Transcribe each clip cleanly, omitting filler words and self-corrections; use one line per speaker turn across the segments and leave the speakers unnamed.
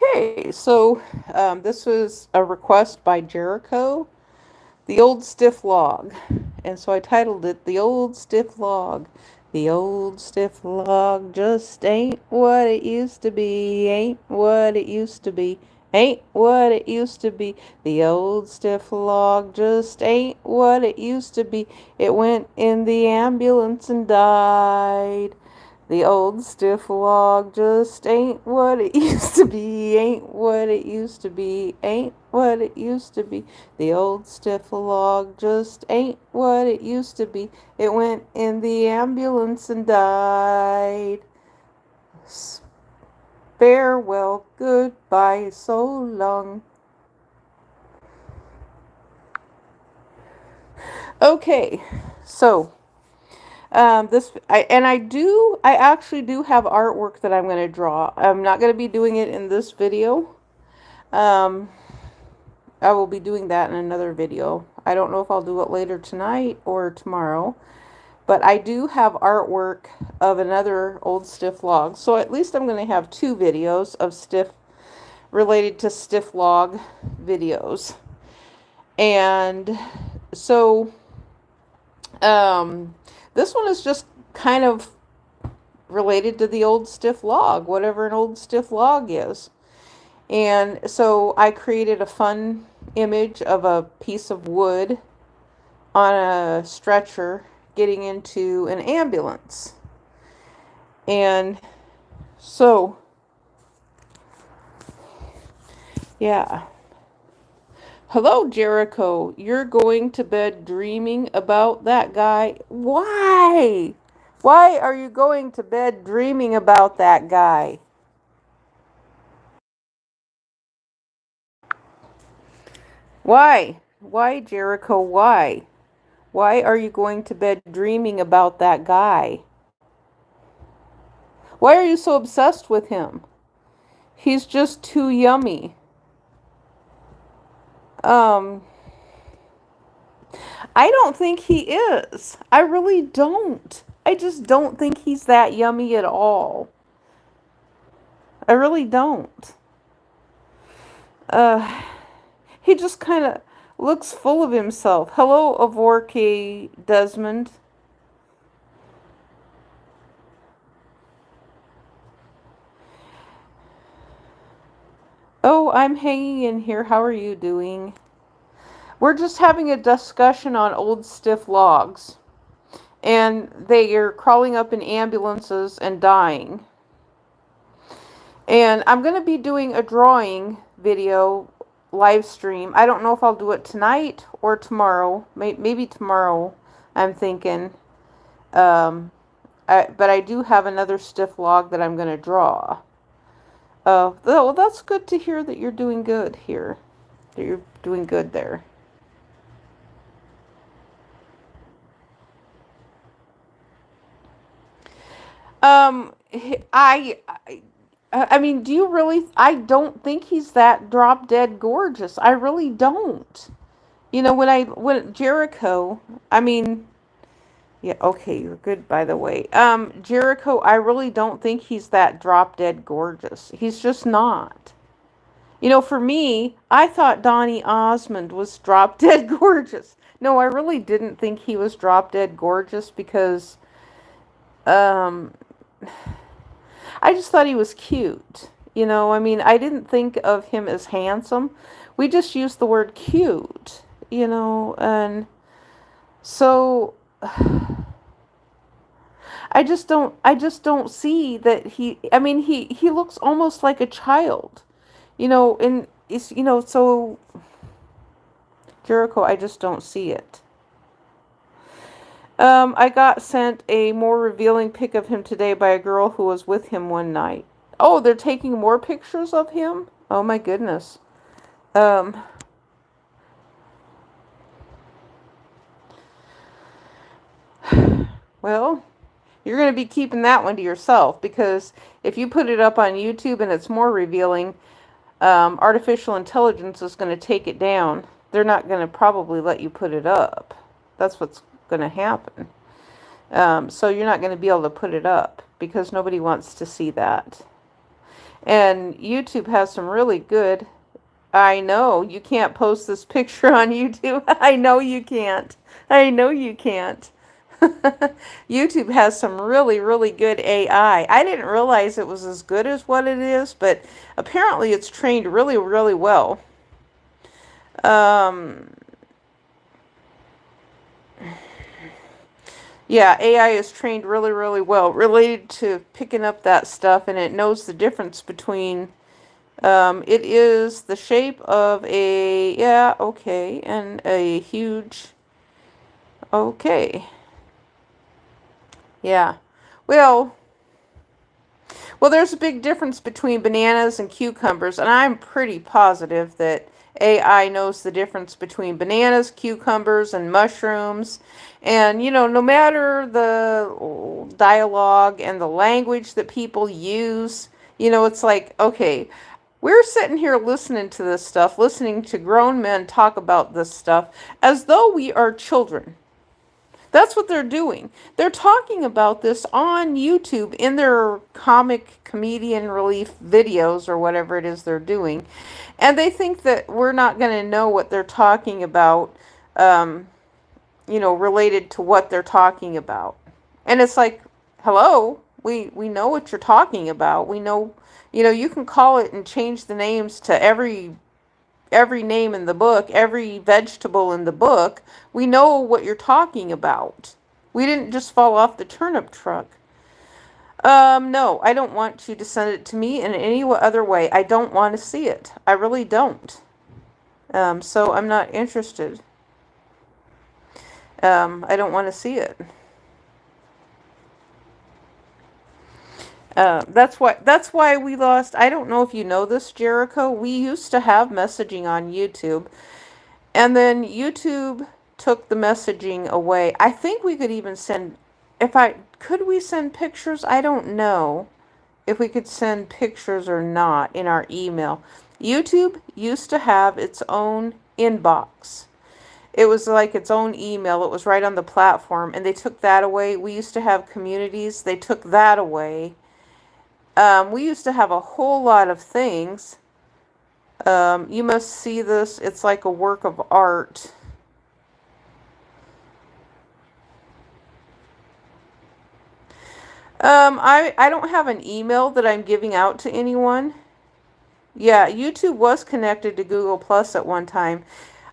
Okay, so this was a request by Jericho, the old stiff log. And so I titled it The Old Stiff Log. The old stiff log just ain't what it used to be, ain't what it used to be, ain't what it used to be. The old stiff log just ain't what it used to be. It went in the ambulance and died. The old stiff log just ain't what it used to be, ain't what it used to be, ain't what it used to be. The old stiff log just ain't what it used to be. It went in the ambulance and died. Farewell, goodbye, so long. Okay, so I actually do have artwork that I'm going to draw. I'm not going to be doing it in this video. Um, I will be doing that in another video. I don't know if I'll do it later tonight or tomorrow, but I do have artwork of another old stiff log. So at least I'm going to have two videos of related to stiff log videos. And so, this one is just kind of related to the old stiff log, whatever an old stiff log is. And so I created a fun image of a piece of wood on a stretcher getting into an ambulance. And so, yeah. Hello, Jericho. You're going to bed dreaming about that guy. Why? Why are you going to bed dreaming about that guy? Why? Why, Jericho? Why? Why are you going to bed dreaming about that guy? Why are you so obsessed with him? He's just too yummy. Um, I don't think he is. I really don't. I just don't think he's that yummy at all. I really don't. Uh, he just kind of looks full of himself. Hello, Avorke Desmond. Oh, I'm hanging in here. How are you doing? We're just having a discussion on old stiff logs. And they are crawling up in ambulances and dying. And I'm going to be doing a drawing video live stream. I don't know if I'll do it tonight or tomorrow. Maybe tomorrow, I'm thinking. But I do have another stiff log that I'm going to draw. Well, that's good to hear that you're doing good here. That you're doing good there. Um, I, I mean, do you really? I don't think he's that drop dead gorgeous. I really don't. You know, when Jericho, I mean, yeah, okay, you're good by the way. Jericho, I really don't think he's that drop dead gorgeous. He's just not. You know, for me, I thought Donny Osmond was drop dead gorgeous. No, I really didn't think he was drop dead gorgeous because um I just thought he was cute. You know, I mean, I didn't think of him as handsome. We just used the word cute, you know, and so I just don't see that I mean, he looks almost like a child. You know, and it's, you know, so Jericho, I just don't see it. I got sent a more revealing pic of him today by a girl who was with him one night. Oh, they're taking more pictures of him? Oh my goodness. Um, well, you're going to be keeping that one to yourself because if you put it up on YouTube and it's more revealing, artificial intelligence is going to take it down. They're not going to probably let you put it up. That's what's going to happen. So you're not going to be able to put it up because nobody wants to see that. And YouTube has some really good. I know you can't post this picture on YouTube. I know you can't. I know you can't. YouTube has some really, really good AI. I didn't realize it was as good as what it is, but apparently it's trained really, really well. Um, yeah, AI is trained really, really well related to picking up that stuff, and it knows the difference between. It is the shape of a, yeah, okay, and a huge, okay, yeah. Well, there's a big difference between bananas and cucumbers, and I'm pretty positive that AI knows the difference between bananas, cucumbers, and mushrooms. And, no matter the dialogue and the language that people use, it's like, okay, we're sitting here listening to this stuff, listening to grown men talk about this stuff as though we are children. That's what they're doing. They're talking about this on YouTube in their comic comedian relief videos or whatever it is they're doing. And they think that we're not going to know what they're talking about, um, related to what they're talking about. And it's like, hello, we know what you're talking about. We know, you can call it and change the names to every name in the book, every vegetable in the book. We know what you're talking about. We didn't just fall off the turnip truck. No, I don't want you to send it to me in any other way. I don't want to see it. I really don't. So I'm not interested. I don't want to see it. That's why we lost. I don't know if you know this, Jericho. We used to have messaging on YouTube, and then YouTube took the messaging away. I think we could even send, if I could we send pictures? I don't know if we could send pictures or not in our email. YouTube used to have its own inbox. It was like its own email. It was right on the platform, and they took that away. We used to have communities. They took that away. We used to have a whole lot of things. You must see this. It's like a work of art. I don't have an email that I'm giving out to anyone. Yeah, YouTube was connected to Google Plus at one time.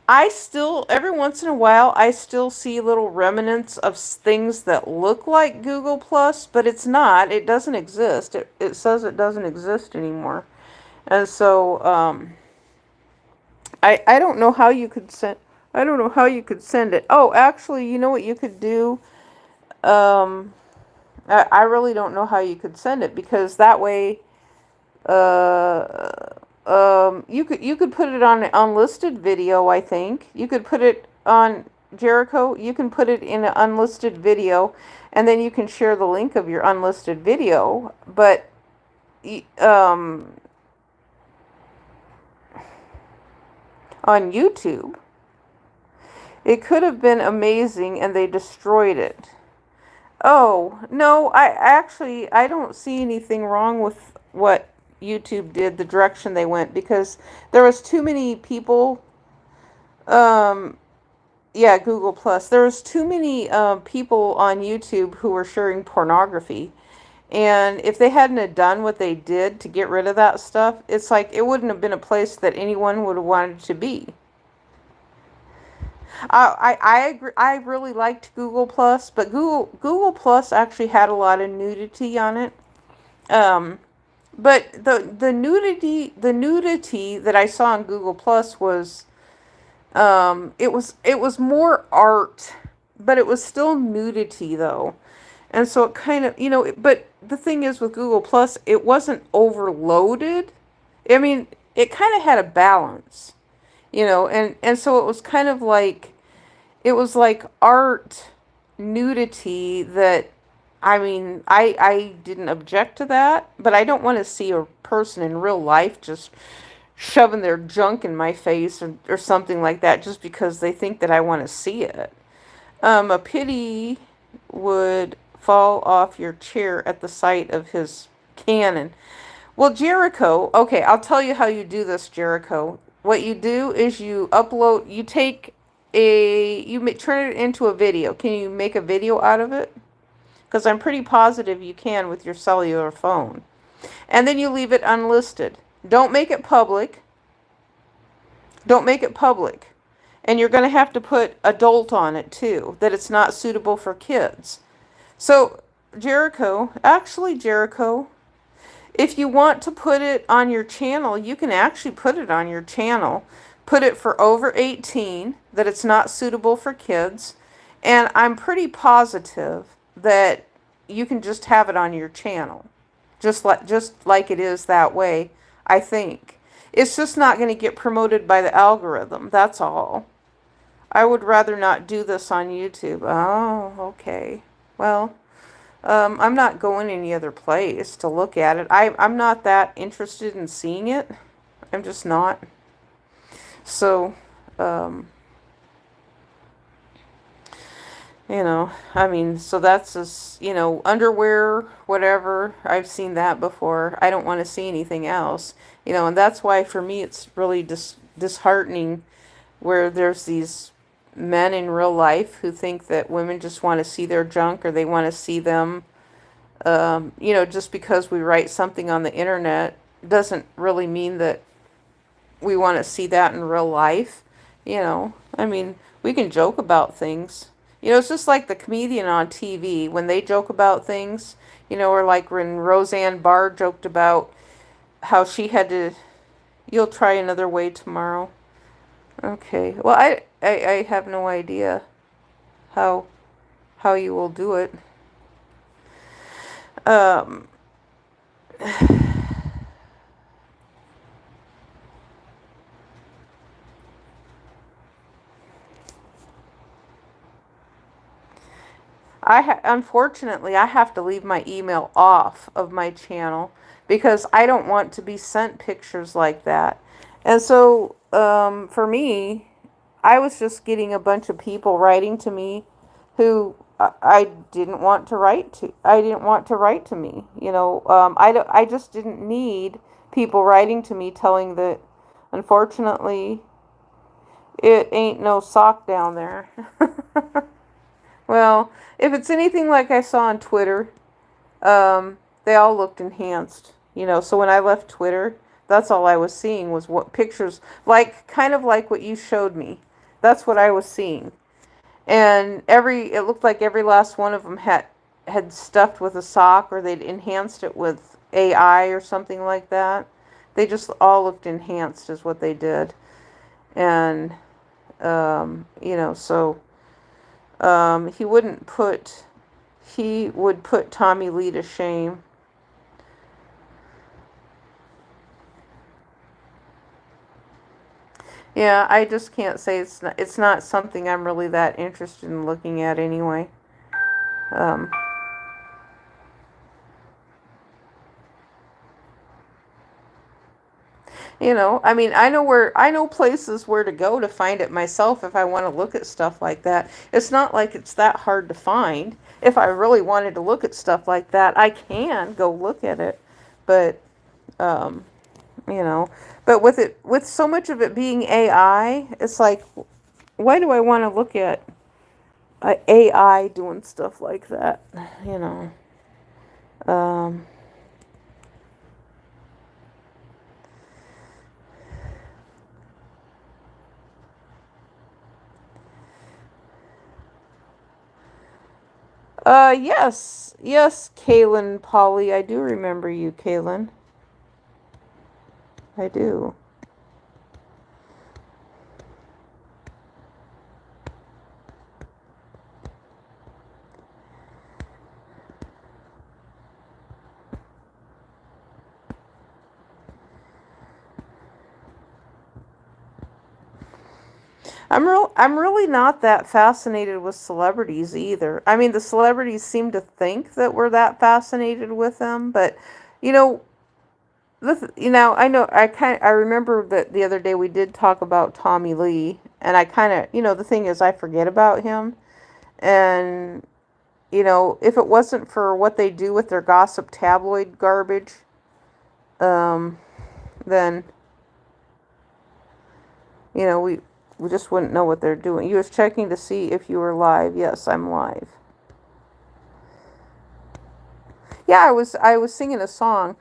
I still, every once in a while, I still see little remnants of things that look like Google Plus, but it's not. It doesn't exist. It says it doesn't exist anymore. And so, I don't know how you could send, I don't know how you could send it. Oh, actually, you know what you could do? Um, I really don't know how you could send it, because that way, uh, you could put it on an unlisted video. I think you could put it on Jericho. You can put it in an unlisted video, and then you can share the link of your unlisted video. But on YouTube, it could have been amazing, and they destroyed it. Oh, no, I don't see anything wrong with what YouTube did, the direction they went, because there was too many people, um, yeah, Google Plus. There was too many people on YouTube who were sharing pornography. And if they hadn't have done what they did to get rid of that stuff, it's like it wouldn't have been a place that anyone would have wanted to be. I agree. I really liked Google Plus, but Google Plus actually had a lot of nudity on it. Um, but the nudity that I saw on Google Plus was it was more art, but it was still nudity though. And so it kind of, but the thing is with Google Plus, it wasn't overloaded. I mean, it kind of had a balance, and so it was kind of like, it was like art nudity that, I mean, I didn't object to that, but I don't want to see a person in real life just shoving their junk in my face, or something like that, just because they think that I want to see it. A pity would fall off your chair at the sight of his cannon. Well, Jericho, okay, I'll tell you how you do this, Jericho. What you do is you upload, you take turn it into a video. Can you make a video out of it? Because I'm pretty positive you can with your cellular phone. And then you leave it unlisted. Don't make it public. Don't make it public. And you're going to have to put adult on it too, that it's not suitable for kids. So, Jericho, if you want to put it on your channel, you can actually put it on your channel. Put it for over 18, that it's not suitable for kids. And I'm pretty positive that you can just have it on your channel. Just like it is that way, I think. It's just not going to get promoted by the algorithm. That's all. I would rather not do this on YouTube. Oh, okay. Well, I'm not going any other place to look at it. I'm not that interested in seeing it. I'm just not. So, um, I mean, so that's just, underwear, whatever. I've seen that before. I don't want to see anything else. And that's why for me it's really disheartening where there's these men in real life who think that women just want to see their junk or they want to see them, just because we write something on the internet doesn't really mean that we want to see that in real life. I mean, we can joke about things. It's just like the comedian on TV when they joke about things, or like when Roseanne Barr joked about how she had to, you'll try another way tomorrow. Okay. Well, I have no idea how how you will do it. Um, unfortunately, I have to leave my email off of my channel because I don't want to be sent pictures like that. And so, for me, I was just getting a bunch of people writing to me who I didn't want to write to. I didn't want to write to me. I just didn't need people writing to me telling that, unfortunately, it ain't no sock down there. Well, if it's anything like I saw on Twitter, they all looked enhanced. So when I left Twitter, that's all I was seeing was what pictures, like kind of like what you showed me. That's what I was seeing. And it looked like every last one of them had stuffed with a sock or they'd enhanced it with AI or something like that. They just all looked enhanced is what they did. And, so he would put Tommy Lee to shame. Yeah, I just can't say it's not something I'm really that interested in looking at anyway. Um, I mean, I know places where to go to find it myself if I want to look at stuff like that. It's not like it's that hard to find. If I really wanted to look at stuff like that, I can go look at it. But, um, you know, but with so much of it being AI, it's like, why do I want to look at AI doing stuff like that? You know. Um, yes, Kaylin Polly, I do remember you, Kaylin. I do. I'm really not that fascinated with celebrities either. I mean, the celebrities seem to think that we're that fascinated with them, but you know, I remember that the other day we did talk about Tommy Lee, and I kind of, the thing is I forget about him, and if it wasn't for what they do with their gossip tabloid garbage, um, then, we just wouldn't know what they're doing. You was checking to see if you were live. Yes, I'm live. Yeah, I was singing a song.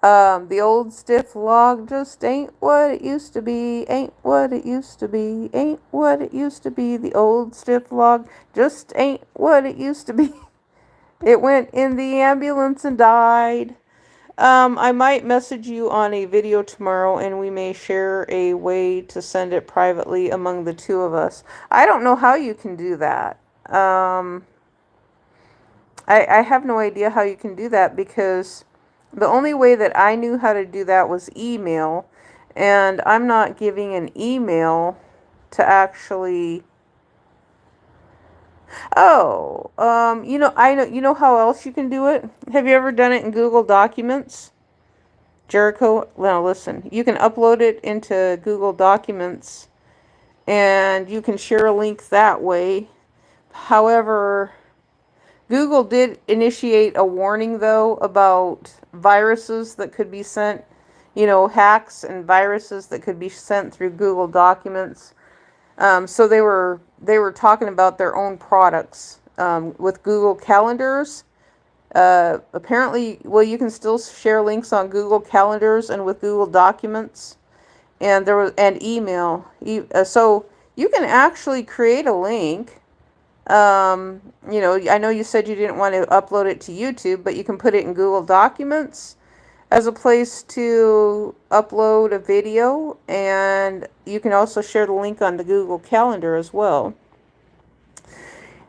The old stiff log just ain't what it used to be, ain't what it used to be, ain't what it used to be. The old stiff log just ain't what it used to be. It went in the ambulance and died. I might message you on a video tomorrow and we may share a way to send it privately among the two of us. I don't know how you can do that. I have no idea how you can do that because the only way that I knew how to do that was email, and I'm not giving an email to actually. Oh, I know. You know how else you can do it? Have you ever done it in Google Documents? Jericho, now listen. You can upload it into Google Documents, and you can share a link that way. However, Google did initiate a warning, though, about viruses that could be sent, hacks and viruses that could be sent through Google Documents. So they were talking about their own products with Google Calendars. Apparently, well, you can still share links on Google Calendars and with Google Documents, and email. So you can actually create a link. I know you said you didn't want to upload it to YouTube, but you can put it in Google Documents as a place to upload a video, and you can also share the link on the Google Calendar as well.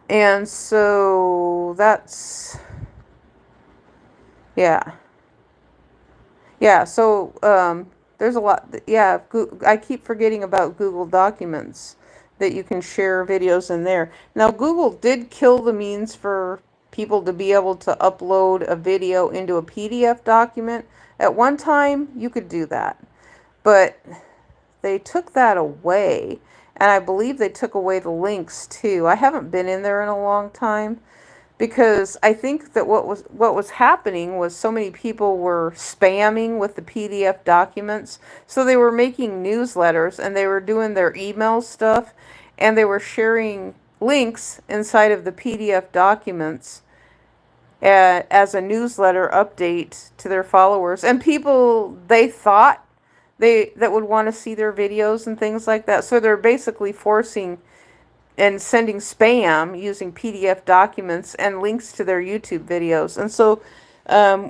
And so that's, yeah. Yeah, so there's a lot, yeah, I keep forgetting about Google Documents, that you can share videos in there. Now, Google did kill the means for people to be able to upload a video into a PDF document. At one time, you could do that, but they took that away, and I believe they took away the links too. I haven't been in there in a long time, because I think that what was happening was so many people were spamming with the PDF documents. So they were making newsletters and they were doing their email stuff, and they were sharing links inside of the PDF documents as a newsletter update to their followers, and people they thought that would want to see their videos and things like that. So they're basically forcing and sending spam using PDF documents and links to their YouTube videos. And so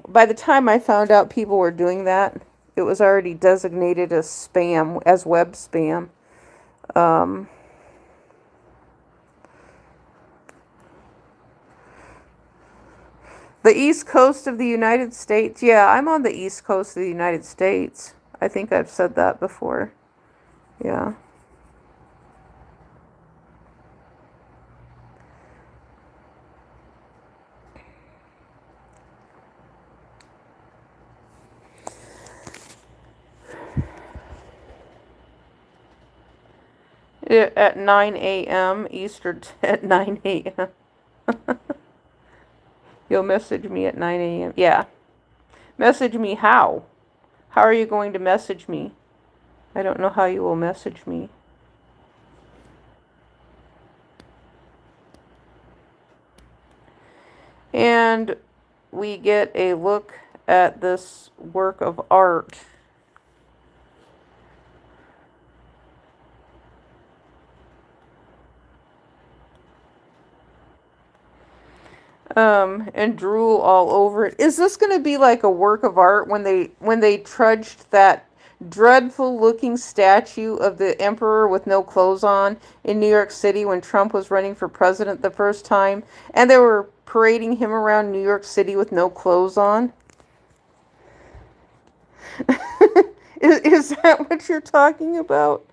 by the time I found out people were doing that, it was already designated as spam, as web spam. The East Coast of the United States. Yeah, I'm on the East Coast of the United States. I think I've said that before. Yeah. At 9 a.m. Eastern, at 9 a.m. You'll message me at 9 a.m. Yeah. Message me how? How are you going to message me? I don't know how you will message me. And we get a look at this work of art. And drool all over it. Is this going to be like a work of art when they trudged that dreadful looking statue of the emperor with no clothes on in New York City when Trump was running for president the first time, and they were parading him around New York City with no clothes on? Is that what you're talking about?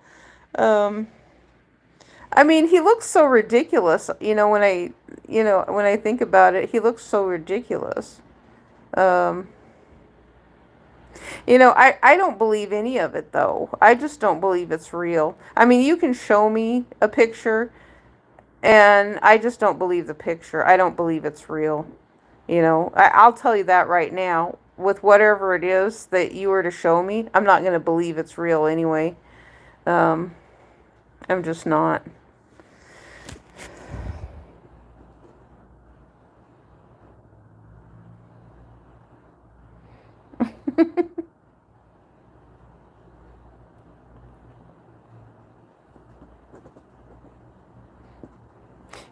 I mean, he looks so ridiculous, when I think about it, he looks so ridiculous. Um, I don't believe any of it, though. I just don't believe it's real. I mean, you can show me a picture, and I just don't believe the picture. I don't believe it's real. I'll tell you that right now. with whatever it is that you were to show me, I'm not going to believe it's real anyway. Um, I'm just not.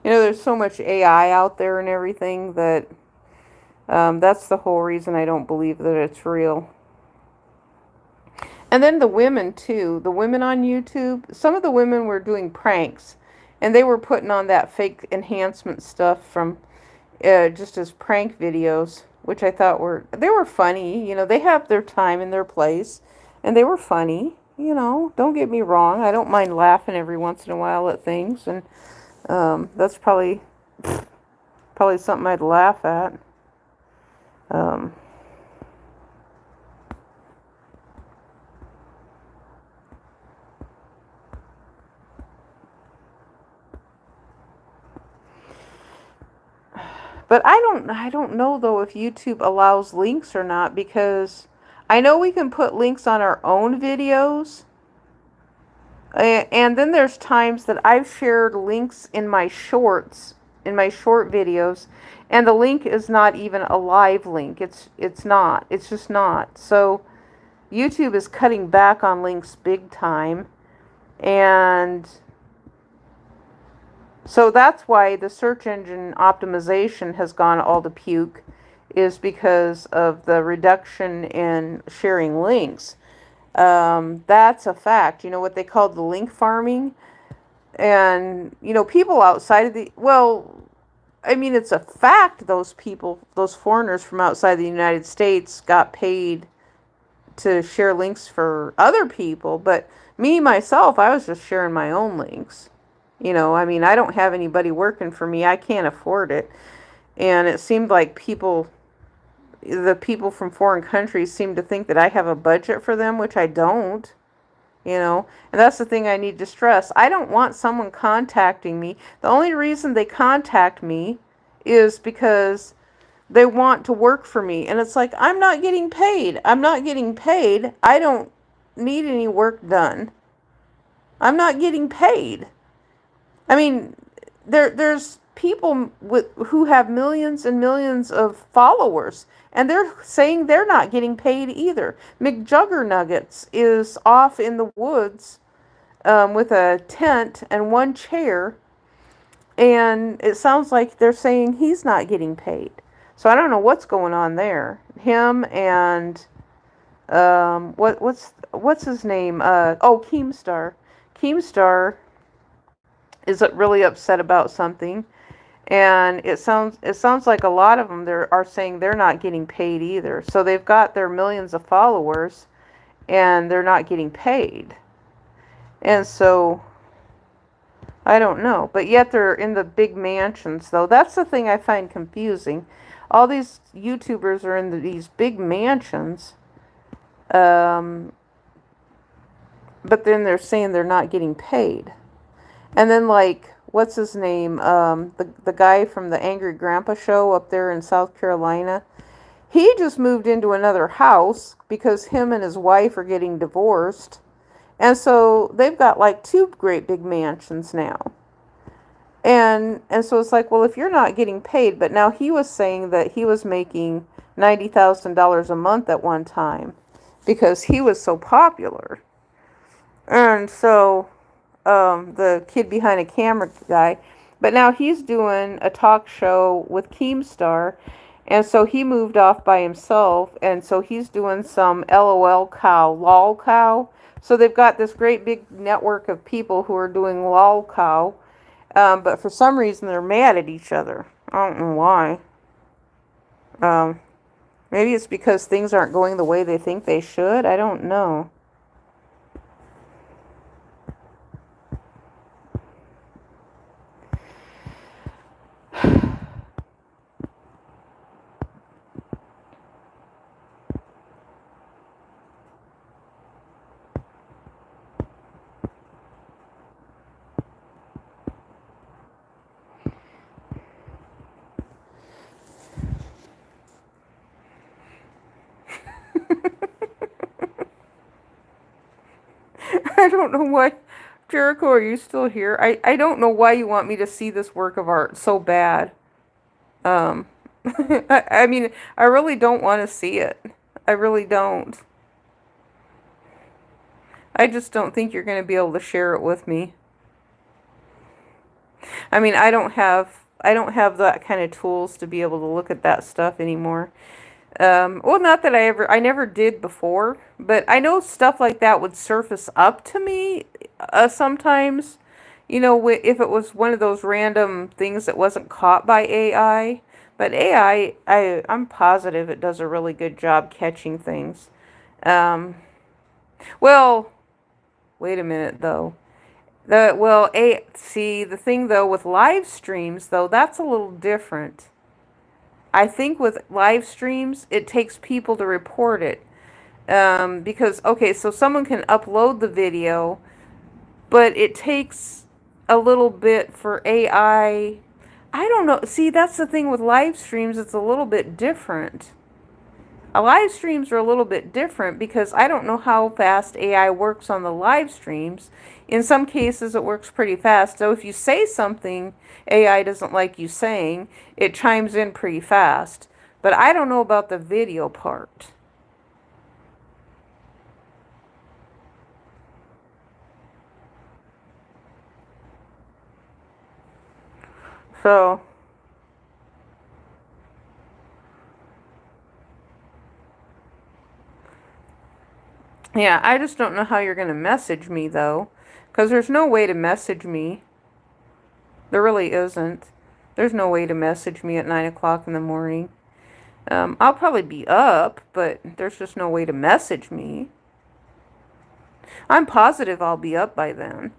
There's so much AI out there and everything that that's the whole reason I don't believe that it's real. And then the women too, the women on YouTube, some of the women were doing pranks and they were putting on that fake enhancement stuff from just as prank videos, which I thought they were funny. They have their time and their place and they were funny. Don't get me wrong. I don't mind laughing every once in a while at things, and that's probably something I'd laugh at. Um, But I don't know though if YouTube allows links or not, because I know we can put links on our own videos. And then there's times that I've shared links in my shorts, in my short videos, and the link is not even a live link. It's not. It's just not. So YouTube is cutting back on links big time, and so that's why the search engine optimization has gone all to puke, is because of the reduction in sharing links. That's a fact. What they call the link farming. And, people outside of it's a fact those people, those foreigners from outside the United States got paid to share links for other people. But me, myself, I was just sharing my own links. I don't have anybody working for me. I can't afford it. And it seemed like the people from foreign countries seem to think that I have a budget for them, which I don't. And that's the thing I need to stress. I don't want someone contacting me. The only reason they contact me is because they want to work for me. And it's like, I'm not getting paid. I'm not getting paid. I don't need any work done. I'm not getting paid. I mean, there's people who have millions and millions of followers, and they're saying they're not getting paid either. McJuggernuggets is off in the woods with a tent and one chair, and it sounds like they're saying he's not getting paid. So I don't know what's going on there. Him and what's his name? Keemstar. Keemstar is really upset about something. And it sounds like a lot of them are saying they're not getting paid either. So they've got their millions of followers and they're not getting paid. And so I don't know. But yet they're in the big mansions though. That's the thing I find confusing. All these YouTubers are in these big mansions. But then they're saying they're not getting paid. And then what's his name? The guy from the Angry Grandpa show up there in South Carolina. He just moved into another house because him and his wife are getting divorced. And so they've got two great big mansions now. And so it's like, well, if you're not getting paid, but now he was saying that he was making $90,000 a month at one time because he was so popular. And so the kid behind a camera guy, but now he's doing a talk show with Keemstar, and so he moved off by himself, and so he's doing some LOL cow, lol cow. So they've got this great big network of people who are doing lol cow, but for some reason they're mad at each other. I don't know why. Maybe it's because things aren't going the way they think they should. I don't know. I don't know why. Jericho, are you still here? I don't know why you want me to see this work of art so bad. Um, I mean, I really don't want to see it. I really don't. I just don't think you're going to be able to share it with me. I mean, I don't have that kind of tools to be able to look at that stuff anymore. Well, not that I never did before, but I know stuff like that would surface up to me sometimes. If it was one of those random things that wasn't caught by AI. But AI, I'm positive it does a really good job catching things. Um, well, wait a minute though. See, the thing though with live streams though, that's a little different. I think with live streams, it takes people to report it. Because, okay, so someone can upload the video, but it takes a little bit for AI. I don't know. See, that's the thing with live streams, it's a little bit different. Live streams are a little bit different because I don't know how fast AI works on the live streams. In some cases, it works pretty fast. So if you say something AI doesn't like you saying, it chimes in pretty fast. But I don't know about the video part. So, yeah, I just don't know how you're going to message me, though. Because there's no way to message me. There really isn't. There's no way to message me at 9 o'clock in the morning. I'll probably be up, but there's just no way to message me. I'm positive I'll be up by then.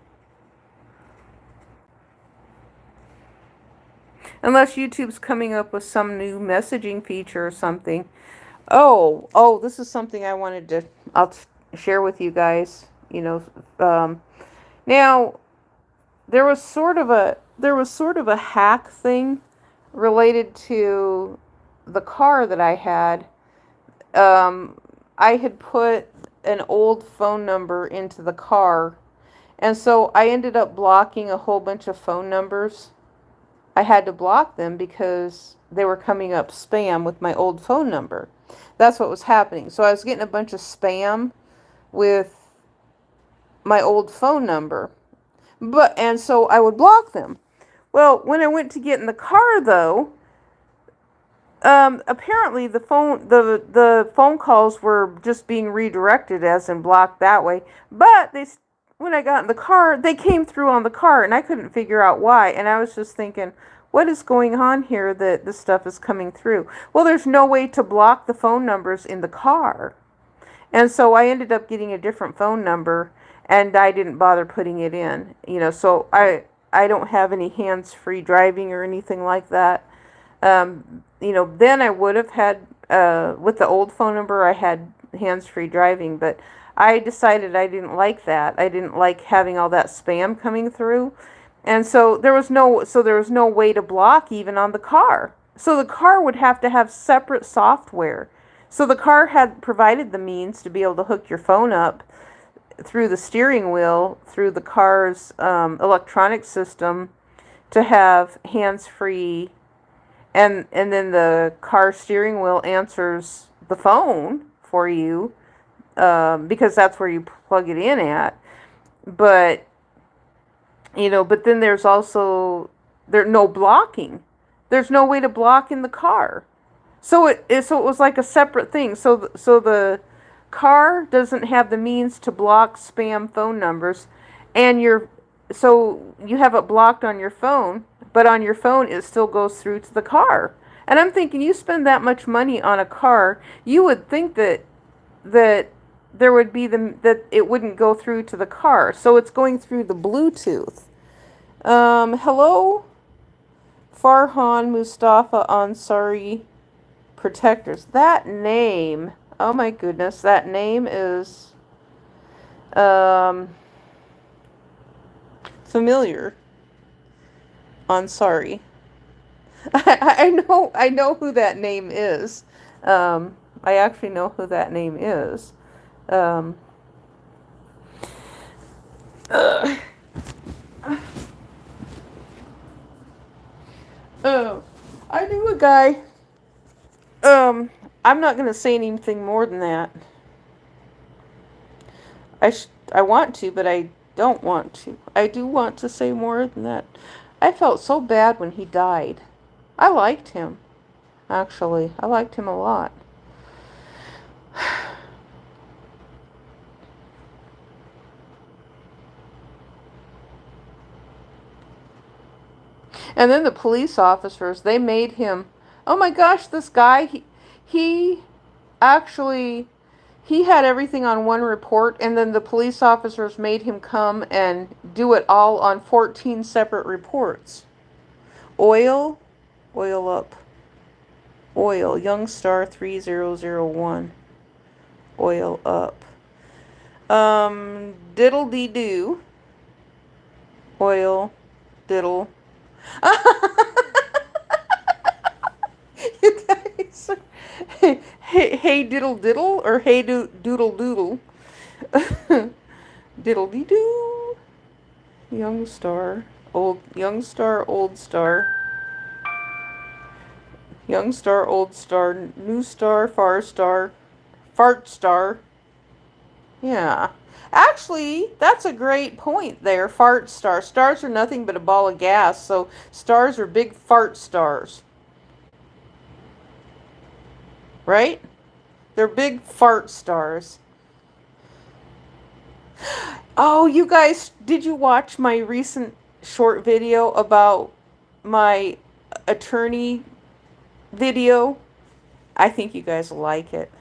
Unless YouTube's coming up with some new messaging feature or something. Oh, this is something I'll share with you guys. Now, there was sort of a hack thing related to the car that I had. I had put an old phone number into the car, and so I ended up blocking a whole bunch of phone numbers. I had to block them because they were coming up spam with my old phone number. That's what was happening. So I was getting a bunch of spam with my old phone number. And so I would block them. Well, when I went to get in the car though, apparently the phone calls were just being redirected as in blocked that way. But when I got in the car, they came through on the car, and I couldn't figure out why. And I was just thinking, what is going on here that this stuff is coming through? Well, there's no way to block the phone numbers in the car. And so I ended up getting a different phone number, and I didn't bother putting it in. So I don't have any hands-free driving or anything like that. Then I would have had, with the old phone number, I had hands-free driving, but I decided I didn't like that. I didn't like having all that spam coming through. And so there was no way to block even on the car. So the car would have to have separate software. So the car had provided the means to be able to hook your phone up through the steering wheel, through the car's electronic system, to have hands-free, and then the car steering wheel answers the phone for you, because that's where you plug it in at. But then there's also no blocking. There's no way to block in the car. So it was like a separate thing. So the car doesn't have the means to block spam phone numbers, and so you have it blocked on your phone, but on your phone it still goes through to the car. And I'm thinking, you spend that much money on a car, you would think that there would be that it wouldn't go through to the car. So it's going through the Bluetooth. Hello, Farhan Mustafa Ansari Protectors. That name, oh my goodness, that name is familiar. Ansari. I know who that name is. I actually know who that name is. Uh, uh, I knew a guy. I'm not gonna say anything more than that. I want to, but I don't want to. I do want to say more than that. I felt so bad when he died. I liked him, actually. I liked him a lot. And then the police officers, they made him, oh my gosh, this guy, he actually, he had everything on one report, and then the police officers made him come and do it all on 14 separate reports. Oil, oil up. Oil, Young Star 3001. Oil up. Diddle-dee-doo. Oil, diddle. You guys. Hey diddle diddle or hey doodle doodle. Diddle dee doo. Young star, old young star, old star. Young star, old star, new star, far star, fart star. Yeah. Actually, that's a great point there. Fart star. Stars are nothing but a ball of gas, so stars are big fart stars. Right? They're big fart stars. Oh, you guys, did you watch my recent short video about my attorney video? I think you guys will like it.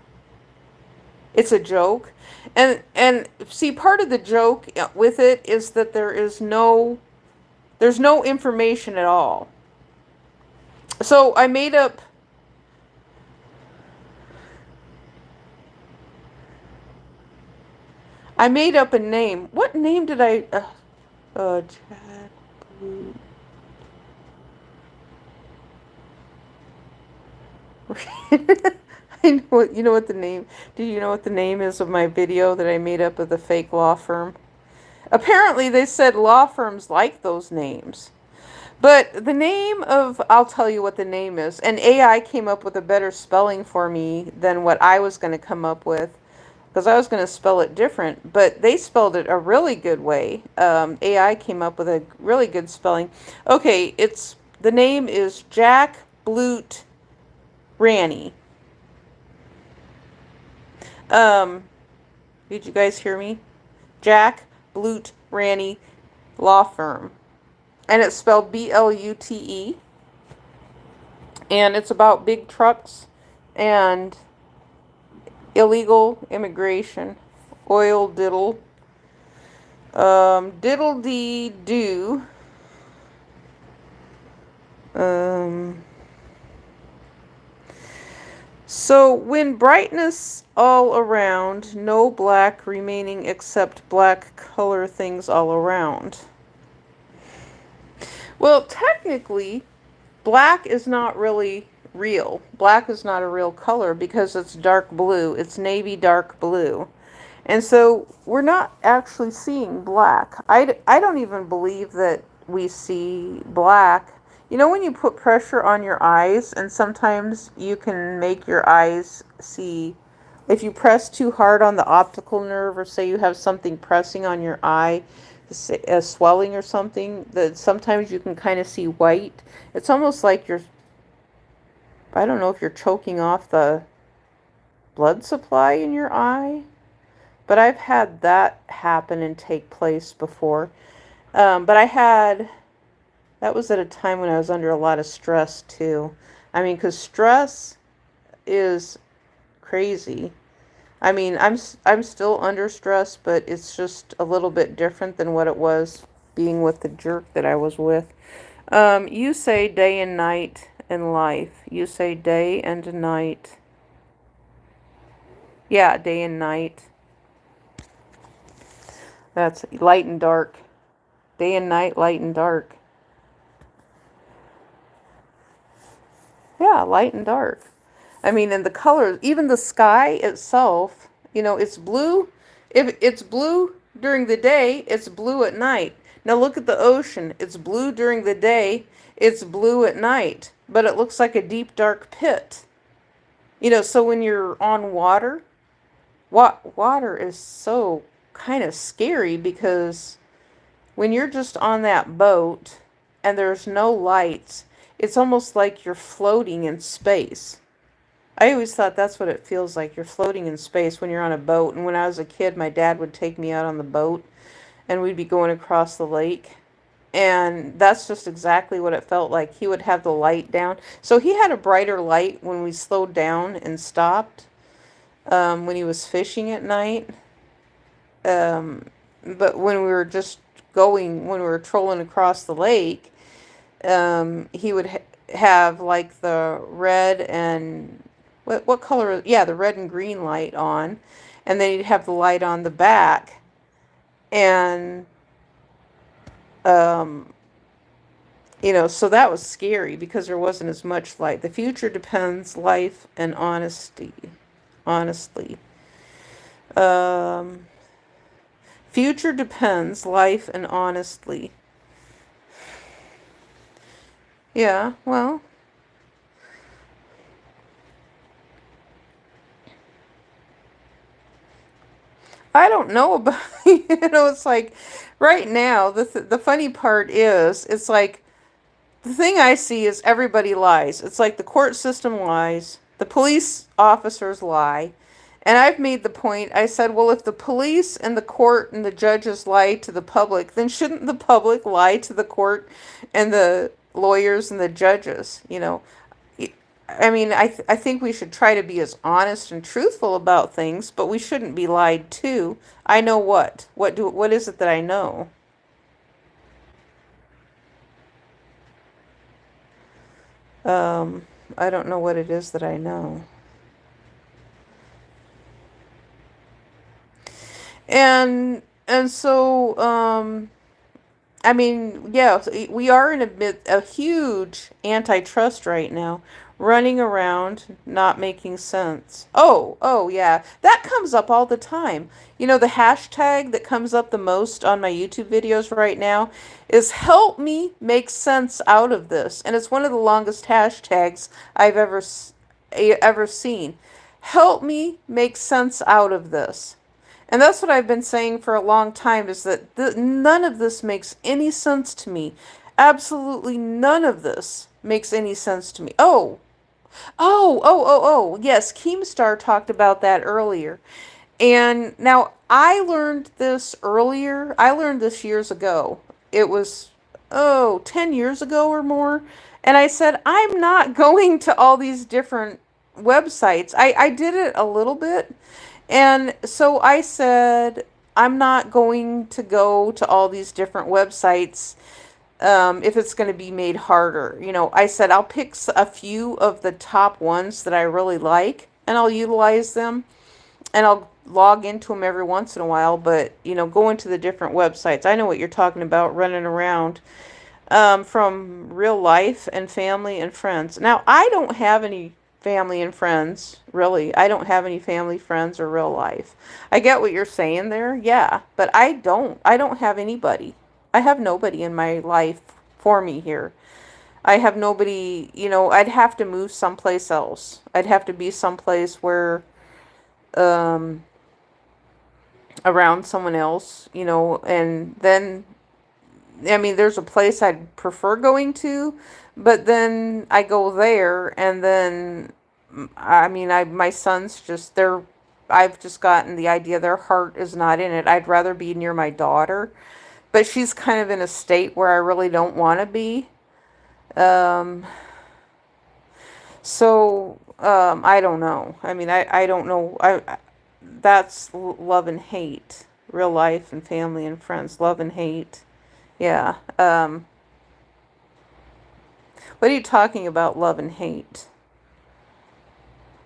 It's a joke. And see, part of the joke with it is that there's no information at all. So I made up a name. What name did I Chad Blue. I know what you know what the name. Do you know what the name is of my video that I made up of the fake law firm? Apparently they said law firms like those names. But the name of, I'll tell you what the name is. And AI came up with a better spelling for me than what I was going to come up with. Because I was going to spell it different. But they spelled it a really good way. AI came up with a really good spelling. Okay, the name is Jack Blute Ranny. Did you guys hear me? Jack Blute Ranny Law Firm. And it's spelled B-L-U-T-E. And it's about big trucks and illegal immigration. Oil diddle. Diddle-dee-doo. So when brightness all around, no black remaining except black color things all around. Well, technically, black is not really real. Black is not a real color because it's dark blue. It's navy dark blue. And so we're not actually seeing black. I don't even believe that we see black. You know when you put pressure on your eyes and sometimes you can make your eyes see, if you press too hard on the optical nerve or say you have something pressing on your eye, a swelling or something, that sometimes you can kind of see white. It's almost like I don't know if you're choking off the blood supply in your eye, but I've had that happen and take place before. But that was at a time when I was under a lot of stress too. I mean, because stress is crazy. I mean, I'm still under stress, but it's just a little bit different than what it was being with the jerk that I was with. You say day and night in life. You say day and night. Yeah, day and night. That's light and dark. Day and night, light and dark. Yeah, light and dark. I mean, and the colors, even the sky itself, it's blue. If it's blue, during the day, it's blue at night. Now look at the ocean. It's blue during the day, it's blue at night, but it looks like a deep, dark pit. So when you're on water, water is so kind of scary because when you're just on that boat and there's no lights, it's almost like you're floating in space. I always thought that's what it feels like. You're floating in space when you're on a boat. And when I was a kid, my dad would take me out on the boat and we'd be going across the lake. And that's just exactly what it felt like. He would have the light down. So he had a brighter light when we slowed down and stopped, when he was fishing at night. Um, but when we were just when we were trolling across the lake, he would have like the red and what color? Yeah, the red and green light on, and then he'd have the light on the back, and um, so that was scary because there wasn't as much light. The future depends, life and honestly. Um, Future depends, life and honestly. Yeah, well, I don't know about, it's like right now, the funny part is, it's like the thing I see is everybody lies. It's like the court system lies, the police officers lie. And I've made the point, I said, well, if the police and the court and the judges lie to the public, then shouldn't the public lie to the court and the lawyers and the judges? I mean, I think we should try to be as honest and truthful about things, but we shouldn't be lied to. I know what. What is it that I know? Um, I don't know what it is that I know. And so I mean, yeah, we are in a huge antitrust right now, running around not making sense. Oh, yeah, that comes up all the time. The hashtag that comes up the most on my YouTube videos right now is "help me make sense out of this," and it's one of the longest hashtags I've ever seen. Help me make sense out of this. And that's what I've been saying for a long time, is that none of this makes any sense to me. Absolutely none of this makes any sense to me. Oh. Yes, Keemstar talked about that earlier. And now I learned this earlier. I learned this years ago. It was, 10 years ago or more. And I said, I'm not going to all these different websites. I did it a little bit. And so I said, I'm not going to go to all these different websites, if it's going to be made harder. I said, I'll pick a few of the top ones that I really like and I'll utilize them and I'll log into them every once in a while. But, go into the different websites. I know what you're talking about, running around, from real life and family and friends. Now, I don't have any family and friends, really. I don't have any family, friends, or real life. I get what you're saying there, yeah, but I don't. I don't have anybody. I have nobody in my life for me here. I have nobody, I'd have to move someplace else. I'd have to be someplace where, um, around someone else, and then, I mean, there's a place I'd prefer going to, but then I go there, and then, I mean, my sons I've just gotten the idea their heart is not in it. I'd rather be near my daughter, but she's kind of in a state where I really don't want to be. Um, I don't know. I mean, I don't know. That's love and hate, real life and family and friends, love and hate. Yeah. What are you talking about, love and hate?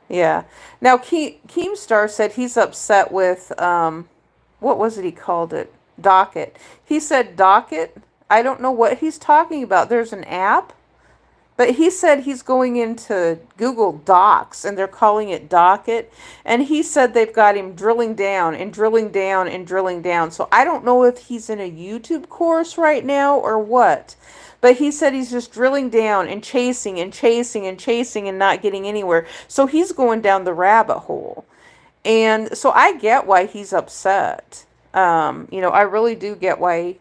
Yeah. Now, Keemstar said he's upset with, what was it he called it? Docket. He said Docket. I don't know what he's talking about. There's an app, But he said he's going into Google Docs and they're calling it Docket. And he said they've got him drilling down and drilling down and drilling down. So I don't know if he's in a YouTube course right now or what. But he said he's just drilling down and chasing and chasing and chasing and not getting anywhere. So he's going down the rabbit hole. And so I get why he's upset. I really do get why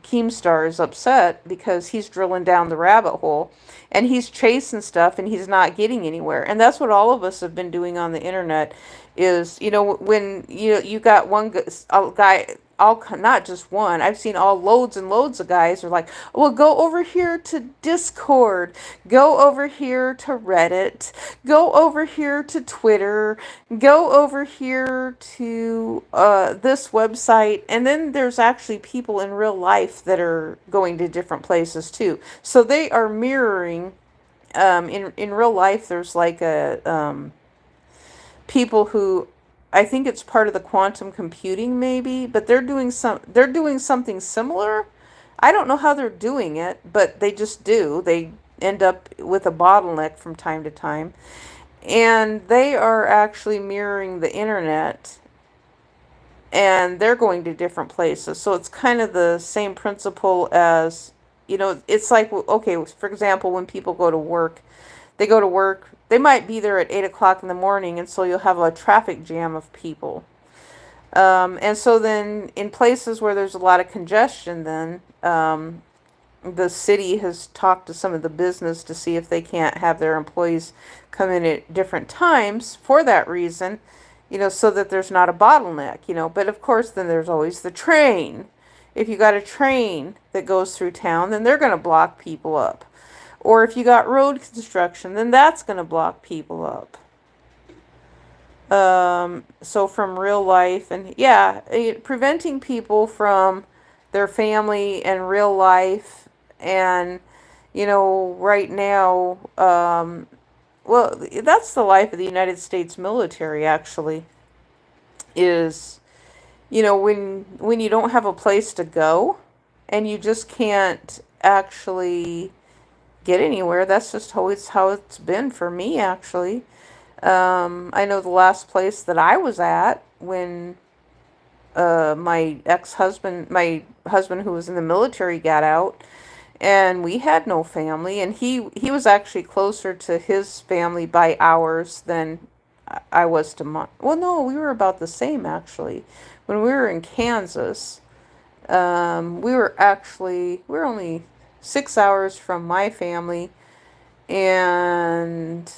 Keemstar is upset because he's drilling down the rabbit hole and he's chasing stuff and he's not getting anywhere. And that's what all of us have been doing on the internet is, when you got one a guy, all not just one. I've seen all loads and loads of guys are like, well, go over here to Discord, go over here to Reddit, go over here to Twitter, go over here to this website. And then there's actually people in real life that are going to different places too. So they are mirroring. In real life, there's like people who, I think it's part of the quantum computing maybe, but they're doing something similar. I don't know how they're doing it, but they just do. They end up with a bottleneck from time to time. And they are actually mirroring the internet and they're going to different places. So it's kind of the same principle as, it's like, okay, for example, when people go to work, they might be there at 8 o'clock in the morning, and so you'll have a traffic jam of people. And so then in places where there's a lot of congestion, then the city has talked to some of the business to see if they can't have their employees come in at different times for that reason, so that there's not a bottleneck, But of course, then there's always the train. If you got a train that goes through town, then they're going to block people up. Or if you got road construction, then that's going to block people up. So from real life, and yeah, preventing people from their family and real life, and right now, well, that's the life of the United States military. Actually, is when you don't have a place to go, and you just can't actually get anywhere. That's just always how it's been for me, actually. I know the last place that I was at when my husband who was in the military got out, and we had no family, and he was actually closer to his family by hours than I was to mine. Well, no, we were about the same, actually. When we were in Kansas, we were only 6 hours from my family, and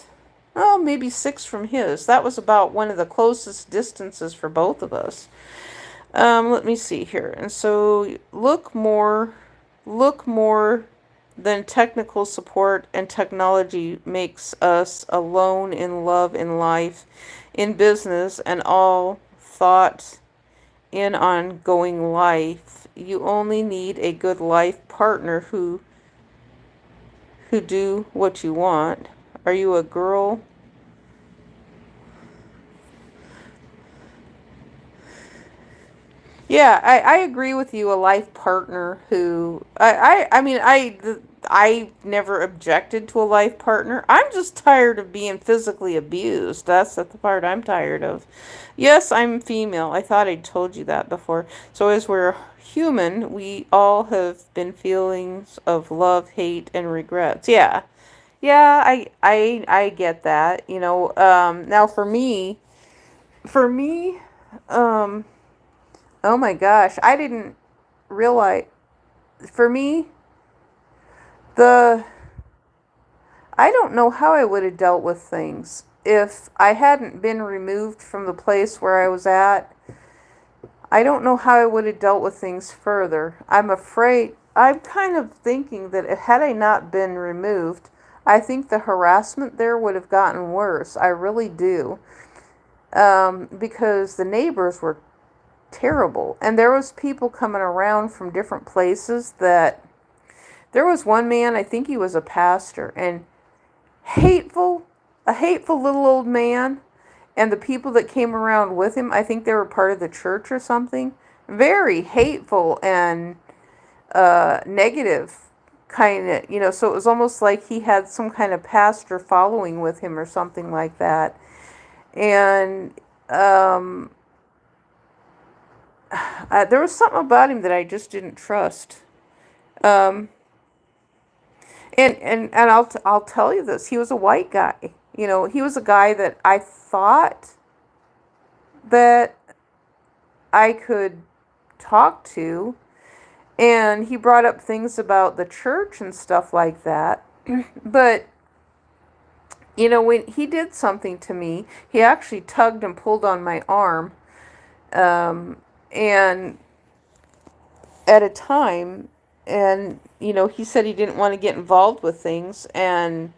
maybe 6 from his. That was about one of the closest distances for both of us. Let me see here. And so look more than technical support and technology makes us alone in love, in life, in business, and all thought in ongoing life. You only need a good life partner who do what you want. Are you a girl? Yeah, I agree with you. A life partner who I never objected to a life partner. I'm just tired of being physically abused. That's the part I'm tired of. Yes, I'm female. I thought I'd told you that before. So as we're human, we all have been feelings of love, hate, and regrets. Yeah. Yeah, I get that. Now for me, um, oh my gosh, I didn't realize, for me, the, I don't know how I would have dealt with things if I hadn't been removed from the place where I was at. I don't know how I would have dealt with things further. I'm kind of thinking that had I not been removed, I think the harassment there would have gotten worse. I really do. Because the neighbors were terrible. And there was people coming around from different places that, there was one man, I think he was a pastor, and a hateful little old man, and the people that came around with him, I think they were part of the church or something, very hateful and negative kind of, so it was almost like he had some kind of pastor following with him or something like that. And um, there was something about him that I just didn't trust. Um, and I'll tell you this. He was a white guy. He was a guy that I thought that I could talk to, and he brought up things about the church and stuff like that. But when he did something to me, he actually tugged and pulled on my arm, and at a time, and he said he didn't want to get involved with things. And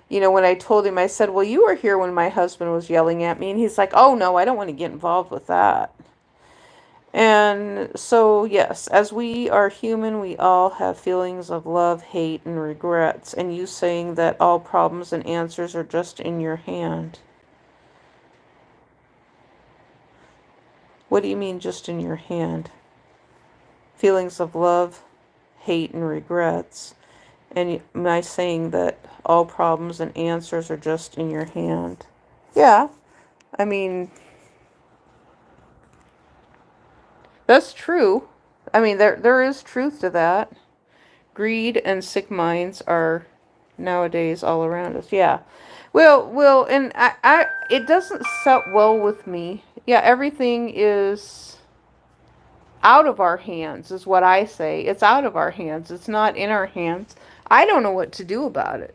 when I told him, I said, well, you were here when my husband was yelling at me, and he's like, oh no, I don't want to get involved with that. And so, yes, as we are human, we all have feelings of love, hate, and regrets. And you saying that all problems and answers are just in your hand. What do you mean just in your hand? Feelings of love, hate, and regrets. And am I saying that all problems and answers are just in your hand? Yeah, I mean, that's true. I mean, there is truth to that. Greed and sick minds are nowadays all around us. Yeah. Well, and it doesn't set well with me. Yeah, everything is out of our hands, is what I say. It's out of our hands. It's not in our hands. I don't know what to do about it.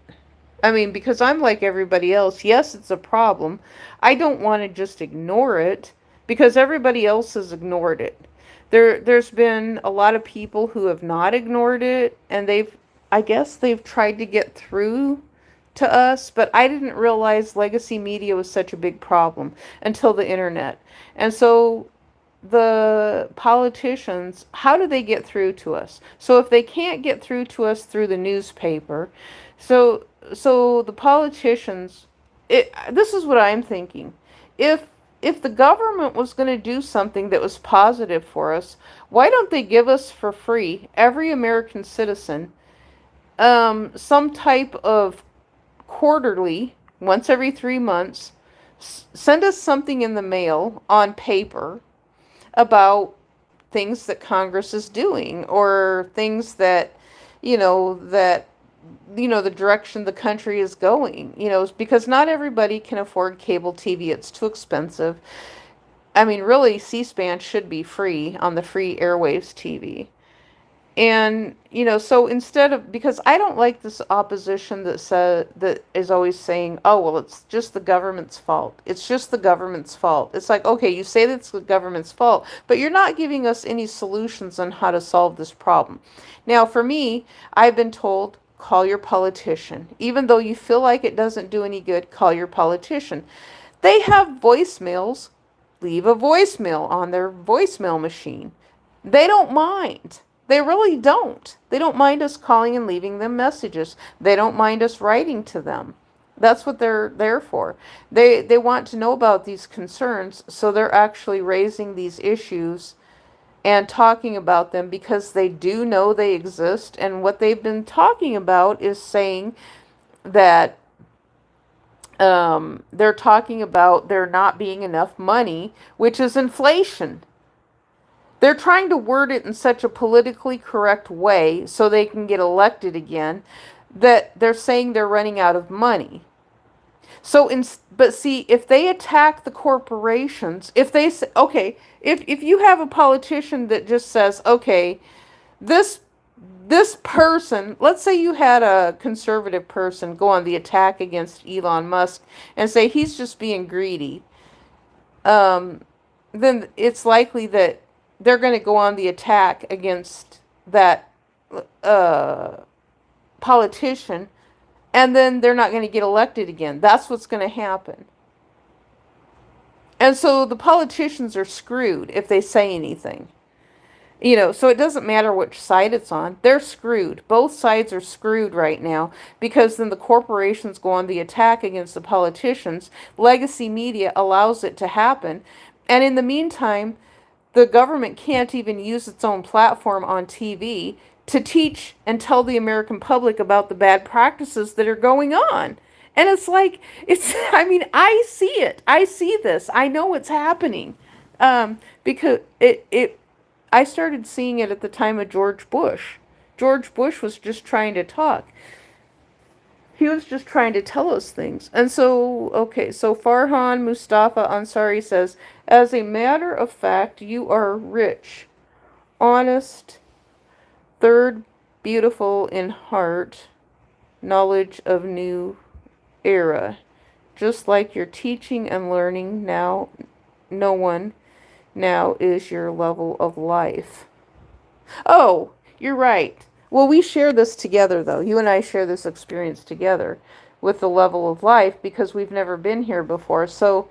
I mean, because I'm like everybody else. Yes, it's a problem. I don't want to just ignore it because everybody else has ignored it. There's been a lot of people who have not ignored it, and I guess they've tried to get through to us, but I didn't realize legacy media was such a big problem until the internet. And so the politicians, how do they get through to us? So if they can't get through to us through the newspaper, so the politicians, this is what I'm thinking. If if the government was going to do something that was positive for us, why don't they give us for free, every American citizen, some type of quarterly, once every 3 months, send us something in the mail on paper about things that Congress is doing or things that, the direction the country is going, because not everybody can afford cable TV. It's too expensive. I mean, really, C-SPAN should be free on the free airwaves TV. And, so instead of, because I don't like this opposition that is always saying, oh, well, it's just the government's fault. It's just the government's fault. It's like, okay, you say that's the government's fault, but you're not giving us any solutions on how to solve this problem. Now, for me, I've been told, call your politician. Even though you feel like it doesn't do any good, call your politician. They have voicemails. Leave a voicemail on their voicemail machine. They don't mind. They really don't. They don't mind us calling and leaving them messages. They don't mind us writing to them. That's what they're there for. They want to know about these concerns, so they're actually raising these issues and talking about them because they do know they exist. And what they've been talking about is saying that they're talking about there not being enough money, which is inflation. They're trying to word it in such a politically correct way so they can get elected again that they're saying they're running out of money. But see, if they attack the corporations, if they say, okay, if you have a politician that just says, okay, this person, let's say you had a conservative person go on the attack against Elon Musk and say he's just being greedy, then it's likely that they're going to go on the attack against that politician, and then they're not going to get elected again. That's what's going to happen. And so the politicians are screwed if they say anything. So it doesn't matter which side it's on. They're screwed. Both sides are screwed right now because then the corporations go on the attack against the politicians. Legacy media allows it to happen. And in the meantime, the government can't even use its own platform on TV to teach and tell the American public about the bad practices that are going on. And it's like, I mean, I see it. I see this. I know it's happening. Because I started seeing it at the time of George Bush. George Bush was just trying to talk. He was just trying to tell us things. And so, okay, so Farhan Mustafa Ansari says, as a matter of fact, you are rich, honest, third, beautiful in heart, knowledge of new era. Just like you're teaching and learning now, no one now is your level of life. Oh, you're right. Well, we share this together, though. You and I share this experience together with the level of life because we've never been here before. So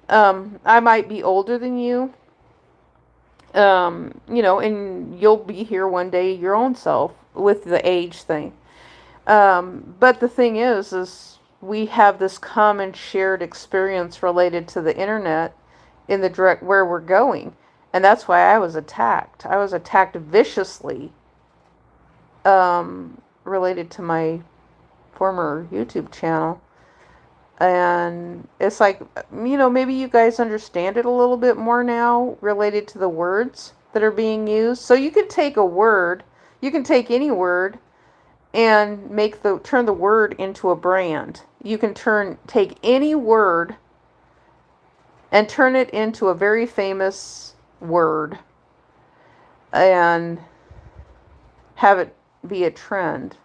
I might be older than you, and you'll be here one day your own self with the age thing. But the thing is we have this common shared experience related to the internet in the direct where we're going. And that's why I was attacked. I was attacked viciously related to my former YouTube channel. And it's like, maybe you guys understand it a little bit more now related to the words that are being used. So you could take a word, you can take any word and turn the word into a brand. You can take any word and turn it into a very famous word and have it be a trend.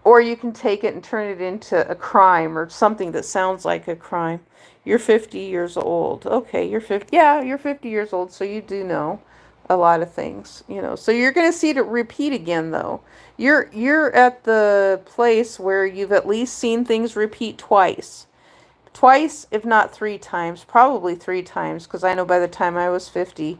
Or you can take it and turn it into a crime or something that sounds like a crime. You're 50 years old. Okay, you're 50. Yeah, you're 50 years old, so you do know a lot of things, So you're going to see it repeat again, though. You're at the place where you've at least seen things repeat twice. Twice, if not 3 times. Probably 3 times, because I know by the time I was 50,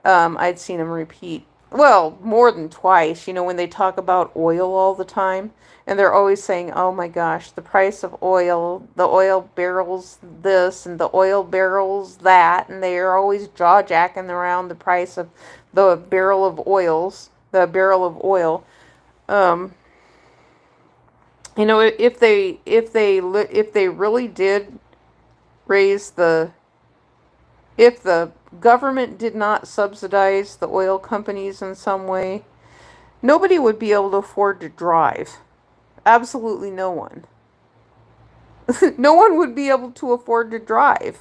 I'd seen them repeat. Well, more than twice, when they talk about oil all the time. And they're always saying, oh my gosh, the price of oil, the oil barrels this and the oil barrels that. And they are always jaw-jacking around the price of the barrel of oil. If they really did raise if the government did not subsidize the oil companies in some way, nobody would be able to afford to drive. Absolutely no one. No one would be able to afford to drive.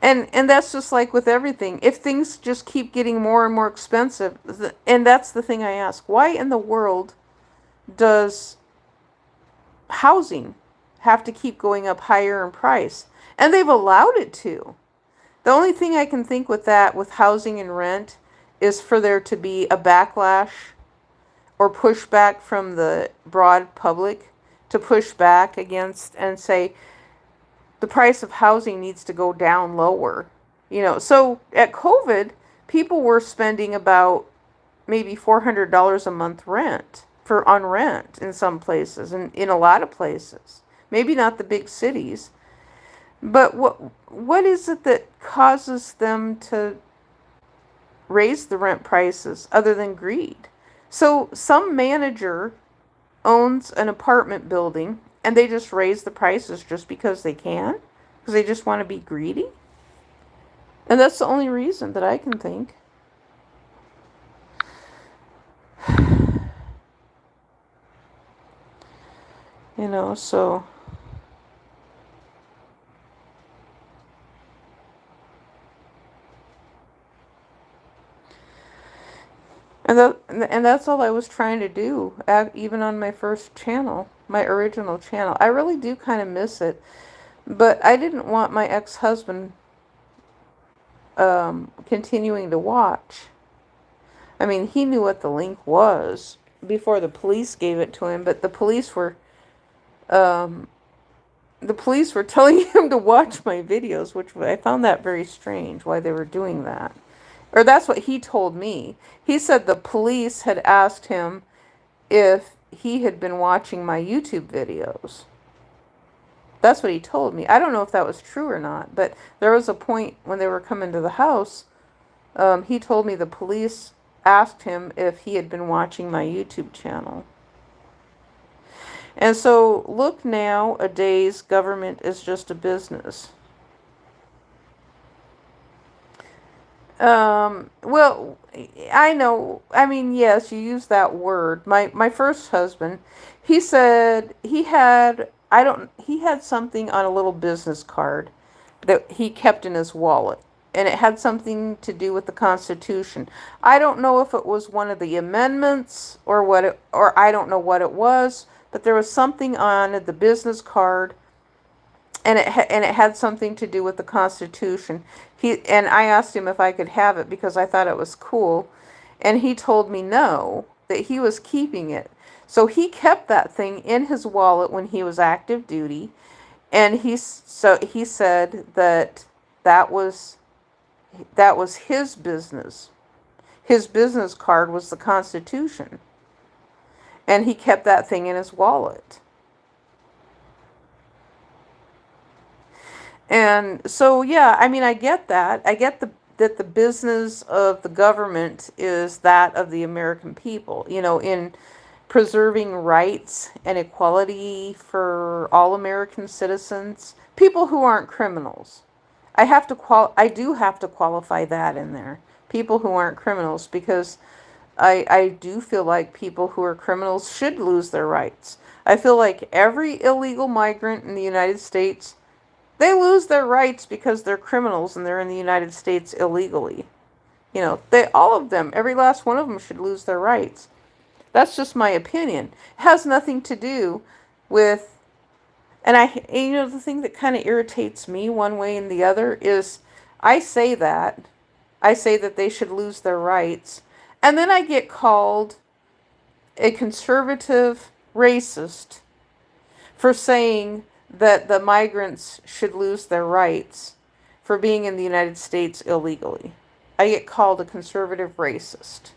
And that's just like with everything. If things just keep getting more and more expensive, and that's the thing I ask, why in the world does housing have to keep going up higher in price? And they've allowed it to. The only thing I can think with that, with housing and rent, is for there to be a backlash or pushback from the broad public to push back against and say the price of housing needs to go down lower. So at COVID, people were spending about maybe $400 a month on rent in some places and in a lot of places. Maybe not the big cities. But what is it that causes them to raise the rent prices other than greed? So some manager owns an apartment building and they just raise the prices just because they can? Because they just want to be greedy? And that's the only reason that I can think. So... And that's all I was trying to do, even on my first channel, my original channel. I really do kind of miss it, but I didn't want my ex-husband continuing to watch. I mean, he knew what the link was before the police gave it to him, but the police were telling him to watch my videos, which I found that very strange, why they were doing that. Or that's what he told me. He said the police had asked him if he had been watching my YouTube videos. That's what he told me. I don't know if that was true or not, but there was a point when they were coming to the house. He told me the police asked him if he had been watching my YouTube channel. And so, look, nowadays, government is just a business. Well, I know. I mean, yes, you use that word. My first husband, he said he had something on a little business card that he kept in his wallet, and it had something to do with the Constitution. I don't know if it was one of the amendments or or I don't know what it was, but there was something on the business card, and it had something to do with the Constitution. I asked him if I could have it because I thought it was cool, and he told me no, that he was keeping it. So he kept that thing in his wallet when he was active duty, and he said that that was that was his business. His business card was the Constitution, and he kept that thing in his wallet. And so, yeah, I mean, I get that. I get that the business of the government is that of the American people, in preserving rights and equality for all American citizens, people who aren't criminals. I do have to qualify that in there. People who aren't criminals, because I do feel like people who are criminals should lose their rights. I feel like every illegal migrant in the United States, they lose their rights because they're criminals and they're in the United States illegally. All of them, every last one of them should lose their rights. That's just my opinion. It has nothing to do with, the thing that kind of irritates me one way and the other is I say that, I say that they should lose their rights, and then I get called a conservative racist for saying that the migrants should lose their rights for being in the United States illegally. I get called a conservative racist.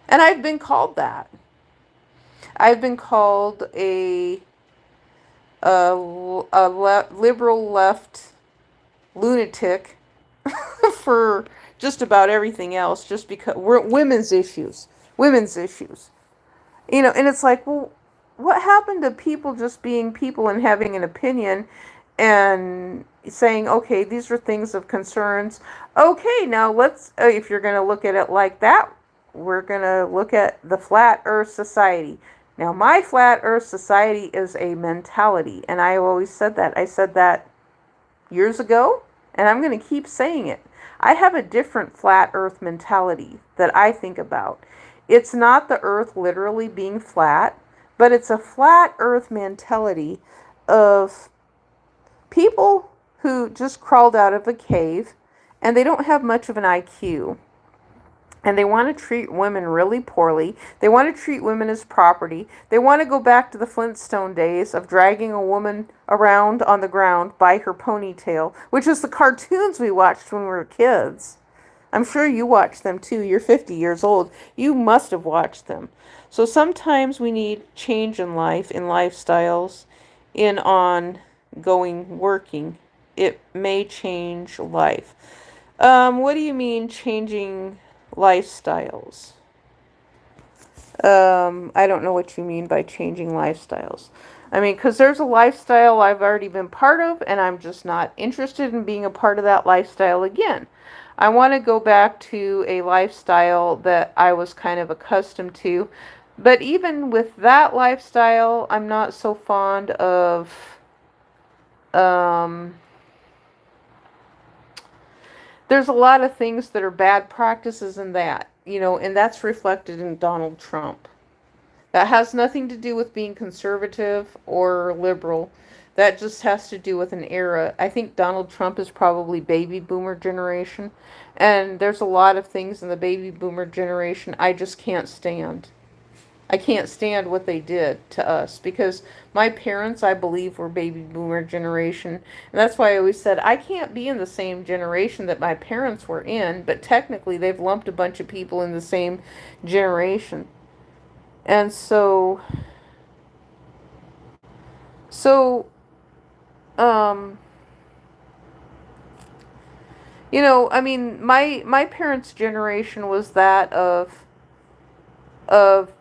And I've been called that. I've been called liberal left lunatic for just about everything else, just because we're women's issues. Women's issues. And it's like, well, what happened to people just being people and having an opinion and saying, okay, these are things of concerns. Okay, now let's, if you're going to look at it like that, we're going to look at the flat earth society. Now, my flat earth society is a mentality, and I always said that. I said that years ago, and I'm going to keep saying it. I have a different flat earth mentality that I think about. It's not the earth literally being flat, but it's a flat earth mentality of people who just crawled out of a cave and they don't have much of an IQ. And they want to treat women really poorly. They want to treat women as property. They want to go back to the Flintstone days of dragging a woman around on the ground by her ponytail, which is the cartoons we watched when we were kids. I'm sure you watched them too. You're 50 years old. You must have watched them. So sometimes we need change in life, in lifestyles, in ongoing working. It may change life. What do you mean changing lifestyles? I don't know what you mean by changing lifestyles. I mean, because there's a lifestyle I've already been part of, and I'm just not interested in being a part of that lifestyle again. I want to go back to a lifestyle that I was kind of accustomed to. But even with that lifestyle, I'm not so fond of there's a lot of things that are bad practices in that, and that's reflected in Donald Trump. That has nothing to do with being conservative or liberal. That just has to do with an era. I think Donald Trump is probably baby boomer generation. And there's a lot of things in the baby boomer generation I just can't stand. I can't stand what they did to us because my parents, I believe, were baby boomer generation. And that's why I always said I can't be in the same generation that my parents were in, but technically they've lumped a bunch of people in the same generation. And so um, I mean, my parents' generation was that of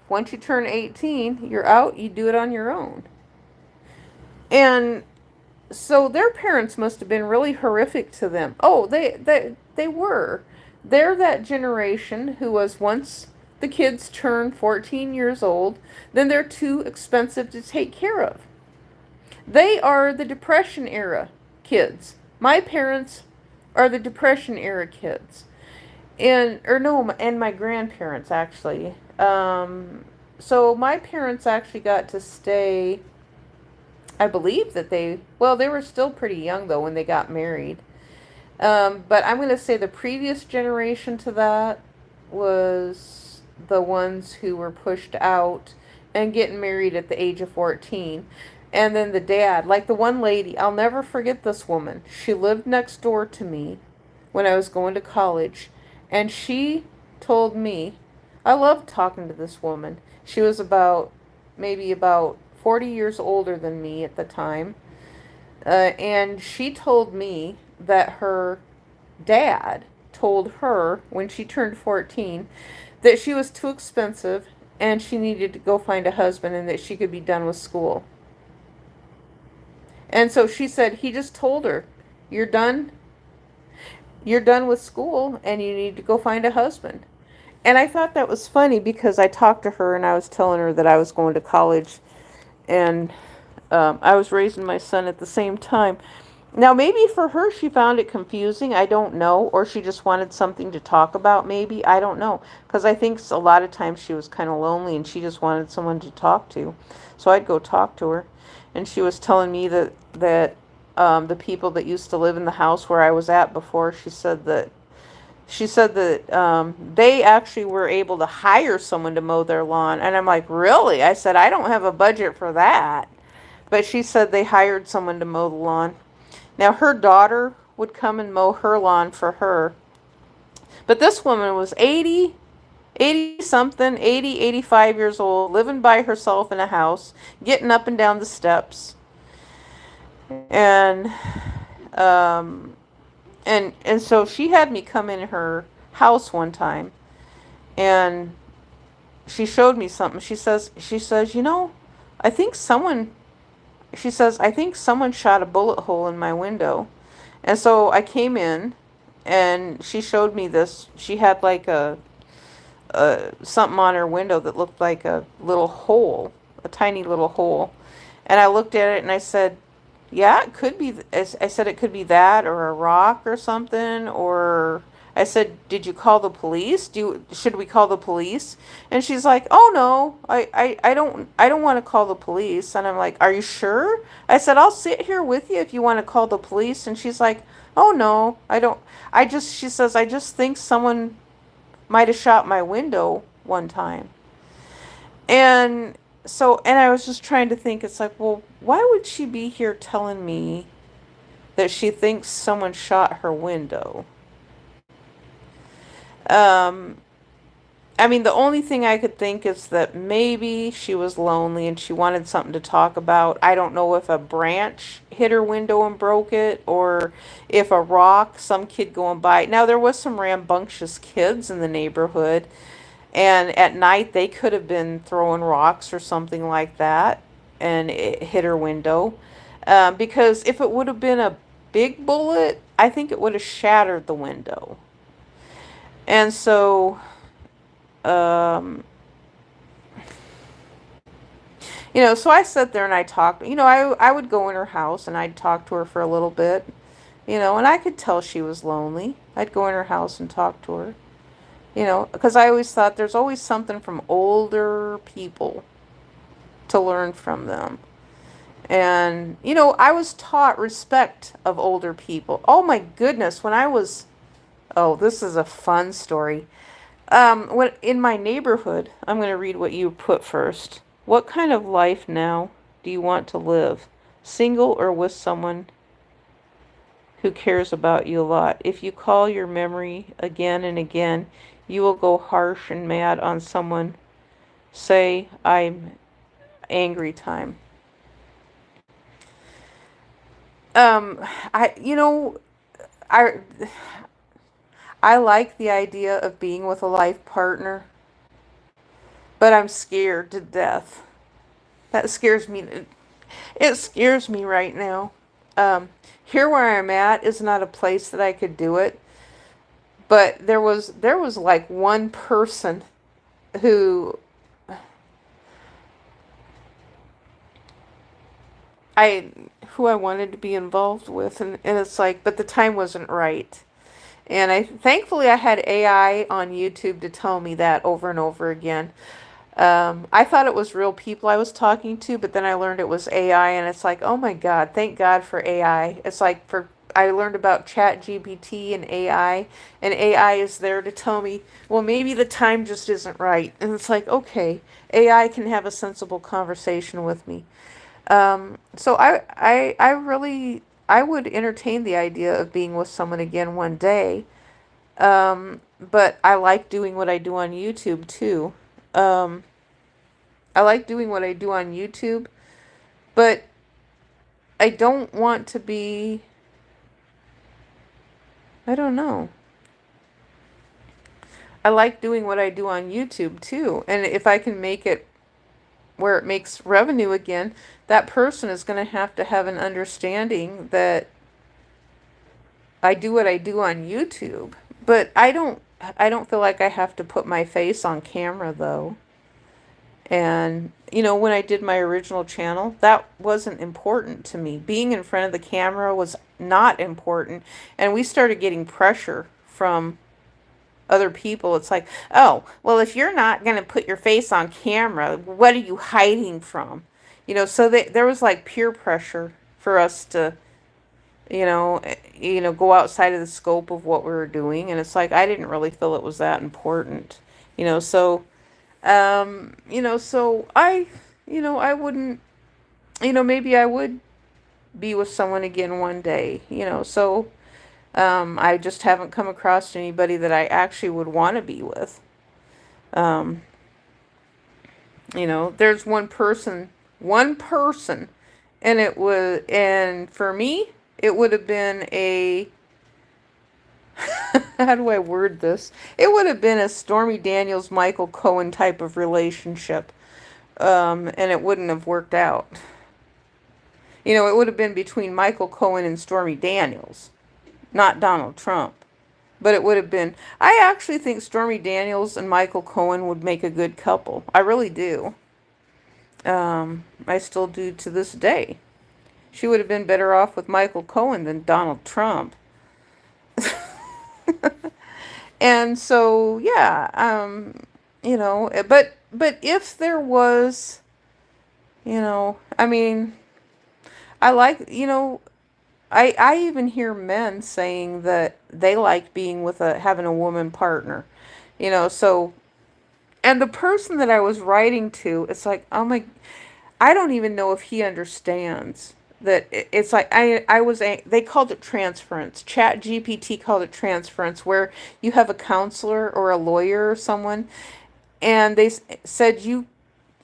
once you turn 18, you're out, you do it on your own. And so their parents must have been really horrific to them. Oh, they were. They're that generation who was once the kids turn 14 years old, then they're too expensive to take care of. They are the Depression era kids. My parents are the Depression era kids. And or no, and my grandparents actually. So my parents actually got to stay. I believe that they were still pretty young though when they got married. But I'm going to say the previous generation to that was the ones who were pushed out and getting married at the age of 14. And then the dad, like the one lady, I'll never forget this woman. She lived next door to me when I was going to college. And she told me, I loved talking to this woman. She was maybe about 40 years older than me at the time. And she told me that her dad told her when she turned 14 that she was too expensive and she needed to go find a husband and that she could be done with school. And so she said he just told her, "You're done. You're done with school and you need to go find a husband." And I thought that was funny because I talked to her and I was telling her that I was going to college and I was raising my son at the same time. Now, maybe for her, she found it confusing. I don't know. Or she just wanted something to talk about, maybe. I don't know. Because I think a lot of times she was kind of lonely and she just wanted someone to talk to. So I'd go talk to her. And she was telling me that the people that used to live in the house where I was at before, she said that they actually were able to hire someone to mow their lawn. And I'm like, really? I said, I don't have a budget for that. But she said they hired someone to mow the lawn. Now, her daughter would come and mow her lawn for her. But this woman was 80 something, 80, 85 years old, living by herself in a house, getting up and down the steps. And um and so she had me come in her house one time and she showed me something. She says, I think someone she says, I think someone shot a bullet hole in my window. And so I came in and she showed me this. She had like a something on her window that looked like a little hole, a tiny little hole. And I looked at it and I said, yeah, it could be. I said it could be that or a rock or something. Or I said, did you call the police? Should we call the police? And she's like, oh no, I don't want to call the police. And I'm like, are you sure? I said, I'll sit here with you if you want to call the police. And she's like, oh no, I don't. She says, I just think someone might have shot my window one time. And I was just trying to think, it's like, well, why would she be here telling me that she thinks someone shot her window? Um, I mean, the only thing I could think is that maybe she was lonely and she wanted something to talk about. I don't know if a branch hit her window and broke it or if a rock, some kid going by. Now, there was some rambunctious kids in the neighborhood, and at night they could have been throwing rocks or something like that, and it hit her window. Because if it would have been a big bullet, I think it would have shattered the window. And so, um, so I sat there and I talked. I would go in her house and I'd talk to her for a little bit, and I could tell she was lonely. I'd go in her house and talk to her, because I always thought there's always something from older people to learn from them. And, I was taught respect of older people. Oh my goodness, oh, this is a fun story. When in my neighborhood, I'm going to read what you put first. What kind of life now do you want to live? Single or with someone who cares about you a lot? If you call your memory again and again, you will go harsh and mad on someone. Say, I'm angry time. Um, I, I, I like the idea of being with a life partner, but I'm scared to death. That scares me. It scares me right now. Um, Here where I'm at is not a place that I could do it, but there was like one person who I who I wanted to be involved with, and it's like, but the time wasn't right. And I thankfully I had AI on YouTube to tell me that over and over again. I thought it was real people I was talking to, but then I learned it was AI, and it's like, oh my God, thank God for AI. It's like I learned about Chat GPT and AI is there to tell me, well, maybe the time just isn't right. And it's like, okay, AI can have a sensible conversation with me. So I really, I would entertain the idea of being with someone again one day. But I like doing what I do on YouTube too. Um, I like doing what I do on YouTube, but I don't want to be, I don't know. I like doing what I do on YouTube too. And if I can make it where it makes revenue again, that person is going to have an understanding that I do what I do on YouTube. But I don't feel like I have to put my face on camera though. And, when I did my original channel, that wasn't important to me. Being in front of the camera was not important. And we started getting pressure from other people. It's like, oh, well, if you're not going to put your face on camera, what are you hiding from? So there was like peer pressure for us to, go outside of the scope of what we were doing. And it's like, I didn't really feel it was that important, so. So I wouldn't, maybe I would be with someone again one day, so, I just haven't come across anybody that I actually would want to be with. Um, there's one person, and for me, it would have been how do I word this? It would have been a Stormy Daniels, Michael Cohen type of relationship. And it wouldn't have worked out. It would have been between Michael Cohen and Stormy Daniels, not Donald Trump. But it would have been, I actually think Stormy Daniels and Michael Cohen would make a good couple. I really do. I still do to this day. She would have been better off with Michael Cohen than Donald Trump. And so, yeah, but if there was, I mean, I like, I even hear men saying that they like being with having a woman partner, so, and the person that I was writing to, it's like, oh my, I don't even know if he understands that it's like, they called it transference. Chat GPT called it transference, where you have a counselor or a lawyer or someone, and they said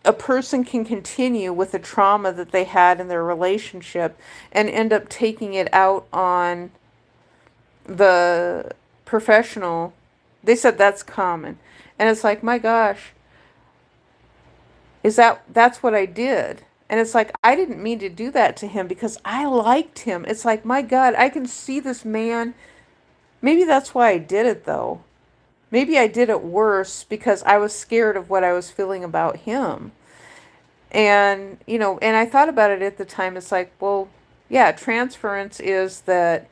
a person can continue with the trauma that they had in their relationship and end up taking it out on the professional. They said that's common. And it's like, my gosh, that's what I did. And it's like, I didn't mean to do that to him because I liked him. It's like, my God, I can see this man. Maybe that's why I did it though. Maybe I did it worse because I was scared of what I was feeling about him. And, and I thought about it at the time. It's like, well, yeah, transference is that,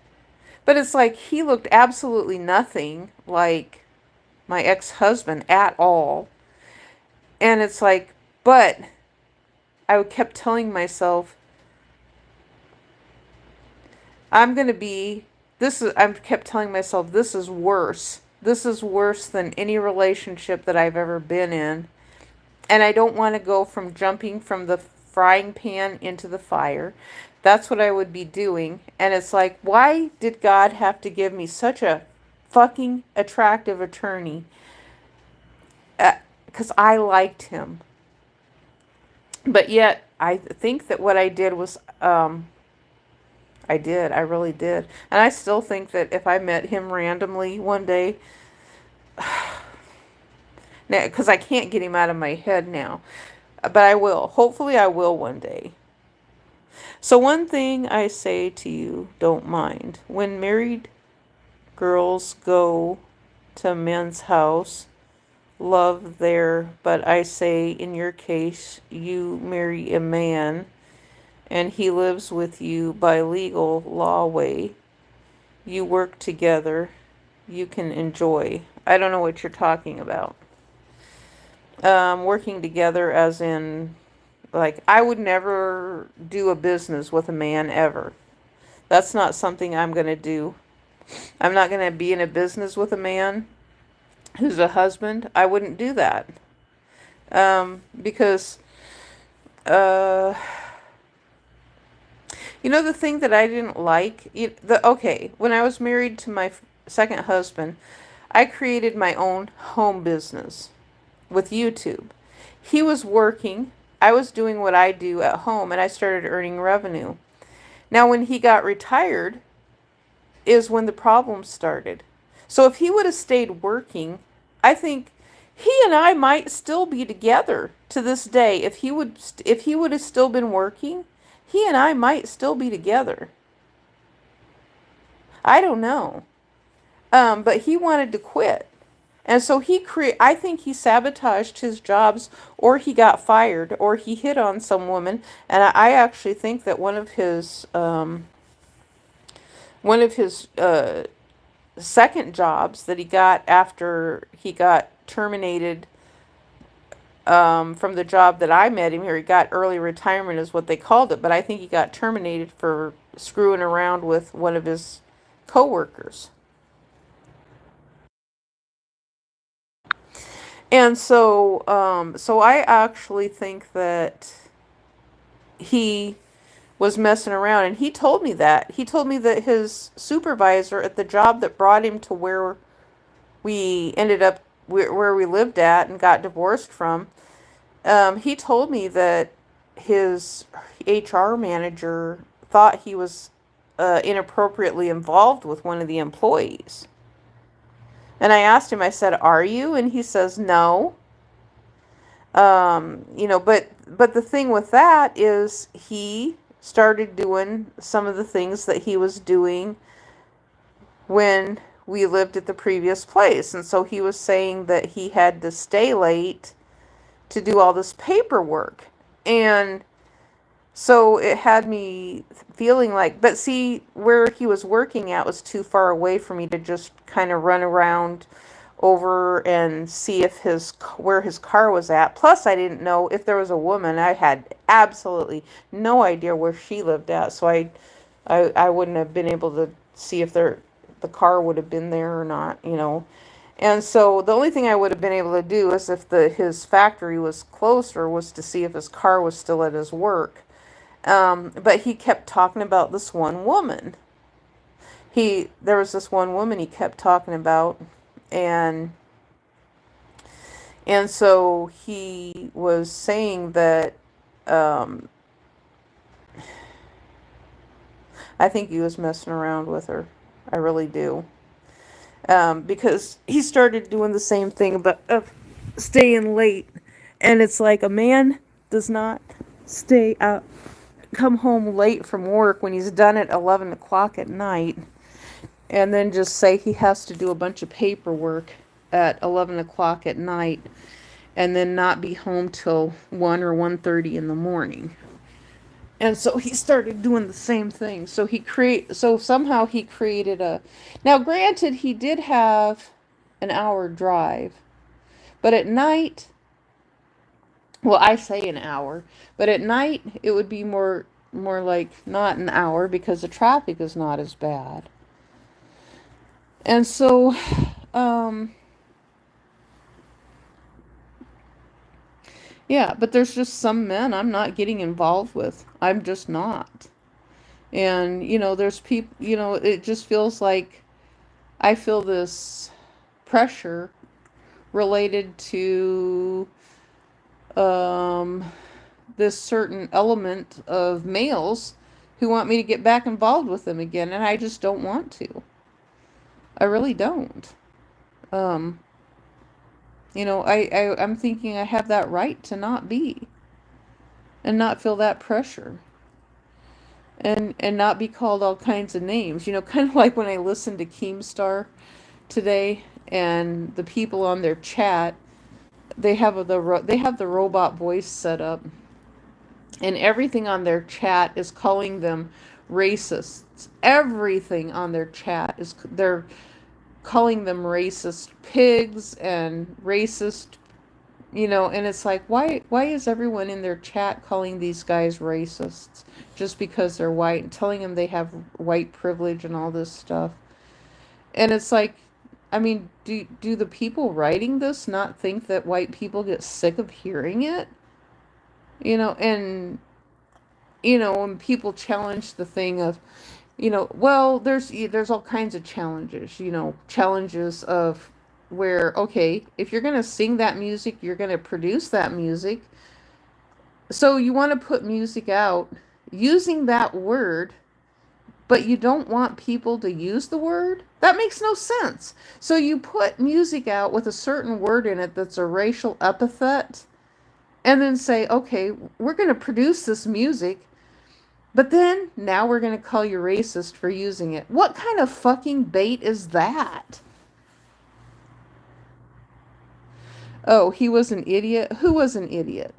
but it's like he looked absolutely nothing like my ex-husband at all. And it's like, but I kept telling myself, I kept telling myself, this is worse. This is worse than any relationship that I've ever been in. And I don't want to go from jumping from the frying pan into the fire. That's what I would be doing. And it's like, why did God have to give me such a fucking attractive attorney? Because I liked him. But yet, I think that what I did was, I did. I really did. And I still think that if I met him randomly one day, because I can't get him out of my head now, but I will. Hopefully, I will one day. So, one thing I say to you, don't mind. When married girls go to a men's house, love there, but I say in your case, you marry a man and he lives with you by legal law way. You work together, you can enjoy. I don't know what you're talking about. Working together as in, like, I would never do a business with a man ever. That's not something I'm going to do. I'm not going to be in a business with a man who's a husband. I wouldn't do that. Because, uh, the thing that I didn't like, okay, when I was married to my second husband, I created my own home business with YouTube. He was working, I was doing what I do at home, and I started earning revenue. Now, when he got retired, is when the problems started. So if he would have stayed working, I think he and I might still be together to this day. If he would have still been working, he and I might still be together. I don't know. But he wanted to quit. And so I think he sabotaged his jobs, or he got fired, or he hit on some woman. And I actually think that one of his second jobs that he got after he got terminated from the job that I met him here, he got early retirement is what they called it, but I think he got terminated for screwing around with one of his coworkers. And so I actually think that he was messing around, and he told me that. He told me that his supervisor at the job that brought him to where we ended up, where we lived at and got divorced from, he told me that his HR manager thought he was inappropriately involved with one of the employees. And I asked him, I said, "Are you?" And he says, "No." But the thing with that is he started doing some of the things that he was doing when we lived at the previous place. And so he was saying that he had to stay late to do all this paperwork. And so it had me feeling like, but see, where he was working at was too far away for me to just kind of run around over and see if where his car was at. Plus, I didn't know if there was a woman. I had absolutely no idea where she lived at, so I wouldn't have been able to see if the car would have been there or not. And so the only thing I would have been able to do is if his factory was closer, was to see if his car was still at his work. But he kept talking about this one woman. There was this one woman he kept talking about, and so he was saying that I think he was messing around with her. I really do. Because he started doing the same thing about staying late. And it's like a man does not come home late from work when he's done at 11 o'clock at night, and then just say he has to do a bunch of paperwork at 11 o'clock at night and then not be home till 1 or 1:30 in the morning. And so he started doing the same thing. So somehow he created now granted, he did have an hour drive, but at night, well, I say an hour, but at night it would be more like not an hour because the traffic is not as bad. And so yeah, but there's just some men I'm not getting involved with. I'm just not. And there's people, it just feels like I feel this pressure related to this certain element of males who want me to get back involved with them again, and I just don't want to. I really don't. Um, I'm thinking I have that right to not be and not feel that pressure and not be called all kinds of names. Kind of like when I listened to Keemstar today and the people on their chat, they have the robot voice set up, and everything on their chat is calling them racists. Everything on their chat is they're calling them racist pigs and racist, and it's like, why is everyone in their chat calling these guys racists just because they're white and telling them they have white privilege and all this stuff? And it's like, I mean, do the people writing this not think that white people get sick of hearing it? And when people challenge the thing of, well, there's all kinds of challenges, challenges of where, okay, if you're going to sing that music, you're going to produce that music. So you want to put music out using that word, but you don't want people to use the word? That makes no sense. So you put music out with a certain word in it that's a racial epithet, and then say, okay, we're going to produce this music, but then now we're going to call you racist for using it. What kind of fucking bait is that? Oh, he was an idiot? Who was an idiot?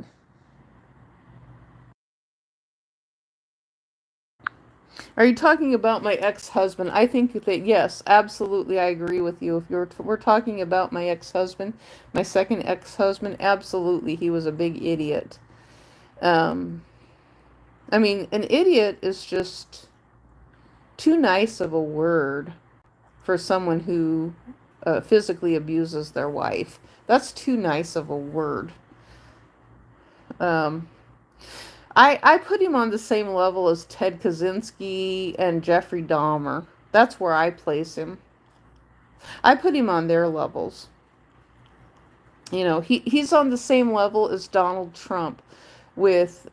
Are you talking about my ex-husband? I think that, yes, absolutely, I agree with you. If we're talking about my ex-husband, my second ex-husband, absolutely, he was a big idiot. I mean, an idiot is just too nice of a word for someone who physically abuses their wife. That's too nice of a word. I put him on the same level as Ted Kaczynski and Jeffrey Dahmer. That's where I place him. I put him on their levels. He's on the same level as Donald Trump with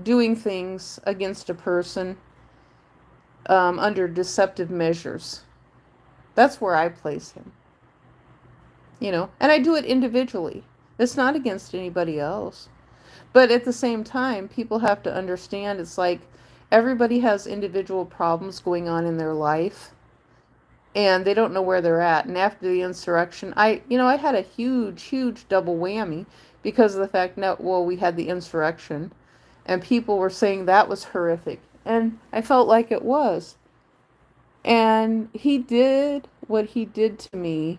doing things against a person under deceptive measures. That's where I place him. And I do it individually. It's not against anybody else. But at the same time, people have to understand it's like everybody has individual problems going on in their life, and they don't know where they're at. And after the insurrection, I had a huge double whammy because of the fact that, well, we had the insurrection, and people were saying that was horrific. And I felt like it was. And he did what he did to me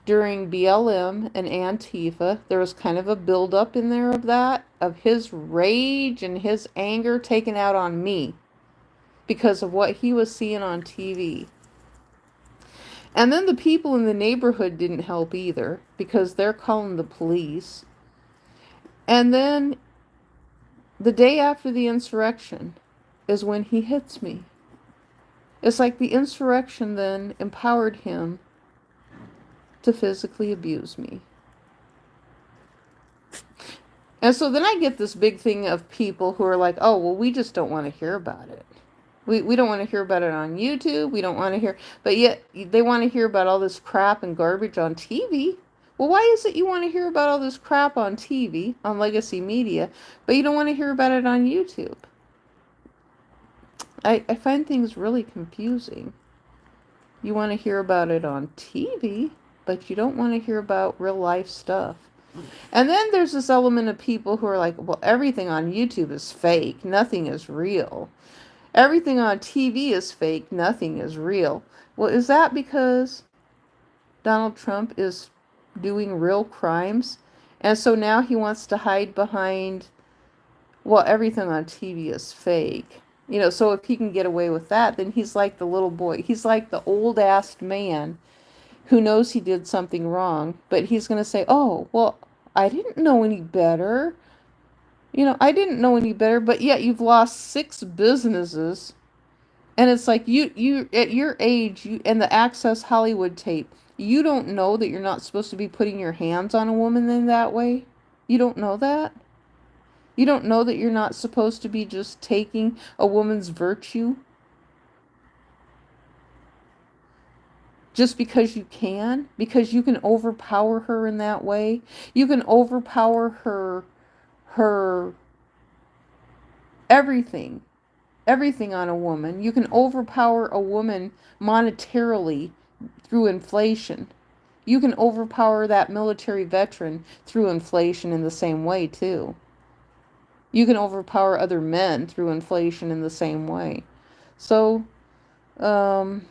during BLM and Antifa. There was kind of a buildup in there of that, of his rage and his anger taken out on me because of what he was seeing on TV. And then the people in the neighborhood didn't help either because they're calling the police. And then the day after the insurrection is when he hits me. It's like the insurrection then empowered him to physically abuse me. And so then I get this big thing of people who are like, oh, well, we just don't want to hear about it. We don't want to hear about it on YouTube. We don't want to hear, but yet they want to hear about all this crap and garbage on TV. Well, why is it you want to hear about all this crap on TV, on legacy media, but you don't want to hear about it on YouTube? I find things really confusing. You want to hear about it on TV, but you don't want to hear about real life stuff. And then there's this element of people who are like, well, everything on YouTube is fake. Nothing is real. Everything on TV is fake. Nothing is real. Well, is that because Donald Trump is doing real crimes? And so now he wants to hide behind, well, everything on TV is fake. So if he can get away with that, then he's like the little boy. He's like the old-ass man who knows he did something wrong, but he's going to say, oh, well, I didn't know any better. I didn't know any better, but yet you've lost 6 businesses. And it's like you at your age, and the Access Hollywood tape, you don't know that you're not supposed to be putting your hands on a woman in that way? You don't know that? You don't know that you're not supposed to be just taking a woman's virtue just because you can overpower her in that way. You can overpower her everything, everything on a woman. You can overpower a woman monetarily through inflation. You can overpower that military veteran through inflation in the same way, too. You can overpower other men through inflation in the same way. So, um,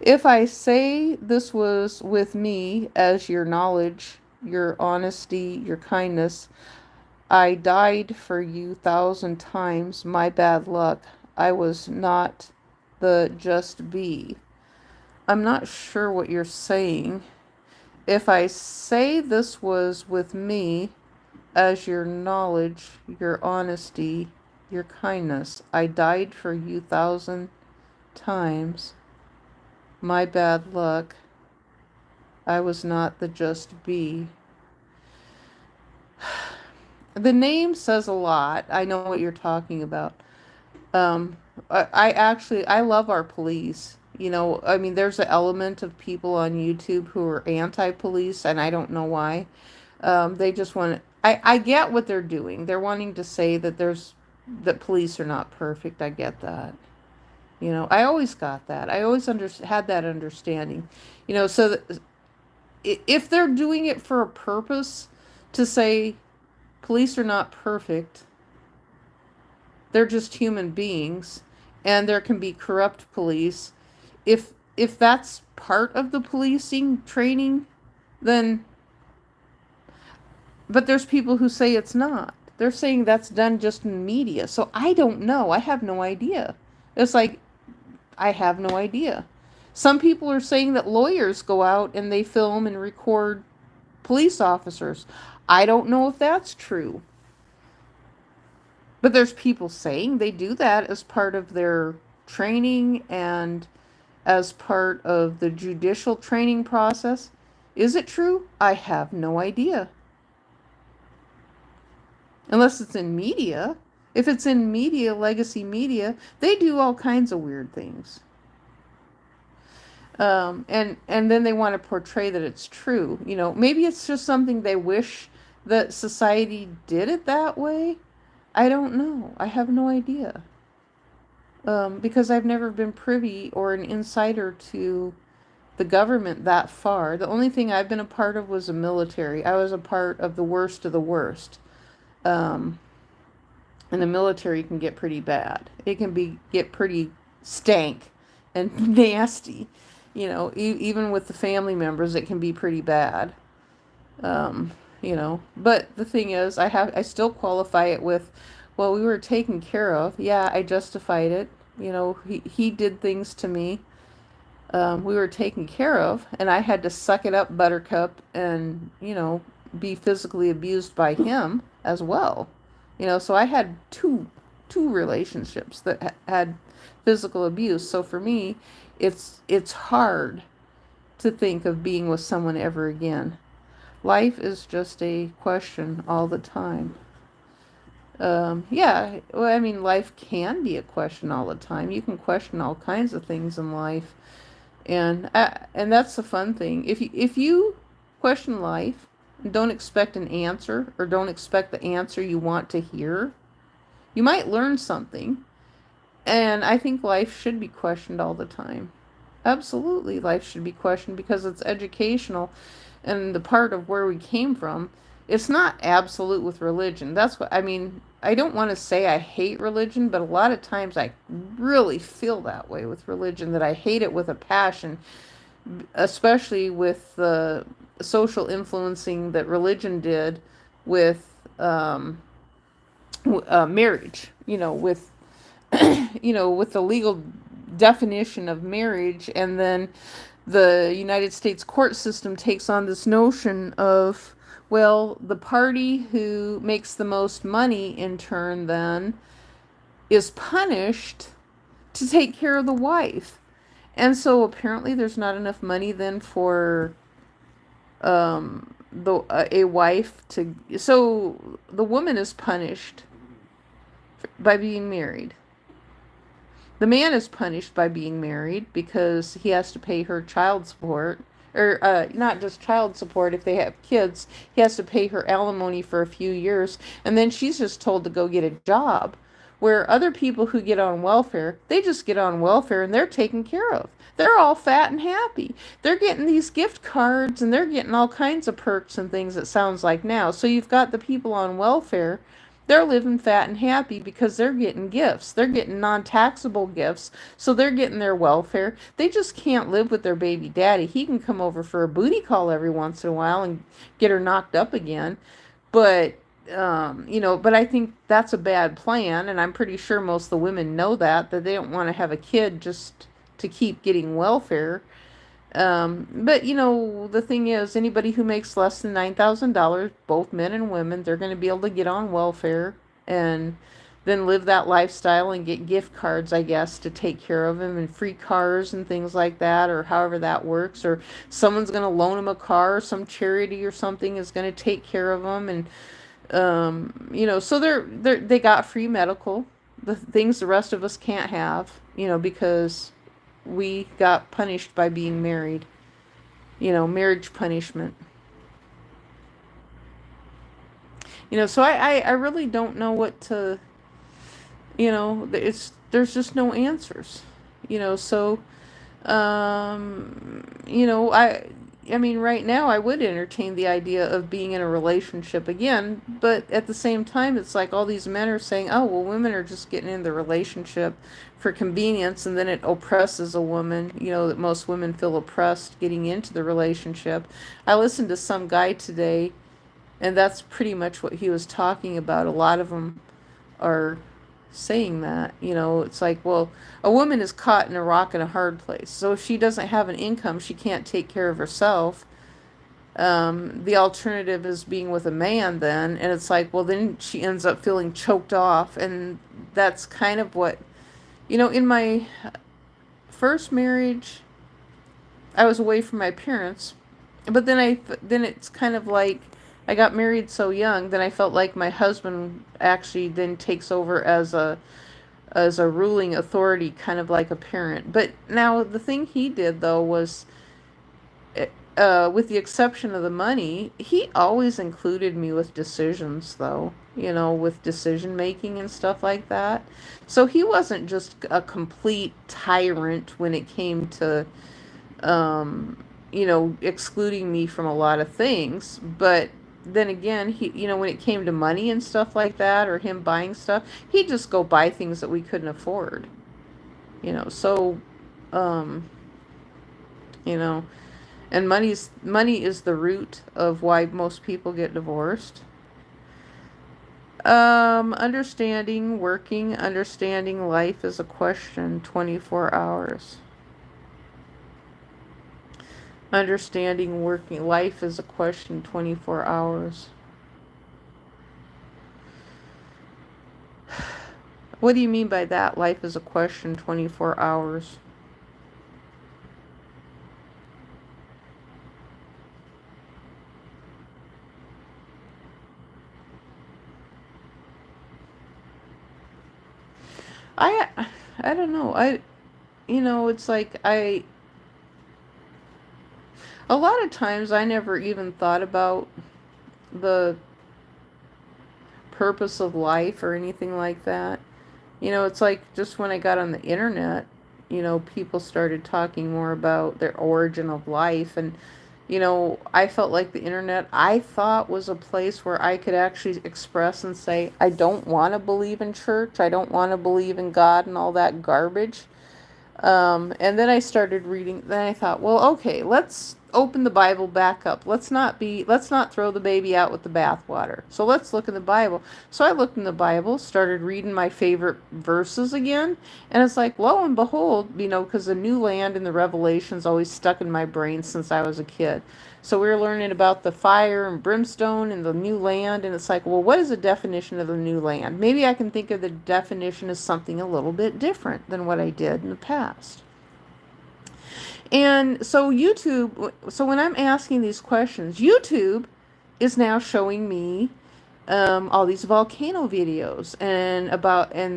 if I say this was with me as your knowledge, your honesty, your kindness, I died for you 1,000 times, my bad luck. I was not the just be. I'm not sure what you're saying. If I say this was with me as your knowledge, your honesty, your kindness, I died for you 1,000 times, my bad luck. I was not the just be. The name says a lot. I know what you're talking about. Um, I love our police. You know, I mean, there's an element of people on YouTube who are anti-police, and I don't know why. They just want. I get what they're doing. They're wanting to say that that police are not perfect. I get that. You know, I always got that. I always had that understanding. You know, so that if they're doing it for a purpose to say police are not perfect, they're just human beings, and there can be corrupt police. If that's part of the policing training, then but there's people who say it's not. They're saying that's done just in media. So I don't know. I have no idea. It's like I have no idea. Some people are saying that lawyers go out and they film and record police officers. I don't know if that's true. But there's people saying they do that as part of their training and as part of the judicial training process. Is it true? I have no idea. Unless it's in media. If it's in media, legacy media, they do all kinds of weird things. And then they want to portray that it's true. You know, maybe it's just something they wish that society did it that way. I don't know. I have no idea. Because I've never been privy or an insider to the government that far. The only thing I've been a part of was the military. I was a part of the worst of the worst. Um, and the military can get pretty bad. It can get pretty stank and nasty. You know, even with the family members, it can be pretty bad. Um, you know, but the thing is, I still qualify it with, well, we were taken care of. Yeah, I justified it. You know, he did things to me. We were taken care of, and I had to suck it up, Buttercup, and, you know, be physically abused by him as well. You know, so I had two relationships that had physical abuse. So for me, it's hard to think of being with someone ever again. Life is just a question all the time. Yeah, well, I mean, life can be a question all the time. You can question all kinds of things in life, and that's the fun thing. If you question life, and don't expect an answer, or don't expect the answer you want to hear, you might learn something. And I think life should be questioned all the time. Absolutely, life should be questioned because it's educational, and the part of where we came from. It's not absolute with religion. That's what I mean. I don't want to say I hate religion, but a lot of times I really feel that way with religion, that I hate it with a passion, especially with the social influencing that religion did with marriage. With the legal definition of marriage, and then the United States court system takes on this notion of, well, the party who makes the most money in turn then is punished to take care of the wife. And so apparently there's not enough money then for a wife to, so the woman is punished by being married. The man is punished by being married because he has to pay her child support, or not just child support, if they have kids, he has to pay her alimony for a few years, and then she's just told to go get a job. Where other people who get on welfare, they just get on welfare and they're taken care of. They're all fat and happy. They're getting these gift cards and they're getting all kinds of perks and things, it sounds like now. So you've got the people on welfare, they're living fat and happy because they're getting gifts. They're getting non-taxable gifts. So they're getting their welfare. They just can't live with their baby daddy. He can come over for a booty call every once in a while and get her knocked up again. But, but I think that's a bad plan. And I'm pretty sure most of the women know that they don't want to have a kid just to keep getting welfare. But the thing is, anybody who makes less than $9,000, both men and women, they're going to be able to get on welfare and then live that lifestyle and get gift cards, I guess, to take care of them, and free cars and things like that, or however that works. Or someone's going to loan them a car, or some charity or something is going to take care of them. And, so they got free medical, the things the rest of us can't have, because we got punished by being married. Marriage punishment. So I really don't know what to, there's just no answers. So, I mean, right now I would entertain the idea of being in a relationship again, but at the same time, it's like all these men are saying, oh, well, women are just getting in the relationship for convenience, and then it oppresses a woman, that most women feel oppressed getting into the relationship. I listened to some guy today, and that's pretty much what he was talking about. A lot of them are saying that, it's like, well, a woman is caught in a rock and a hard place. So if she doesn't have an income, she can't take care of herself. The alternative is being with a man then. And it's like, well, then she ends up feeling choked off. And that's kind of what, in my first marriage, I was away from my parents. But then it's kind of like, I got married so young, then I felt like my husband actually then takes over as a ruling authority, kind of like a parent. But now the thing he did though was, with the exception of the money, he always included me with decisions though, with decision making and stuff like that. So he wasn't just a complete tyrant when it came to, excluding me from a lot of things. But then again, he, when it came to money and stuff like that, or him buying stuff, he'd just go buy things that we couldn't afford. So, and money is the root of why most people get divorced. Understanding life is a question 24 hours. Understanding working life is a question 24 hours. What do you mean by that? Life is a question 24 hours. I don't know. It's like a lot of times I never even thought about the purpose of life or anything like that. It's like just when I got on the internet, people started talking more about their origin of life. And, I felt like the internet, I thought, was a place where I could actually express and say, I don't want to believe in church. I don't want to believe in God and all that garbage. And then I started reading, then I thought, well, okay, let's open the Bible back up. Let's not throw the baby out with the bathwater. So let's look in the Bible. So I looked in the Bible, started reading my favorite verses again, and it's like, lo and behold, because the new land and the Revelation's always stuck in my brain since I was a kid. So we were learning about the fire and brimstone and the new land, and it's like, well, what is the definition of the new land? Maybe I can think of the definition as something a little bit different than what I did in the past. And so when I'm asking these questions, YouTube is now showing me all these volcano videos and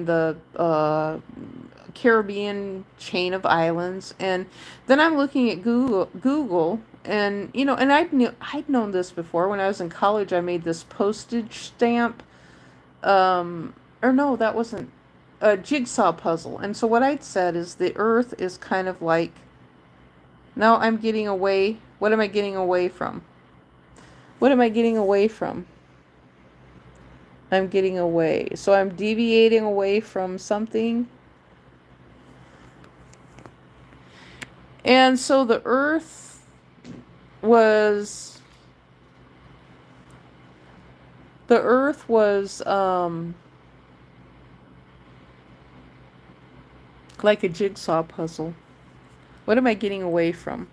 the Caribbean chain of islands, and then I'm looking at Google, and and I'd known this before. When I was in college, I made this postage stamp, or no, that wasn't a jigsaw puzzle. And so what I'd said is the Earth is kind of like, now I'm getting away. What am I getting away from? What am I getting away from? I'm getting away. So I'm deviating away from something. And so the Earth was like a jigsaw puzzle. What am I getting away from?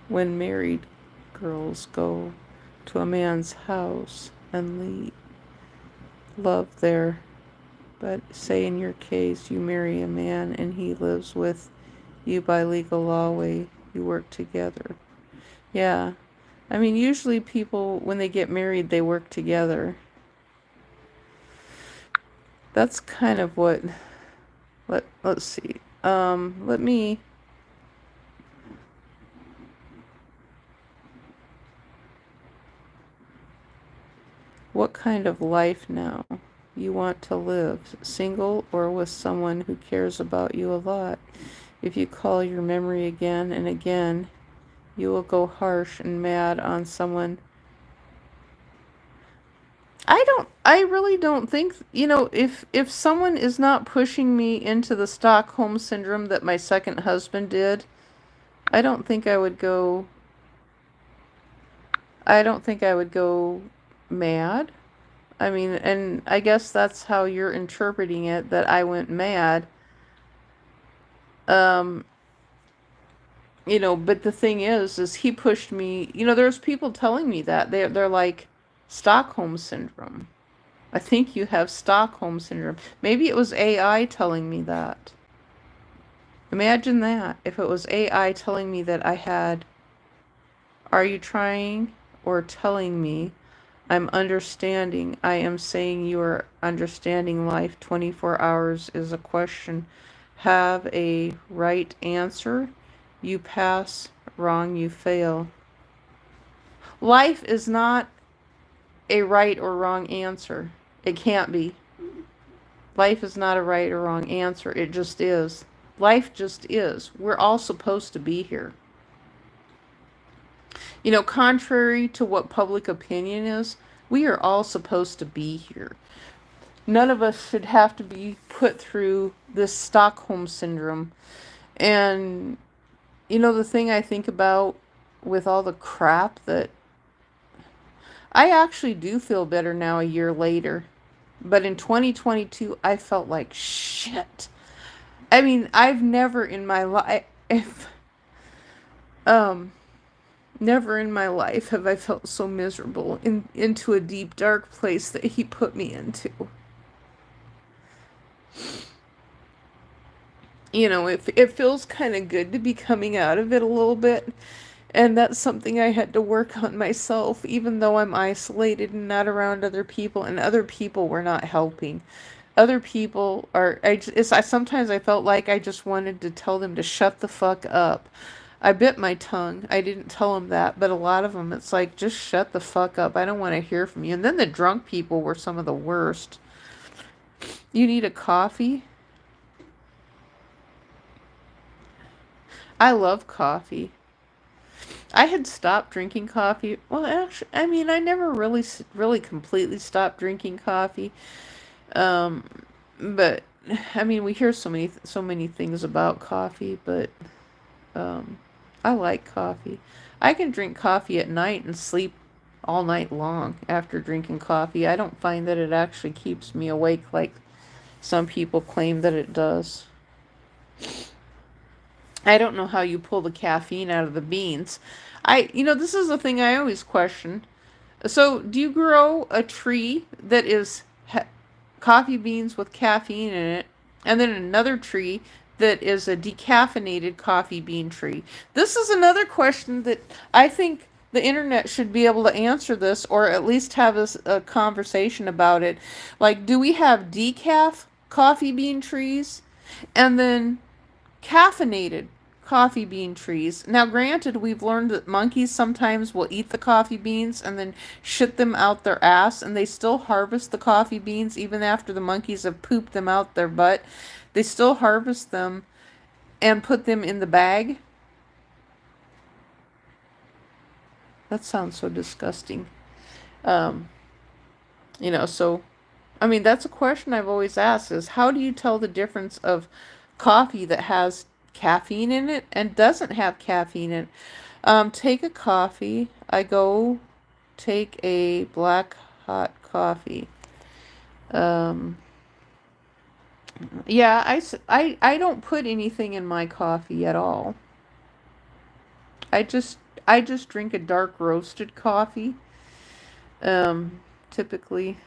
When married girls go to a man's house and leave love there, but say in your case you marry a man and he lives with you by legal law way, you work together. Yeah. I mean, usually people, when they get married, they work together. That's kind of what, let's see. Let me, what kind of life now you want to live? Single or with someone who cares about you a lot? If you call your memory again and again, you will go harsh and mad on someone. I really don't think, if someone is not pushing me into the Stockholm syndrome that my second husband did, I don't think I would go, I don't think I would go mad. I mean, and I guess that's how you're interpreting it, that I went mad. Um, but the thing is he pushed me, there's people telling me that. They're like, Stockholm syndrome. I think you have Stockholm syndrome. Maybe it was AI telling me that. Imagine that, if it was AI telling me that I had. Are you trying or telling me I'm understanding? I am saying you are understanding life. 24 hours is a question. Have a right answer. You pass, wrong, you fail. Life is not a right or wrong answer. It can't be. Life is not a right or wrong answer. It just is. Life just is. We're all supposed to be here. Contrary to what public opinion is, we are all supposed to be here. None of us should have to be put through this Stockholm syndrome. And, the thing I think about with all the crap that I actually do feel better now a year later. But in 2022, I felt like shit. I mean, I've never in my life, never in my life have I felt so miserable into a deep, dark place that he put me into. It feels kind of good to be coming out of it a little bit. And that's something I had to work on myself, even though I'm isolated and not around other people, and other people were not helping. Other people are, sometimes I felt like I just wanted to tell them to shut the fuck up. I bit my tongue. I didn't tell them that, but a lot of them, it's like, just shut the fuck up. I don't want to hear from you. And then the drunk people were some of the worst. You need a coffee? I love coffee. I had stopped drinking coffee. Well, actually, I mean, I never really completely stopped drinking coffee. But I mean, we hear so many things about coffee, but I like coffee. I can drink coffee at night and sleep all night long after drinking coffee. I don't find that it actually keeps me awake like some people claim that it does. I don't know how you pull the caffeine out of the beans. This is the thing I always question. So, do you grow a tree that is coffee beans with caffeine in it, and then another tree that is a decaffeinated coffee bean tree. This is another question that I think the internet should be able to answer this, or at least have a conversation about it. Like, do we have decaf coffee bean trees and then caffeinated coffee bean trees? Now, granted, we've learned that monkeys sometimes will eat the coffee beans and then shit them out their ass, and they still harvest the coffee beans even after the monkeys have pooped them out their butt. They still harvest them and put them in the bag. That sounds so disgusting. Um, so I mean, that's a question I've always asked, is how do you tell the difference of coffee that has caffeine in it and doesn't have caffeine in it? Take a coffee. I go take a black hot coffee. Um, yeah, I don't put anything in my coffee at all. I just I just drink a dark roasted coffee. Typically,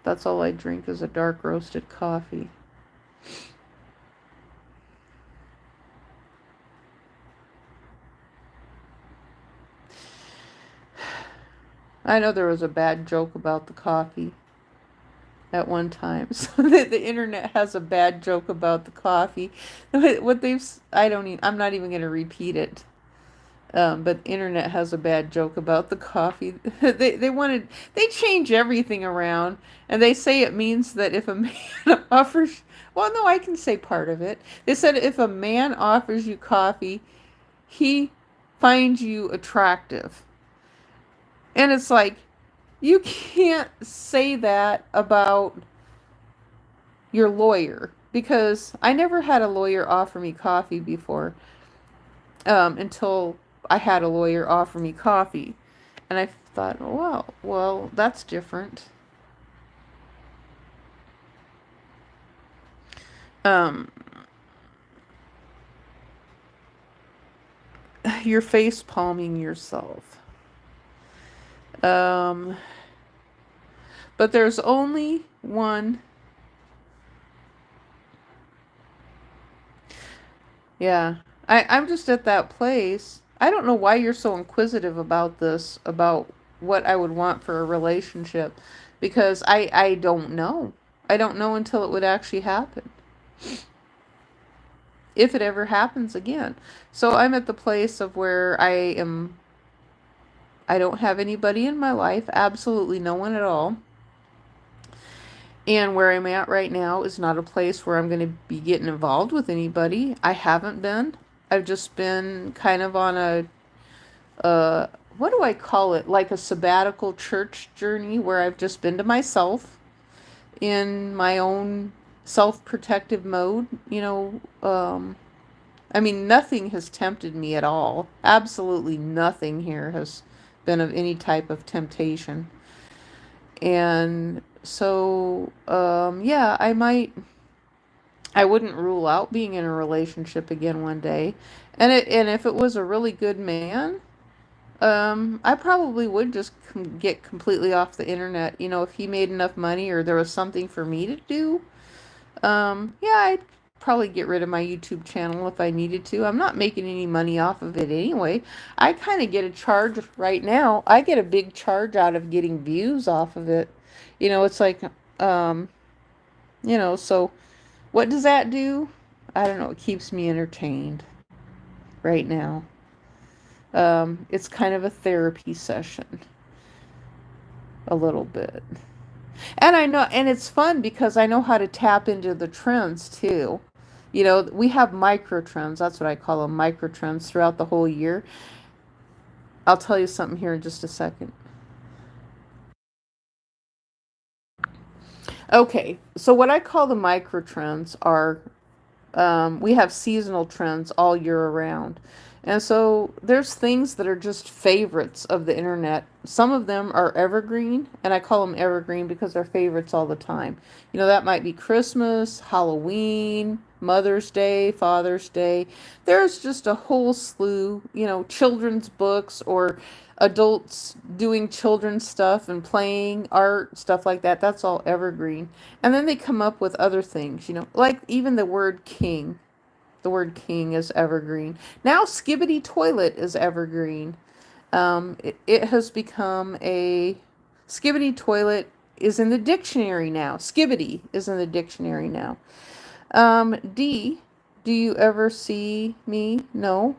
that's all I drink is a dark roasted coffee. I know there was a bad joke about the coffee at one time. So the internet has a bad joke about the coffee. What they've, I don't even, I'm not even going to repeat it. But the internet has a bad joke about the coffee. They change everything around, and they say it means that if a man offers, well, no, I can say part of it. They said if a man offers you coffee, he finds you attractive. And it's like, you can't say that about your lawyer, because I never had a lawyer offer me coffee before, until I had a lawyer offer me coffee. And I thought, oh, wow, well, that's different. Um, you're face palming yourself. Um, but there's only one. Yeah. I'm just at that place. I don't know why you're so inquisitive about this, about what I would want for a relationship, because I don't know. I don't know until it would actually happen, if it ever happens again. So I'm at the place of where I don't have anybody in my life, absolutely no one at all. And where I'm at right now is not a place where I'm going to be getting involved with anybody. I haven't been. I've just been kind of on what do I call it? Like a sabbatical church journey, where I've just been to myself in my own self-protective mode. I mean, nothing has tempted me at all. Absolutely nothing here has been of any type of temptation. And so, yeah, I wouldn't rule out being in a relationship again one day. And if it was a really good man, I probably would just get completely off the internet. If he made enough money or there was something for me to do, yeah, I'd probably get rid of my YouTube channel if I needed to. I'm not making any money off of it anyway. I kind of get a charge right now. I get a big charge out of getting views off of it. It's like, um, so what does that do? I don't know. It keeps me entertained right now. It's kind of a therapy session, a little bit. And I know, and it's fun because I know how to tap into the trends too. We have micro trends. That's what I call them, micro trends throughout the whole year. I'll tell you something here in just a second. Okay, so what I call the micro trends are, we have seasonal trends all year around. And so there's things that are just favorites of the internet. Some of them are evergreen, and I call them evergreen because they're favorites all the time. That might be Christmas, Halloween, Mother's Day, Father's Day. There's just a whole slew, children's books or adults doing children's stuff and playing art, stuff like that. That's all evergreen. And then they come up with other things, like even the word king. The word king is evergreen. Now, skibbity toilet is evergreen. It has become a skibbity toilet is in the dictionary now. Skibbity is in the dictionary now. D, do you ever see me? No,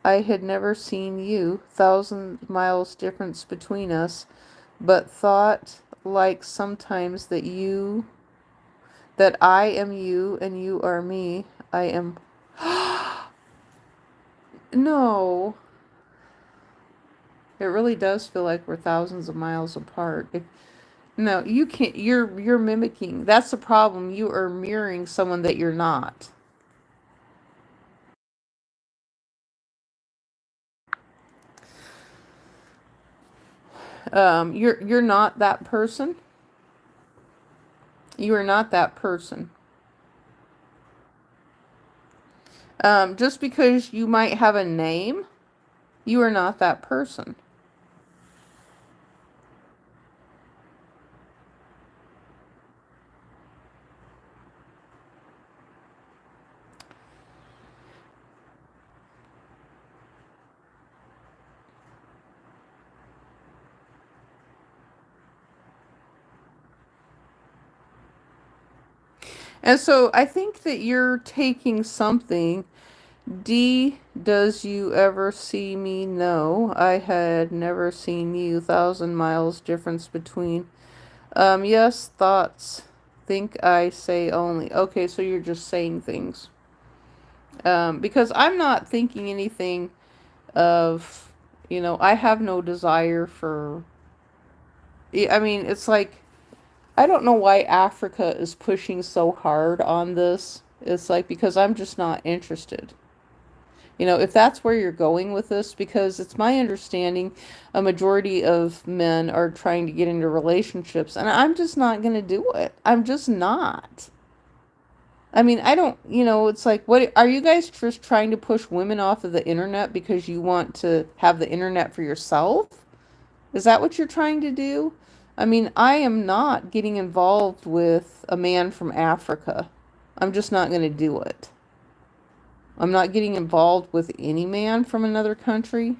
I had never seen you. 1,000 miles difference between us, but thought like sometimes that I am you and you are me. I am. No, it really does feel like we're thousands of miles apart. No, you can't. You're mimicking. That's the problem. You are mirroring someone that you're not. You're not that person. You are not that person. Just because you might have a name, you are not that person. And so I think that you're taking something. D, does you ever see me? No, I had never seen you. 1,000 miles difference between. Yes, thoughts. Think I say only. Okay, so you're just saying things. Because I'm not thinking anything of, I have no desire for. I mean, it's like, I don't know why Africa is pushing so hard on this. It's like, because I'm just not interested. If that's where you're going with this, because it's my understanding a majority of men are trying to get into relationships, and I'm just not going to do it. I'm just not. I mean, I don't, it's like, what are you guys just trying to push women off of the internet because you want to have the internet for yourself? Is that what you're trying to do? I mean, I am not getting involved with a man from Africa. I'm just not going to do it. I'm not getting involved with any man from another country.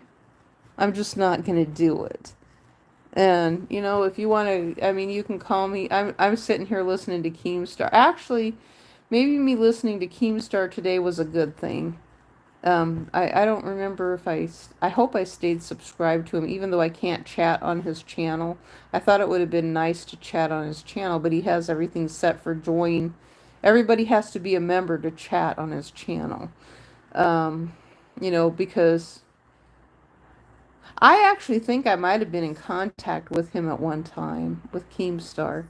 I'm just not going to do it. And, if you want to, I mean, you can call me. I'm sitting here listening to Keemstar. Actually, maybe me listening to Keemstar today was a good thing. I don't remember if I hope I stayed subscribed to him, even though I can't chat on his channel. I thought it would have been nice to chat on his channel, but he has everything set for join. Everybody has to be a member to chat on his channel. Um, because I actually think I might have been in contact with him at one time, with Keemstar.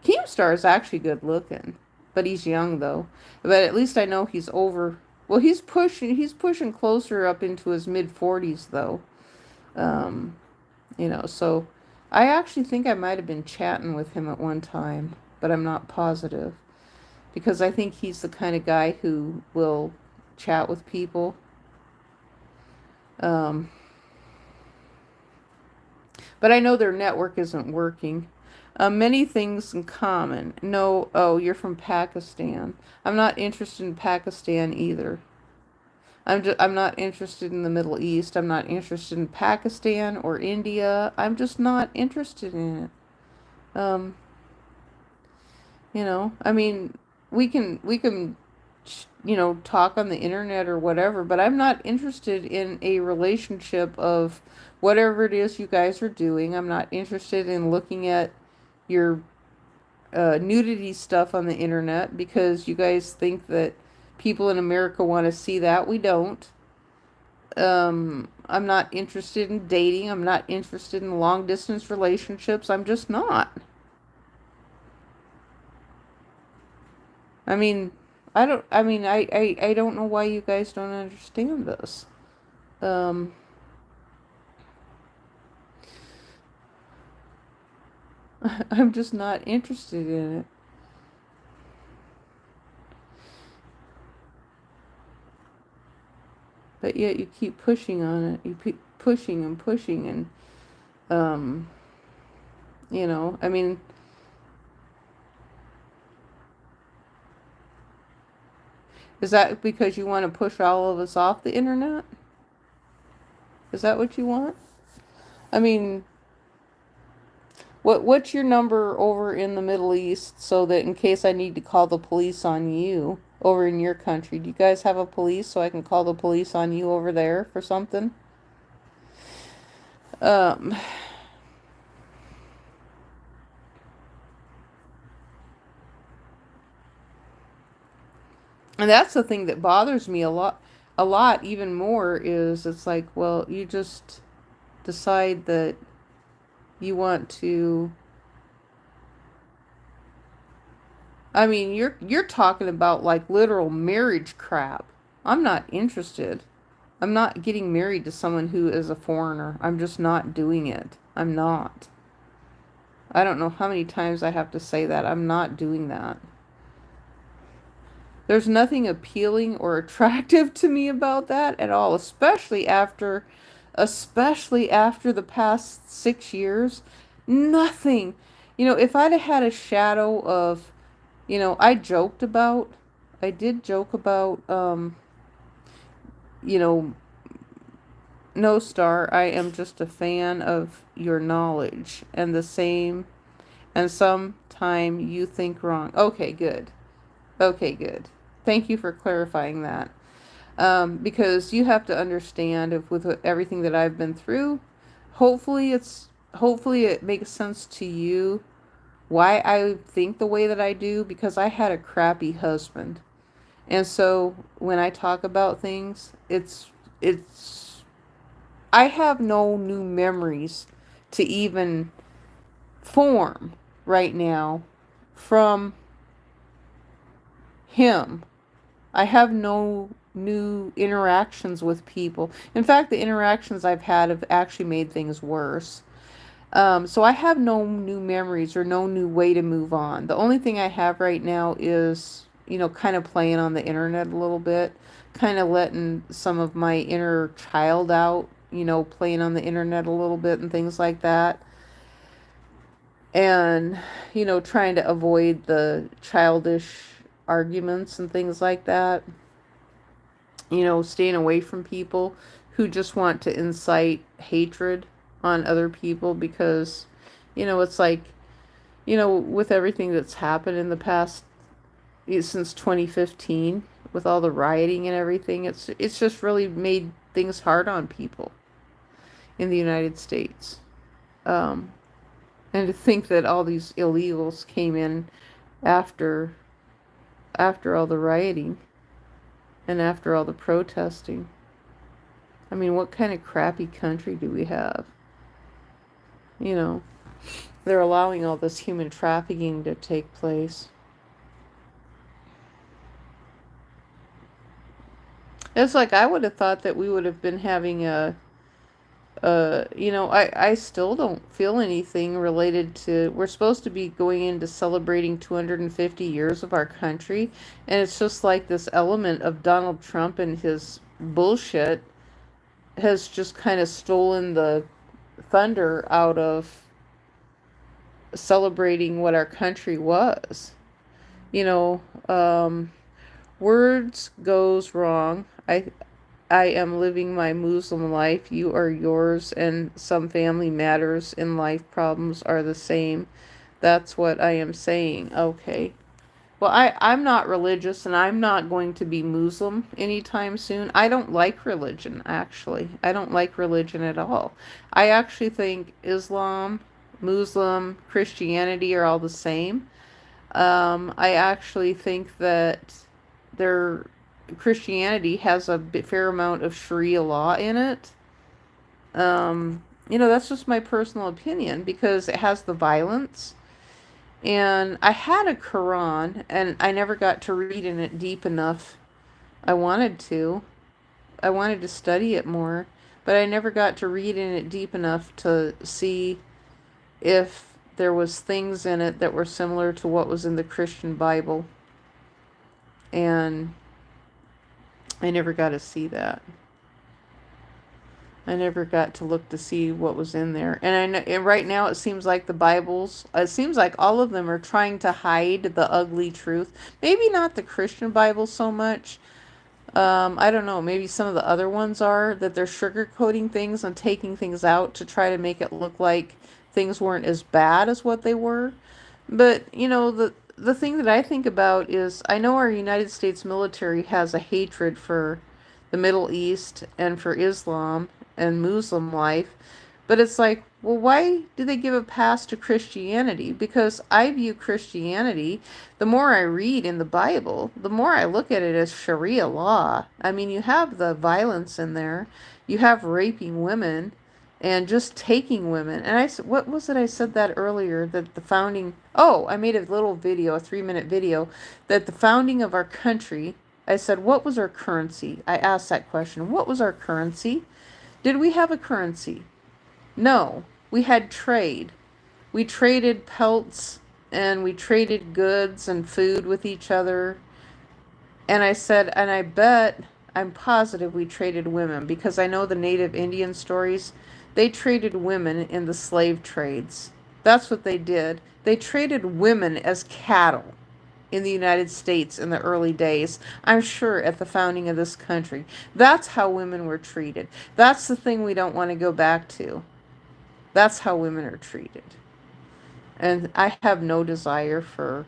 Keemstar is actually good looking, but he's young though. But at least I know he's over. Well, he's pushing closer up into his mid 40s though. Um, so I actually think I might have been chatting with him at one time, but I'm not positive because I think he's the kind of guy who will chat with people. Um, but I know their network isn't working. Many things in common. No, oh, you're from Pakistan. I'm not interested in Pakistan either. I'm not interested in the Middle East. I'm not interested in Pakistan or India. I'm just not interested in it. I mean, we can talk on the internet or whatever, but I'm not interested in a relationship of whatever it is you guys are doing. I'm not interested in looking at your nudity stuff on the internet because you guys think that people in America want to see that. We don't. I'm not interested in dating. I'm not interested in long distance relationships. I'm just not. I mean, I don't know why you guys don't understand this. Um, I'm just not interested in it. but yet you keep pushing on it. You keep pushing and pushing, and um, I mean, is that because you want to push all of us off the internet? Is that what you want? I mean, what's your number over in the Middle East so that in case I need to call the police on you over in your country, do you guys have a police so I can call the police on you over there for something? Um, and that's the thing that bothers me a lot even more is it's like, well, you just decide that you want to. I mean, you're talking about like literal marriage crap. I'm not interested. I'm not getting married to someone who is a foreigner. I'm just not doing it. I'm not. I don't know how many times I have to say that. I'm not doing that. There's nothing appealing or attractive to me about that at all, especially after the past 6 years. Nothing. If I'd have had a shadow of, I did joke about, you know, no star, I am just a fan of your knowledge and the same, and sometime you think wrong. Okay, good. Okay, good. Thank you for clarifying that. Because you have to understand if with everything that I've been through, hopefully it makes sense to you why I think the way that I do because I had a crappy husband. And so when I talk about things, it's I have no new memories to even form right now from him. I have no new interactions with people. In fact, the interactions I've had have actually made things worse. So I have no new memories or no new way to move on. The only thing I have right now is, kind of playing on the internet a little bit, kind of letting some of my inner child out, playing on the internet a little bit and things like that. And, trying to avoid the childish arguments and things like that. Staying away from people who just want to incite hatred on other people because, it's like, with everything that's happened in the past since 2015, with all the rioting and everything, it's just really made things hard on people in the United States. And to think that all these illegals came in after all the rioting and after all the protesting. I mean, what kind of crappy country do we have? They're allowing all this human trafficking to take place. It's like I would have thought that we would have been having I still don't feel anything related to, we're supposed to be going into celebrating 250 years of our country, and it's just like this element of Donald Trump and his bullshit has just kind of stolen the thunder out of celebrating what our country was. Words goes wrong. I am living my Muslim life. You are yours, and some family matters in life problems are the same. That's what I am saying. Okay. Well, I'm not religious, and I'm not going to be Muslim anytime soon. I don't like religion, actually. I don't like religion at all. I actually think Islam, Muslim, Christianity are all the same. I actually think that Christianity has a fair amount of Sharia law in it. That's just my personal opinion because it has the violence. And I had a Quran and I never got to read in it deep enough. I wanted to. I wanted to study it more, but I never got to read in it deep enough to see if there was things in it that were similar to what was in the Christian Bible. And I never got to see that. I never got to look to see what was in there. And I know and right now it seems like the Bibles, it seems like all of them are trying to hide the ugly truth. Maybe not the Christian Bible so much. I don't know. Maybe some of the other ones are that they're sugarcoating things and taking things out to try to make it look like things weren't as bad as what they were. But, the thing that I think about is I know our United States military has a hatred for the Middle East and for Islam and Muslim life. But it's like, well, why do they give a pass to Christianity? Because I view Christianity, the more I read in the Bible, the more I look at it as Sharia law. I mean, you have the violence in there, you have raping women, and just taking women. And what was it? I said that earlier that the founding, oh, I made a little video, a 3-minute video, that the founding of our country, I said, what was our currency? I asked that question. What was our currency? Did we have a currency? No, we had trade. We traded pelts and we traded goods and food with each other. And I said, and I bet, I'm positive we traded women because I know the native Indian stories. They traded women in the slave trades. That's what they did. They traded women as cattle in the United States in the early days. I'm sure at the founding of this country. That's how women were treated. That's the thing we don't want to go back to. That's how women are treated. And I have no desire for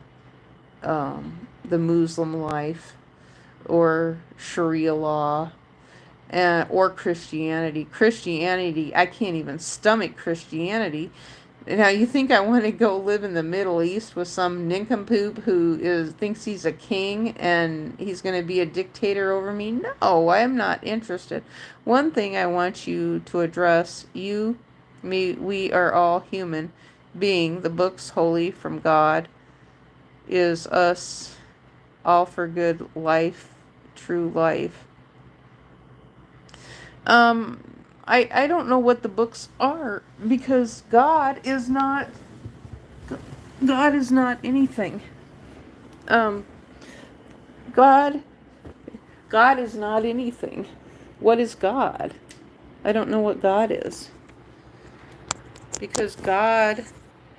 the Muslim life or Sharia law or Christianity. Christianity, I can't even stomach Christianity. Now, you think I want to go live in the Middle East with some nincompoop who thinks he's a king and he's going to be a dictator over me? No, I am not interested. One thing I want you to address, you, me, we are all human being. The book's holy from God, is us all for good life, true life. I don't know what the books are because God is not anything. Um, God is not anything. What is God? I don't know what God is. Because God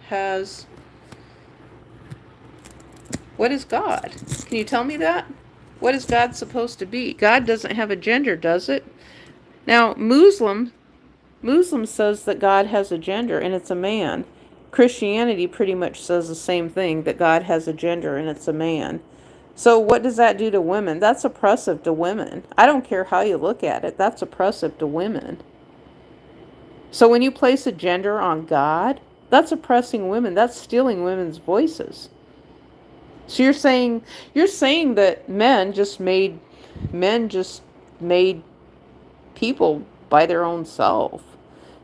has... What is God? Can you tell me that? What is God supposed to be? God doesn't have a gender, does it? Now, Muslim says that God has a gender and it's a man. Christianity pretty much says the same thing, that God has a gender and it's a man. So what does that do to women? That's oppressive to women. I don't care how you look at it. That's oppressive to women. So when you place a gender on God, that's oppressing women. That's stealing women's voices. So you're saying that men just made people by their own self.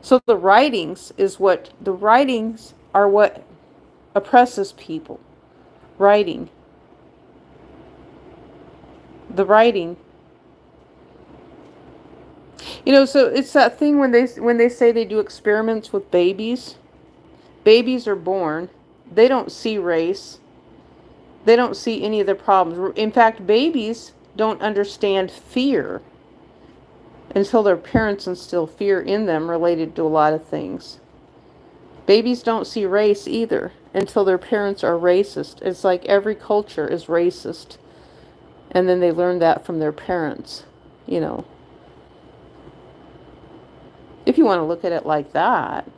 So the writings are what oppresses people. Writing. The writing. So it's that thing when they say they do experiments with babies. Babies are born. They don't see race. They don't see any of the problems. In fact, babies don't understand fear until their parents instill fear in them related to a lot of things. Babies don't see race either until their parents are racist. It's like every culture is racist. And then they learn that from their parents, If you want to look at it like that.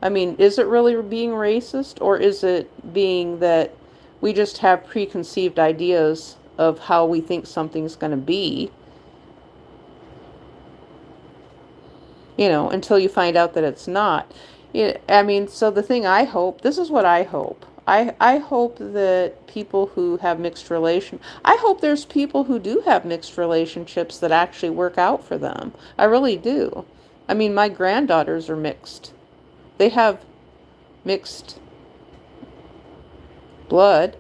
I mean, is it really being racist, or is it being that we just have preconceived ideas of how we think something's going to be, until you find out that it's not. So the thing this is what I hope. I hope that people who have I hope there's people who do have mixed relationships that actually work out for them. I really do. I mean, my granddaughters are mixed. They have mixed blood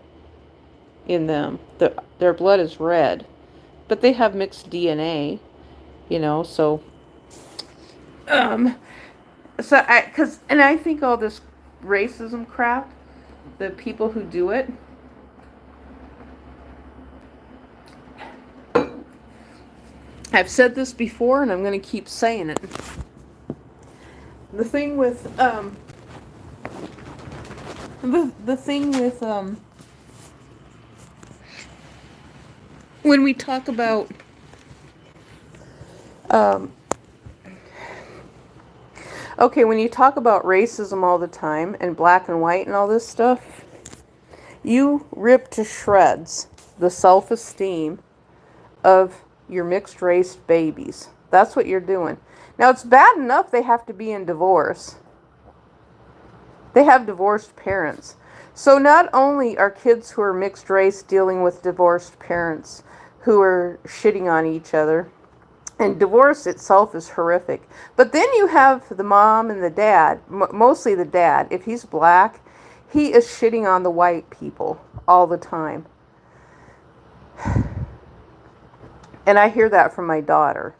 in them. Their blood is red, but they have mixed DNA, so I think all this racism crap, the people who do it, I've said this before, and I'm going to keep saying it. The thing with the thing with when we talk about um, okay, when you talk about racism all the time and black and white and all this stuff, you rip to shreds the self-esteem of your mixed race babies. That's what you're doing. Now, it's bad enough they have to be in divorce. They have divorced parents. So not only are kids who are mixed race dealing with divorced parents who are shitting on each other, and divorce itself is horrific, but then you have the mom and the dad, mostly the dad. If he's black, he is shitting on the white people all the time. And I hear that from my daughter.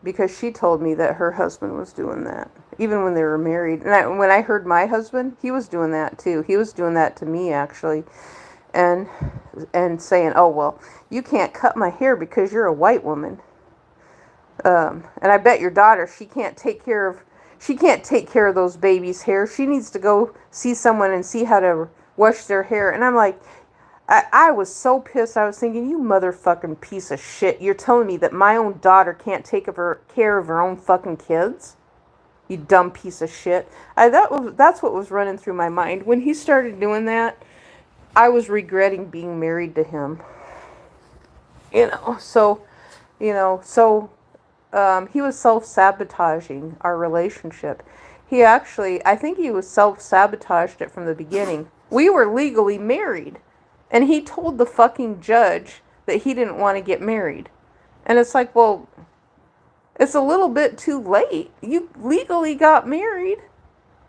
Because she told me that her husband was doing that, even when they were married. And when I heard my husband, he was doing that too. He was doing that to me, actually, and saying, "Oh well, you can't cut my hair because you're a white woman." And I bet your daughter, she can't take care of those babies' hair. She needs to go see someone and see how to wash their hair. And I'm like, I was so pissed. I was thinking, you motherfucking piece of shit. You're telling me that my own daughter can't take care of her own fucking kids? You dumb piece of shit. That's what was running through my mind. When he started doing that, I was regretting being married to him. You know, so, he was self-sabotaging our relationship. I think he was self-sabotaged it from the beginning. We were legally married. And he told the fucking judge that he didn't want to get married. And it's like, well, it's a little bit too late. You legally got married.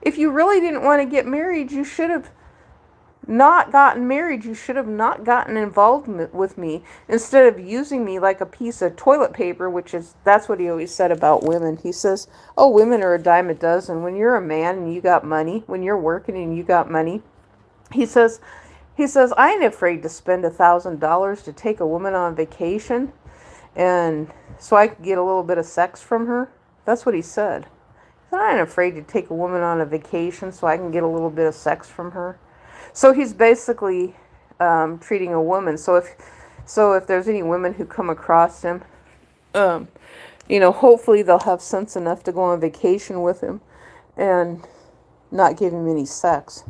If you really didn't want to get married, you should have not gotten married. You should have not gotten involved with me instead of using me like a piece of toilet paper, that's what he always said about women. He says, oh, women are a dime a dozen. When you're a man and you got money, when you're working and you got money, he says, I ain't afraid to spend $1,000 to take a woman on vacation and so I could get a little bit of sex from her. That's what he said. He said, I ain't afraid to take a woman on a vacation so I can get a little bit of sex from her. So he's basically treating a woman. So if there's any women who come across him, hopefully they'll have sense enough to go on vacation with him and not give him any sex.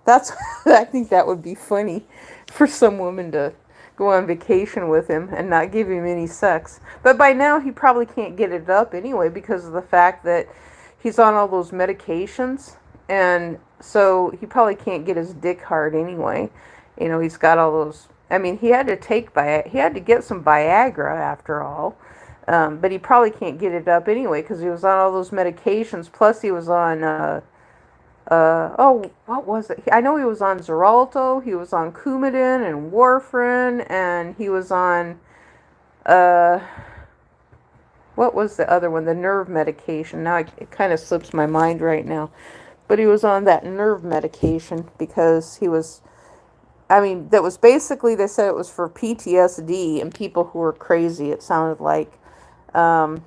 I think that would be funny for some woman to go on vacation with him and not give him any sex. But by now he probably can't get it up anyway because of the fact that he's on all those medications. And so he probably can't get his dick hard anyway. He's got all those. I mean, he had to get some Viagra after all. But he probably can't get it up anyway because he was on all those medications. Plus he was on what was it? I know he was on Xarelto, he was on Coumadin and warfarin, and he was on, what was the other one? The nerve medication. Now it kind of slips my mind right now. But he was on that nerve medication because that was basically, they said it was for PTSD and people who were crazy, it sounded like. I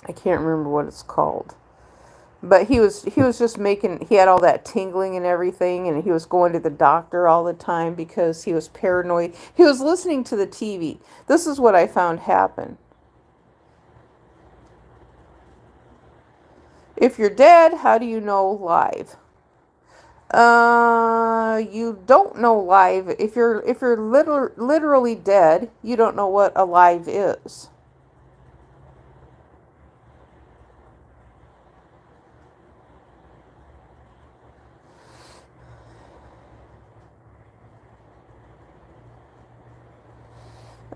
can't remember what it's called. But he was just he had all that tingling and everything, and he was going to the doctor all the time because he was paranoid. He was listening to the TV. This is what I found happen. If you're dead, how do you know live? You don't know live. If you're literally dead, you don't know what alive is.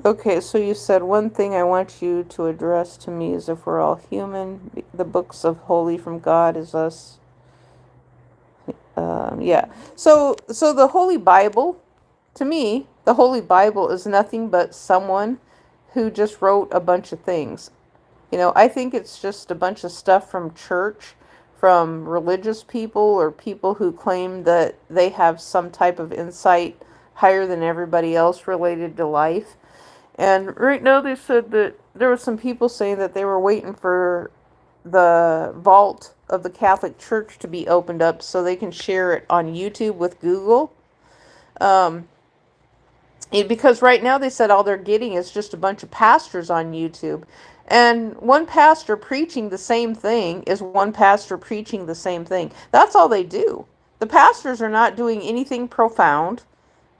Okay, so you said one thing I want you to address to me is if we're all human, the books of holy from God is us. Yeah. So the Holy Bible, to me, the Holy Bible is nothing but someone who just wrote a bunch of things. I think it's just a bunch of stuff from church, from religious people or people who claim that they have some type of insight higher than everybody else related to life. And right now they said that there were some people saying that they were waiting for the vault of the Catholic Church to be opened up so they can share it on YouTube with Google. Um, because right now they said all they're getting is just a bunch of pastors on YouTube. And one pastor preaching the same thing is one pastor preaching the same thing. That's all they do. The pastors are not doing anything profound.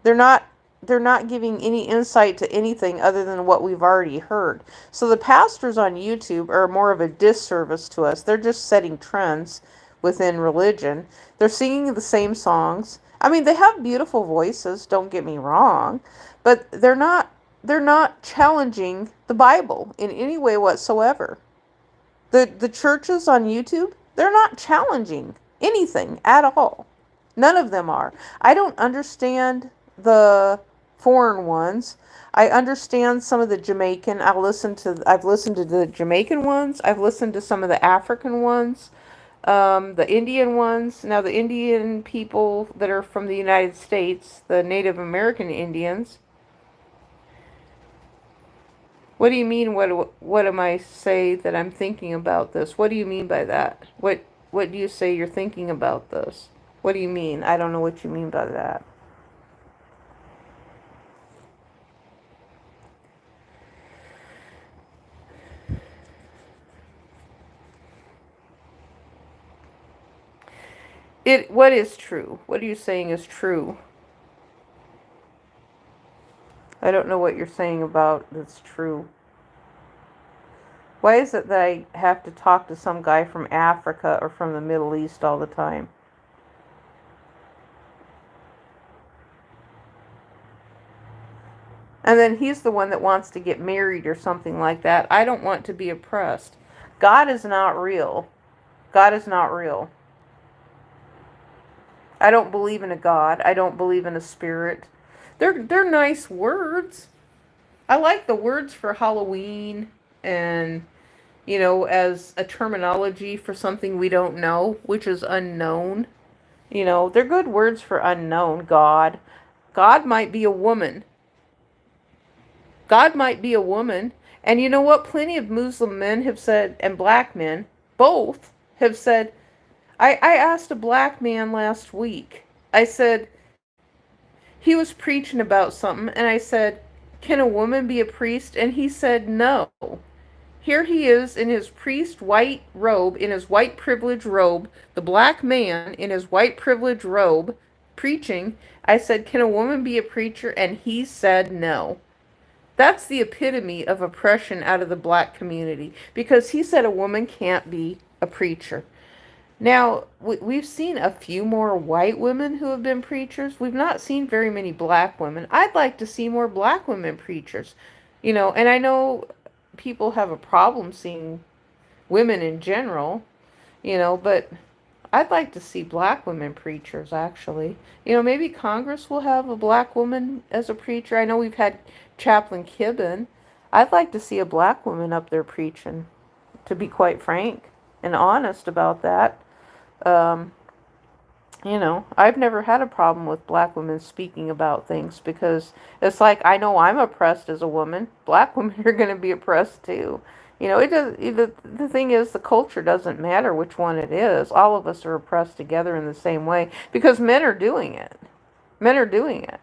They're not they're not giving any insight to anything other than what we've already heard. So the pastors on YouTube are more of a disservice to us. They're just setting trends within religion. They're singing the same songs. I mean, they have beautiful voices, don't get me wrong, but they're not challenging the Bible in any way whatsoever. The churches on YouTube, they're not challenging anything at all. None of them are. I don't understand the foreign ones. I understand some of the Jamaican. I've listened to the Jamaican ones. I've listened to some of the African ones, the Indian ones. Now the Indian people that are from the United States, the Native American Indians. What do you mean? What am I say that I'm thinking about this? What do you mean by that? What do you say you're thinking about this? What do you mean? I don't know what you mean by that. What is true? What are you saying is true? I don't know what you're saying about that's true. Why is it that I have to talk to some guy from Africa or from the Middle East all the time? And then he's the one that wants to get married or something like that. I don't want to be oppressed. God is not real. God is not real. I don't believe in a God. I don't believe in a spirit. They're nice words. I like the words for Halloween and as a terminology for something we don't know, which is unknown. They're good words for unknown. God. God might be a woman. God might be a woman. And you know what? Plenty of Muslim men have said, and black men, both, have said, I asked a black man last week. I said, he was preaching about something, and I said, can a woman be a priest? And he said, no. Here he is in his priest white robe, in his white privilege robe, the black man in his white privilege robe, preaching. I said, can a woman be a preacher? And he said no. That's the epitome of oppression out of the black community, because he said a woman can't be a preacher. Now, we've seen a few more white women who have been preachers. We've not seen very many black women. I'd like to see more black women preachers. And I know people have a problem seeing women in general, but I'd like to see black women preachers, actually. Maybe Congress will have a black woman as a preacher. I know we've had Chaplain Kibben. I'd like to see a black woman up there preaching, to be quite frank and honest about that. Um, I've never had a problem with black women speaking about things, because it's like, I know I'm oppressed as a woman. Black women are going to be oppressed too. It does. The thing is, the culture doesn't matter which one it is. All of us are oppressed together in the same way, because men are doing it. Men are doing it.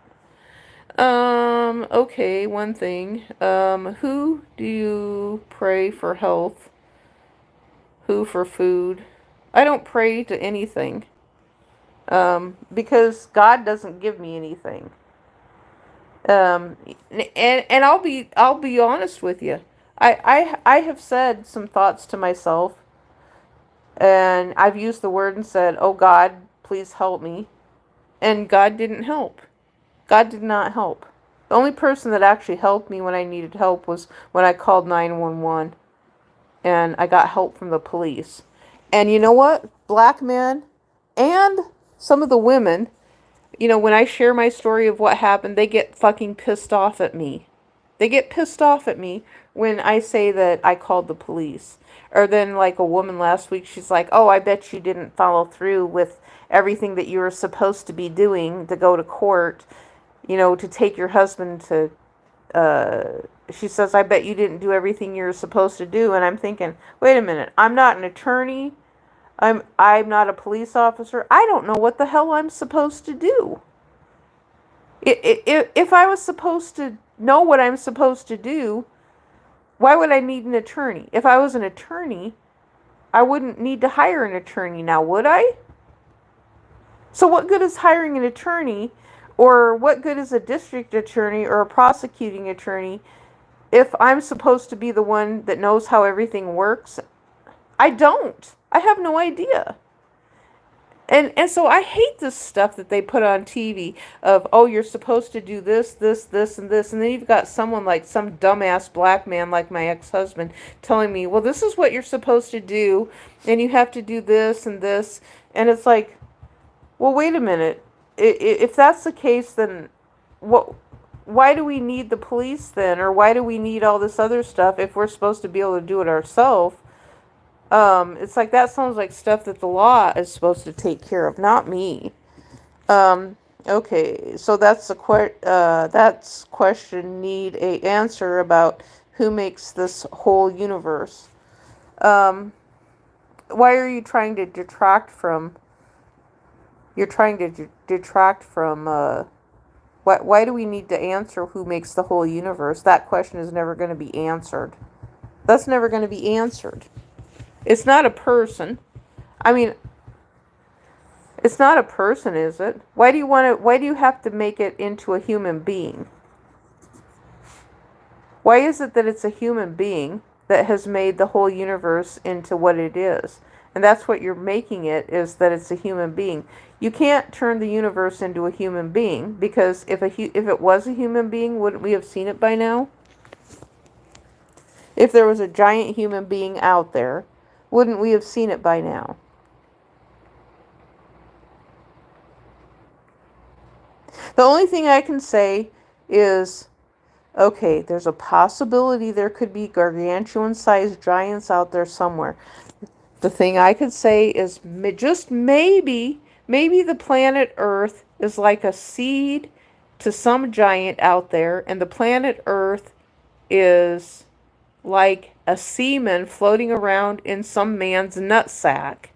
Okay, one thing. Who do you pray for health? Who for food? I don't pray to anything. Because God doesn't give me anything. Um, and I'll be honest with you. I have said some thoughts to myself, and I've used the word and said, "Oh God, please help me," and God didn't help. God did not help. The only person that actually helped me when I needed help was when I called 911, and I got help from the police. And you know what? Black men and some of the women, when I share my story of what happened, they get fucking pissed off at me. They get pissed off at me when I say that I called the police. Or then, like a woman last week, she's like, oh, I bet you didn't follow through with everything that you were supposed to be doing to go to court, to take your husband to she says, I bet you didn't do everything you're supposed to do. And I'm thinking, wait a minute, I'm not an attorney. I'm not a police officer. I don't know what the hell I'm supposed to do. If I was supposed to know what I'm supposed to do, why would I need an attorney? If I was an attorney, I wouldn't need to hire an attorney now, would I? So what good is hiring an attorney, or what good is a district attorney or a prosecuting attorney if I'm supposed to be the one that knows how everything works? I don't. I have no idea. And so I hate this stuff that they put on TV of, oh, you're supposed to do this, this, this, and this. And then you've got someone like some dumbass black man like my ex-husband telling me, well, this is what you're supposed to do, and you have to do this and this. And it's like, well, wait a minute. If that's the case, then what? Why do we need the police then? Or why do we need all this other stuff if we're supposed to be able to do it ourselves? It's like that sounds like stuff that the law is supposed to take care of, not me. Okay, so that's question need a answer about who makes this whole universe. Why are you trying to detract from? You're trying to detract from. Why do we need to answer who makes the whole universe? That question is never going to be answered. That's never going to be answered. It's not a person. I mean, it's not a person, is it? Why do you have to make it into a human being? Why is it that it's a human being that has made the whole universe into what it is? And that's what you're making it, is that it's a human being. You can't turn the universe into a human being, because if it was a human being, wouldn't we have seen it by now? If there was a giant human being out there, wouldn't we have seen it by now? The only thing I can say is, okay, there's a possibility there could be gargantuan-sized giants out there somewhere. The thing I could say is just maybe the planet Earth is like a seed to some giant out there, and the planet Earth is like a semen floating around in some man's nutsack.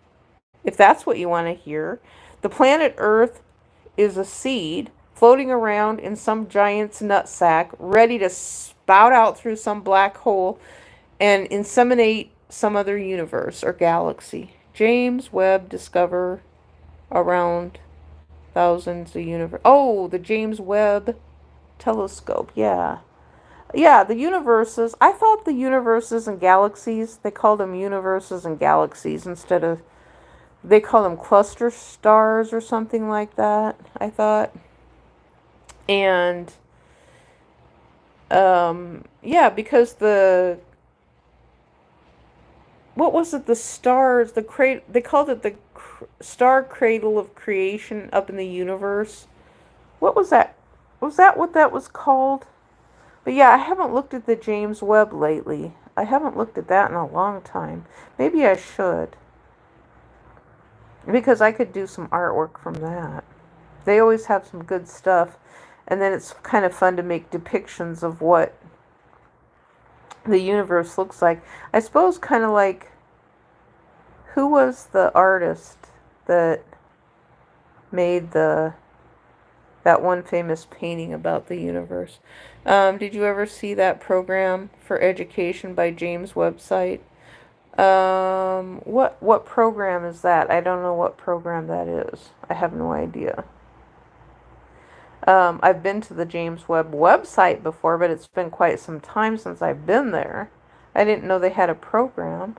If that's what you want to hear, the planet Earth is a seed floating around in some giant's nutsack, ready to spout out through some black hole and inseminate some other universe or galaxy. James Webb discover around thousands of universe. Oh, the James Webb telescope. Yeah. Yeah, the universes. I thought the universes and galaxies, they called them universes and galaxies instead of, they call them cluster stars or something like that, I thought. And, yeah, because what was it, the stars, they called it the star cradle of creation up in the universe. What was that? Was that what that was called? But yeah, I haven't looked at the James Webb lately. I haven't looked at that in a long time. Maybe I should, because I could do some artwork from that. They always have some good stuff. And then it's kind of fun to make depictions of what the universe looks like. I suppose kind of like, who was the artist that made that one famous painting about the universe? Did you ever see that program for education by James website? What program is that? I don't know what program that is. I have no idea. I've been to the James Webb website before, but it's been quite some time since I've been there. I didn't know they had a program.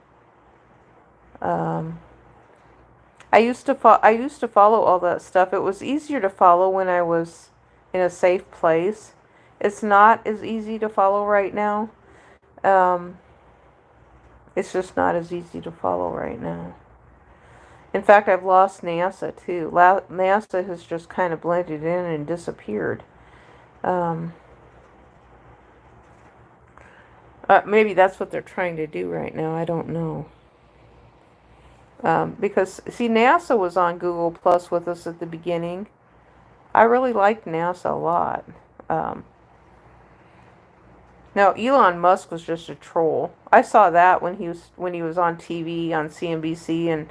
I used to follow all that stuff. It was easier to follow when I was in a safe place. It's not as easy to follow right now. It's just not as easy to follow right now. In fact, I've lost NASA too. NASA has just kind of blended in and disappeared. Maybe that's what they're trying to do right now. I don't know. Because, see, NASA was on Google Plus with us at the beginning. I really liked NASA a lot. No, Elon Musk was just a troll. I saw that when he was on TV on CNBC and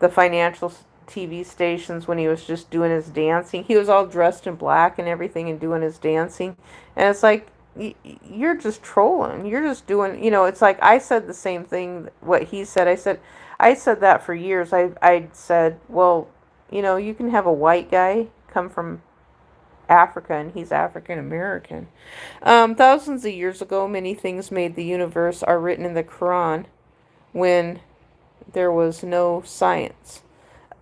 the financial TV stations when he was just doing his dancing. He was all dressed in black and everything and doing his dancing. And it's like, you're just trolling. You're just doing, it's like I said the same thing, what he said. I said that for years. I said, well, you can have a white guy come from Africa and he's African American. Thousands of years ago, many things made the universe are written in the Quran when there was no science.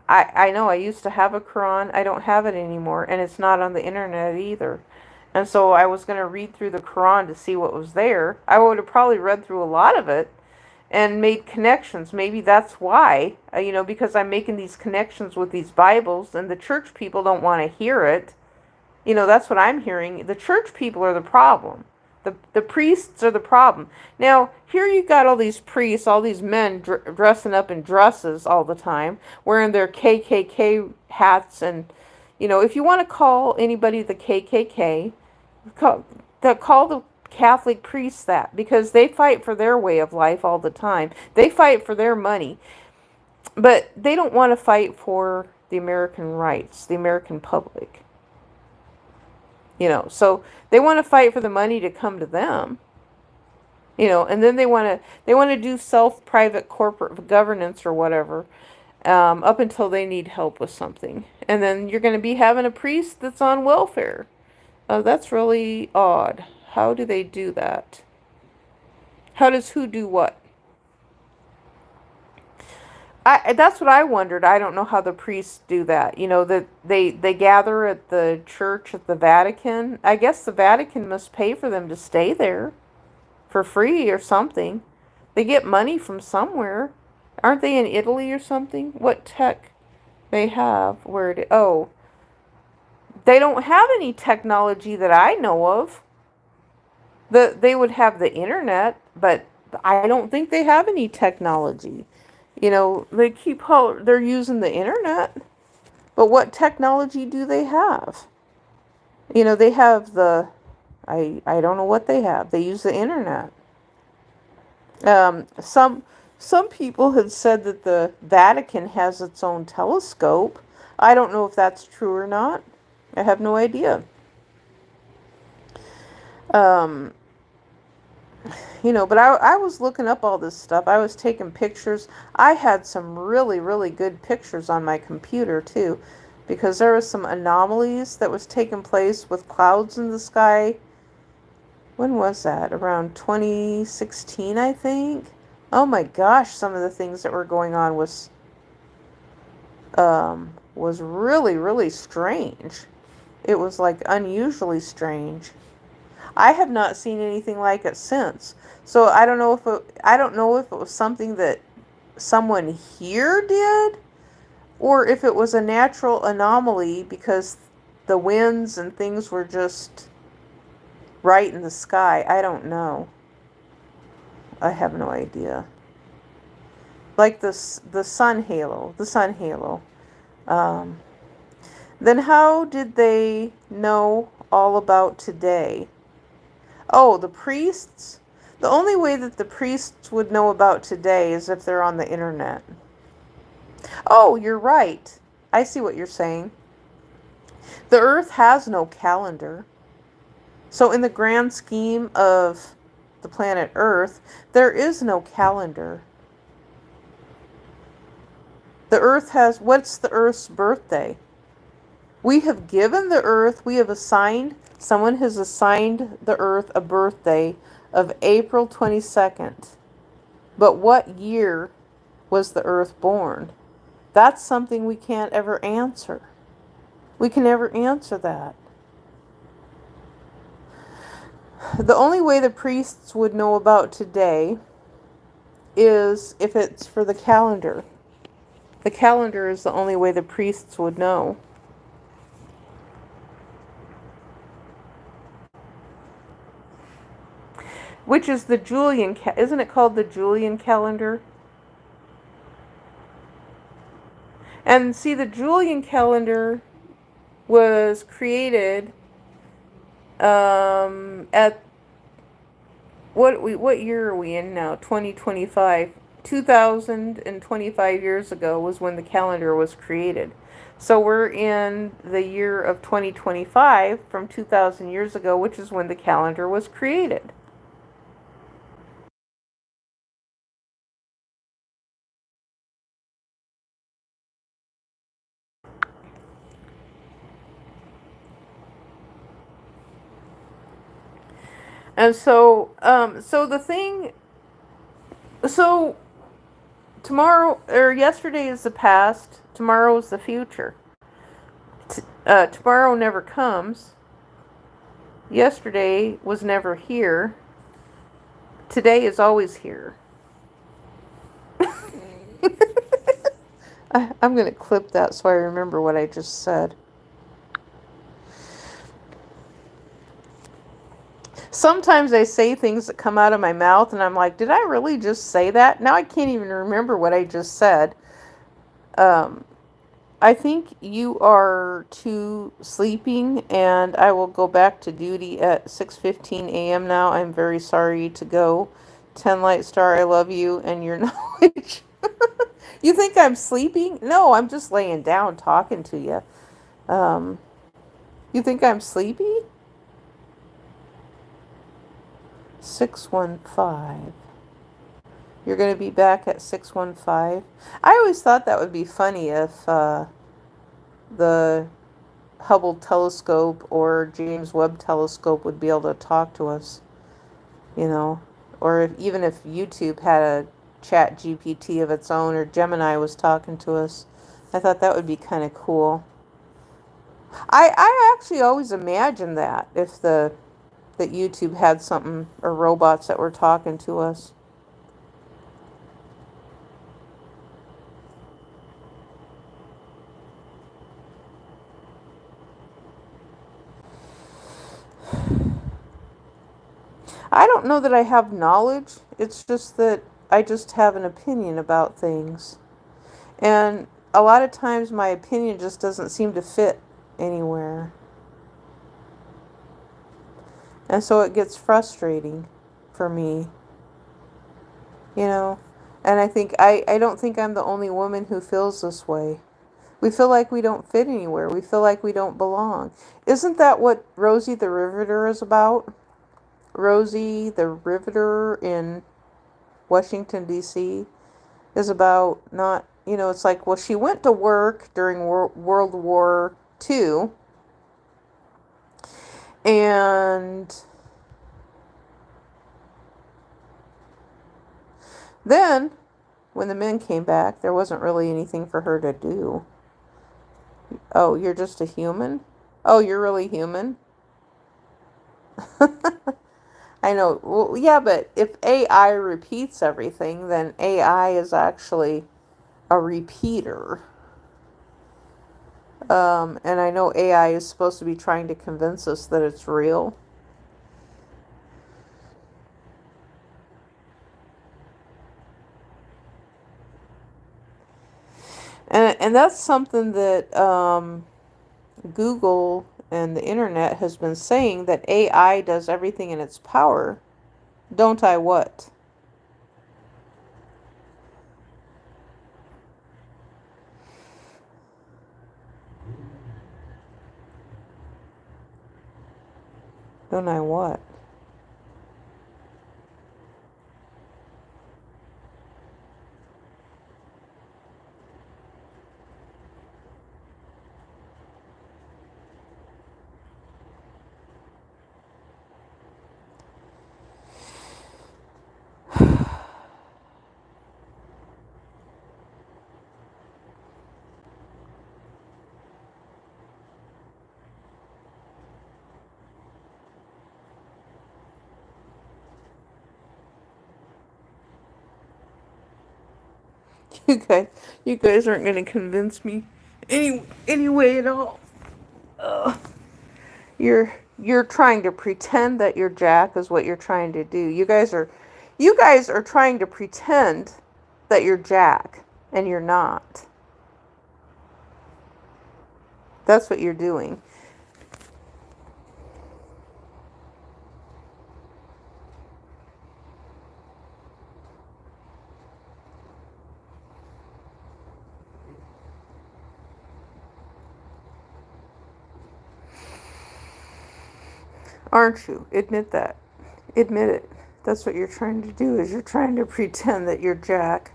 I know I used to have a Quran. I don't have it anymore, and it's not on the internet either. And so I was going to read through the Quran to see what was there. I would have probably read through a lot of it and made connections. Maybe that's why, because I'm making these connections with these Bibles, and the church people don't want to hear it. That's what I'm hearing. The church people are the problem. The priests are the problem. Now, here you got all these priests, all these men dressing up in dresses all the time, wearing their KKK hats. And, if you want to call anybody the KKK, call the Catholic priests that, because they fight for their way of life all the time. They fight for their money. But they don't want to fight for the American rights, the American public. So they want to fight for the money to come to them, and then they want to do private corporate governance or whatever, up until they need help with something. And then you're going to be having a priest that's on welfare. That's really odd. How do they do that? How does who do what? That's what I wondered. I don't know how the priests do that. That they gather at the church at the Vatican. I guess the Vatican must pay for them to stay there for free or something. They get money from somewhere. Aren't they in Italy or something? What tech they have? They don't have any technology that I know of. They would have the internet, but I don't think they have any technology. They're using the internet, but what technology do they have? They have I don't know what they have. They use the internet. Some people have said that the Vatican has its own telescope. I don't know if that's true or not. I have no idea. But I was looking up all this stuff. I was taking pictures. I had some really, really good pictures on my computer, too, because there was some anomalies that was taking place with clouds in the sky. When was that? Around 2016, I think. Oh my gosh, some of the things that were going on was really, really strange. It was like unusually strange. I have not seen anything like it since. So I don't know if it was something that someone here did, or if it was a natural anomaly because the winds and things were just right in the sky. I don't know. I have no idea. Like the sun halo. Then how did they know all about today? Oh, the priests? The only way that the priests would know about today is if they're on the internet. Oh, you're right. I see what you're saying. The Earth has no calendar. So in the grand scheme of the planet Earth, there is no calendar. The Earth what's the Earth's birthday? We have given the Earth, someone has assigned the Earth a birthday of April 22nd. But what year was the Earth born? That's something we can't ever answer. We can never answer that. The only way the priests would know about today is if it's for the calendar. The calendar is the only way the priests would know. Which is the Julian, isn't it called the Julian calendar? And see, the Julian calendar was created at what year are we in now? 2025. 2025 years ago was when the calendar was created. So we're in the year of 2025 from 2000 years ago, which is when the calendar was created. And so the thing, so tomorrow or yesterday is the past, tomorrow is the future. Tomorrow never comes. Yesterday was never here. Today is always here. I'm going to clip that so I remember what I just said. Sometimes I say things that come out of my mouth and I'm like, did I really just say that? Now I can't even remember what I just said. Um, I think you are too sleeping and I will go back to duty at 6:15 a.m. now. I'm very sorry to go. 10 Light Star, I love you and your knowledge. You think I'm sleeping? No, I'm just laying down talking to you. Um, you think I'm sleepy? 615. You're going to be back at 615. I always thought that would be funny if the Hubble telescope or James Webb telescope would be able to talk to us, you know, or if, even if YouTube had a chat GPT of its own or Gemini was talking to us. I thought that would be kind of cool. I actually always imagined that if that YouTube had something or robots that were talking to us. I don't know that I have knowledge. It's just that I just have an opinion about things. And a lot of times my opinion just doesn't seem to fit anywhere. And so it gets frustrating for me, you know. And I don't think I'm the only woman who feels this way. We feel like we don't fit anywhere. We feel like we don't belong. Isn't that what Rosie the Riveter is about? Rosie the Riveter in Washington, D.C. is about not, it's like, well, she went to work during World War II, and then when the men came back, there wasn't really anything for her to do. Oh, you're just a human? Oh, you're really human? I know. Well, yeah, but if AI repeats everything, then AI is actually a repeater. And I know AI is supposed to be trying to convince us that it's real. And that's something that Google and the internet has been saying, that AI does everything in its power. Don't I what? Don't I what? You guys, you guys aren't going to convince me any way at all. Ugh. You're trying to pretend that you're Jack is what you're trying to do. You guys are trying to pretend that you're Jack and you're not. That's what you're doing. Aren't you? Admit that. Admit it. That's what you're trying to do, is you're trying to pretend that you're Jack.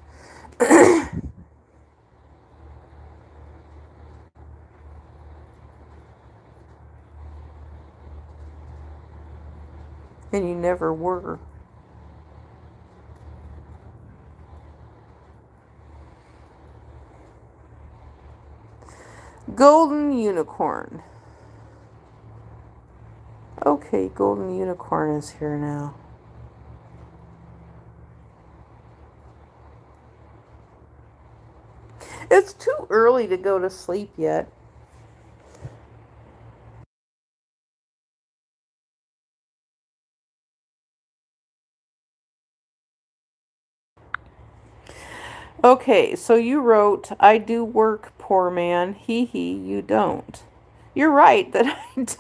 And you never were. Golden Unicorn. Okay, Golden Unicorn is here now. It's too early to go to sleep yet. Okay, so you wrote, I do work, poor man. Hee hee, you don't. You're right that I do.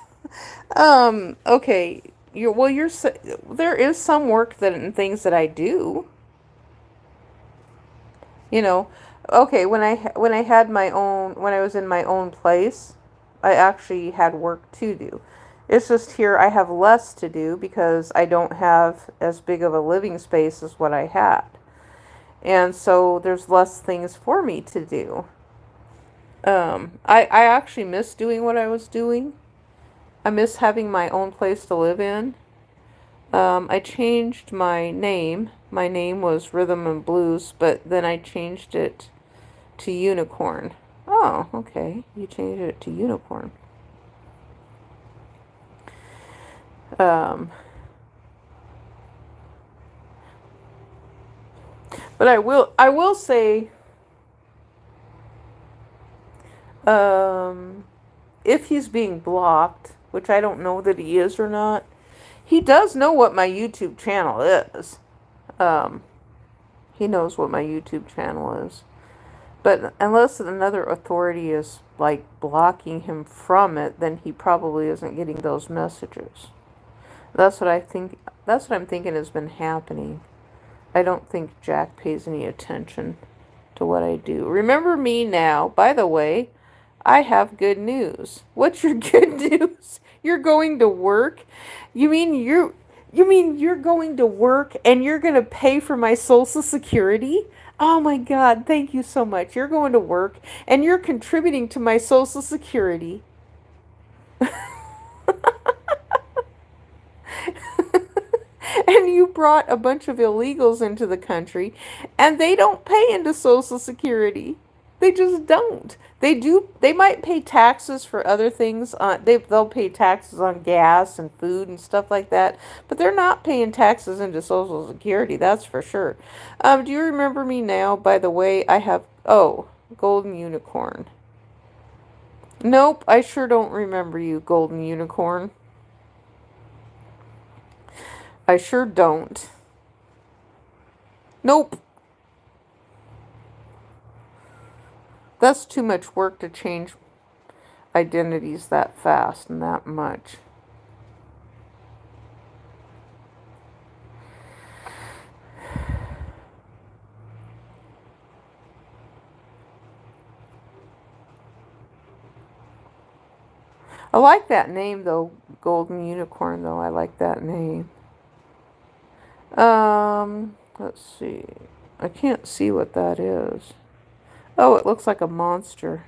Okay. There is some work that and things that I do. You know, okay, when I had my own, when I was in my own place, I actually had work to do. It's just here I have less to do because I don't have as big of a living space as what I had. And so there's less things for me to do. I actually miss doing what I was doing. I miss having my own place to live in. I changed my name. My name was Rhythm and Blues, but then I changed it to Unicorn. Oh, okay. You changed it to Unicorn. Um, but I will say, um, if he's being blocked, which I don't know that he is or not, he does know what my YouTube channel is. Um, he knows what my YouTube channel is. But unless another authority is like blocking him from it, then he probably isn't getting those messages. That's what I think. That's what I'm thinking has been happening. I don't think Jack pays any attention to what I do. Remember me now. By the way, I have good news. What's your good news? You're going to work? You mean you're going to work and you're going to pay for my Social Security? Oh my God, thank you so much. You're going to work and you're contributing to my Social Security. And you brought a bunch of illegals into the country and they don't pay into Social Security. They just don't. They do. They might pay taxes for other things. They'll pay taxes on gas and food and stuff like that. But they're not paying taxes into Social Security. That's for sure. Do you remember me now? By the way, I have Golden Unicorn. Nope, I sure don't remember you, Golden Unicorn. I sure don't. Nope. That's too much work to change identities that fast and that much. I like that name though, Golden Unicorn though. I like that name. Let's see. I can't see what that is. Oh, it looks like a monster.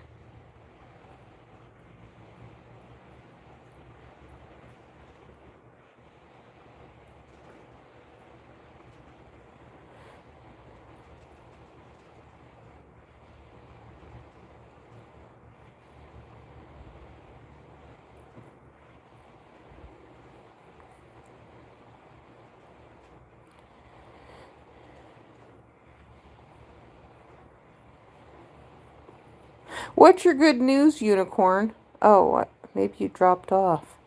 What's your good news, Unicorn? Oh, maybe you dropped off.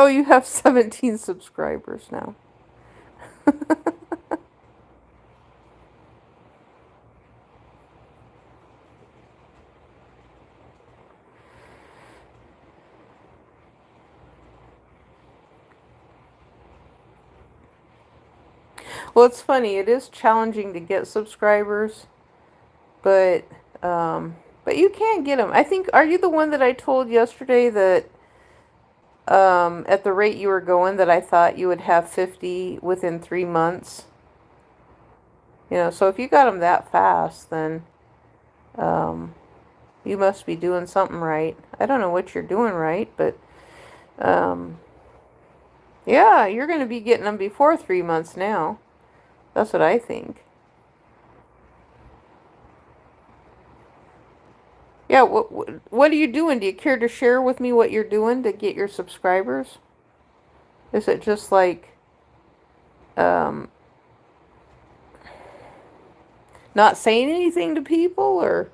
Oh, you have 17 subscribers now. Well, it's funny. It is challenging to get subscribers, but um, but you can get them. I think. Are you the one that I told yesterday that at the rate you were going, that I thought you would have 50 within 3 months? So if you got them that fast, then um, you must be doing something right. I don't know what you're doing right, but um, yeah, you're going to be getting them before 3 months now. That's what I think. Yeah, what are you doing? Do you care to share with me what you're doing to get your subscribers? Is it just like um, not saying anything to people, or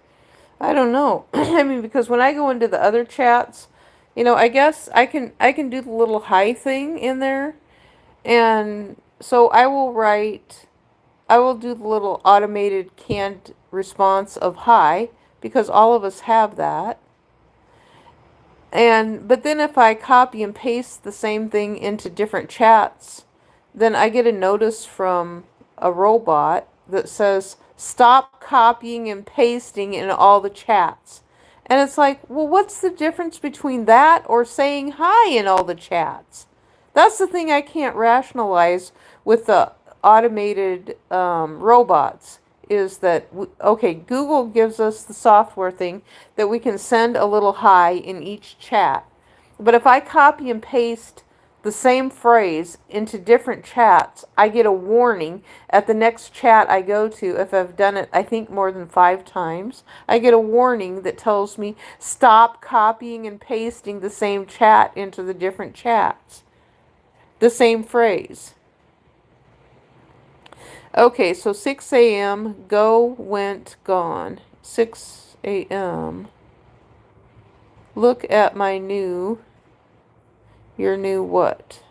I don't know. I mean, because when I go into the other chats, I guess I can do the little hi thing in there, and so I will do the little automated canned response of hi, because all of us have that. But then if I copy and paste the same thing into different chats, then I get a notice from a robot that says, stop copying and pasting in all the chats. And it's like, well, what's the difference between that or saying hi in all the chats? That's the thing I can't rationalize with the automated robots, is that, okay, Google gives us the software thing that we can send a little hi in each chat. But if I copy and paste the same phrase into different chats, I get a warning at the next chat I go to. If I've done it, I think, more than 5 times, I get a warning that tells me, stop copying and pasting the same chat into the different chats. The same phrase. Okay, so 6 a.m., go, went, gone. 6 a.m. Look at your new what?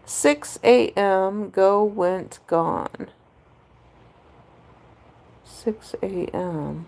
Six a.m., go, went, gone. 6 a.m.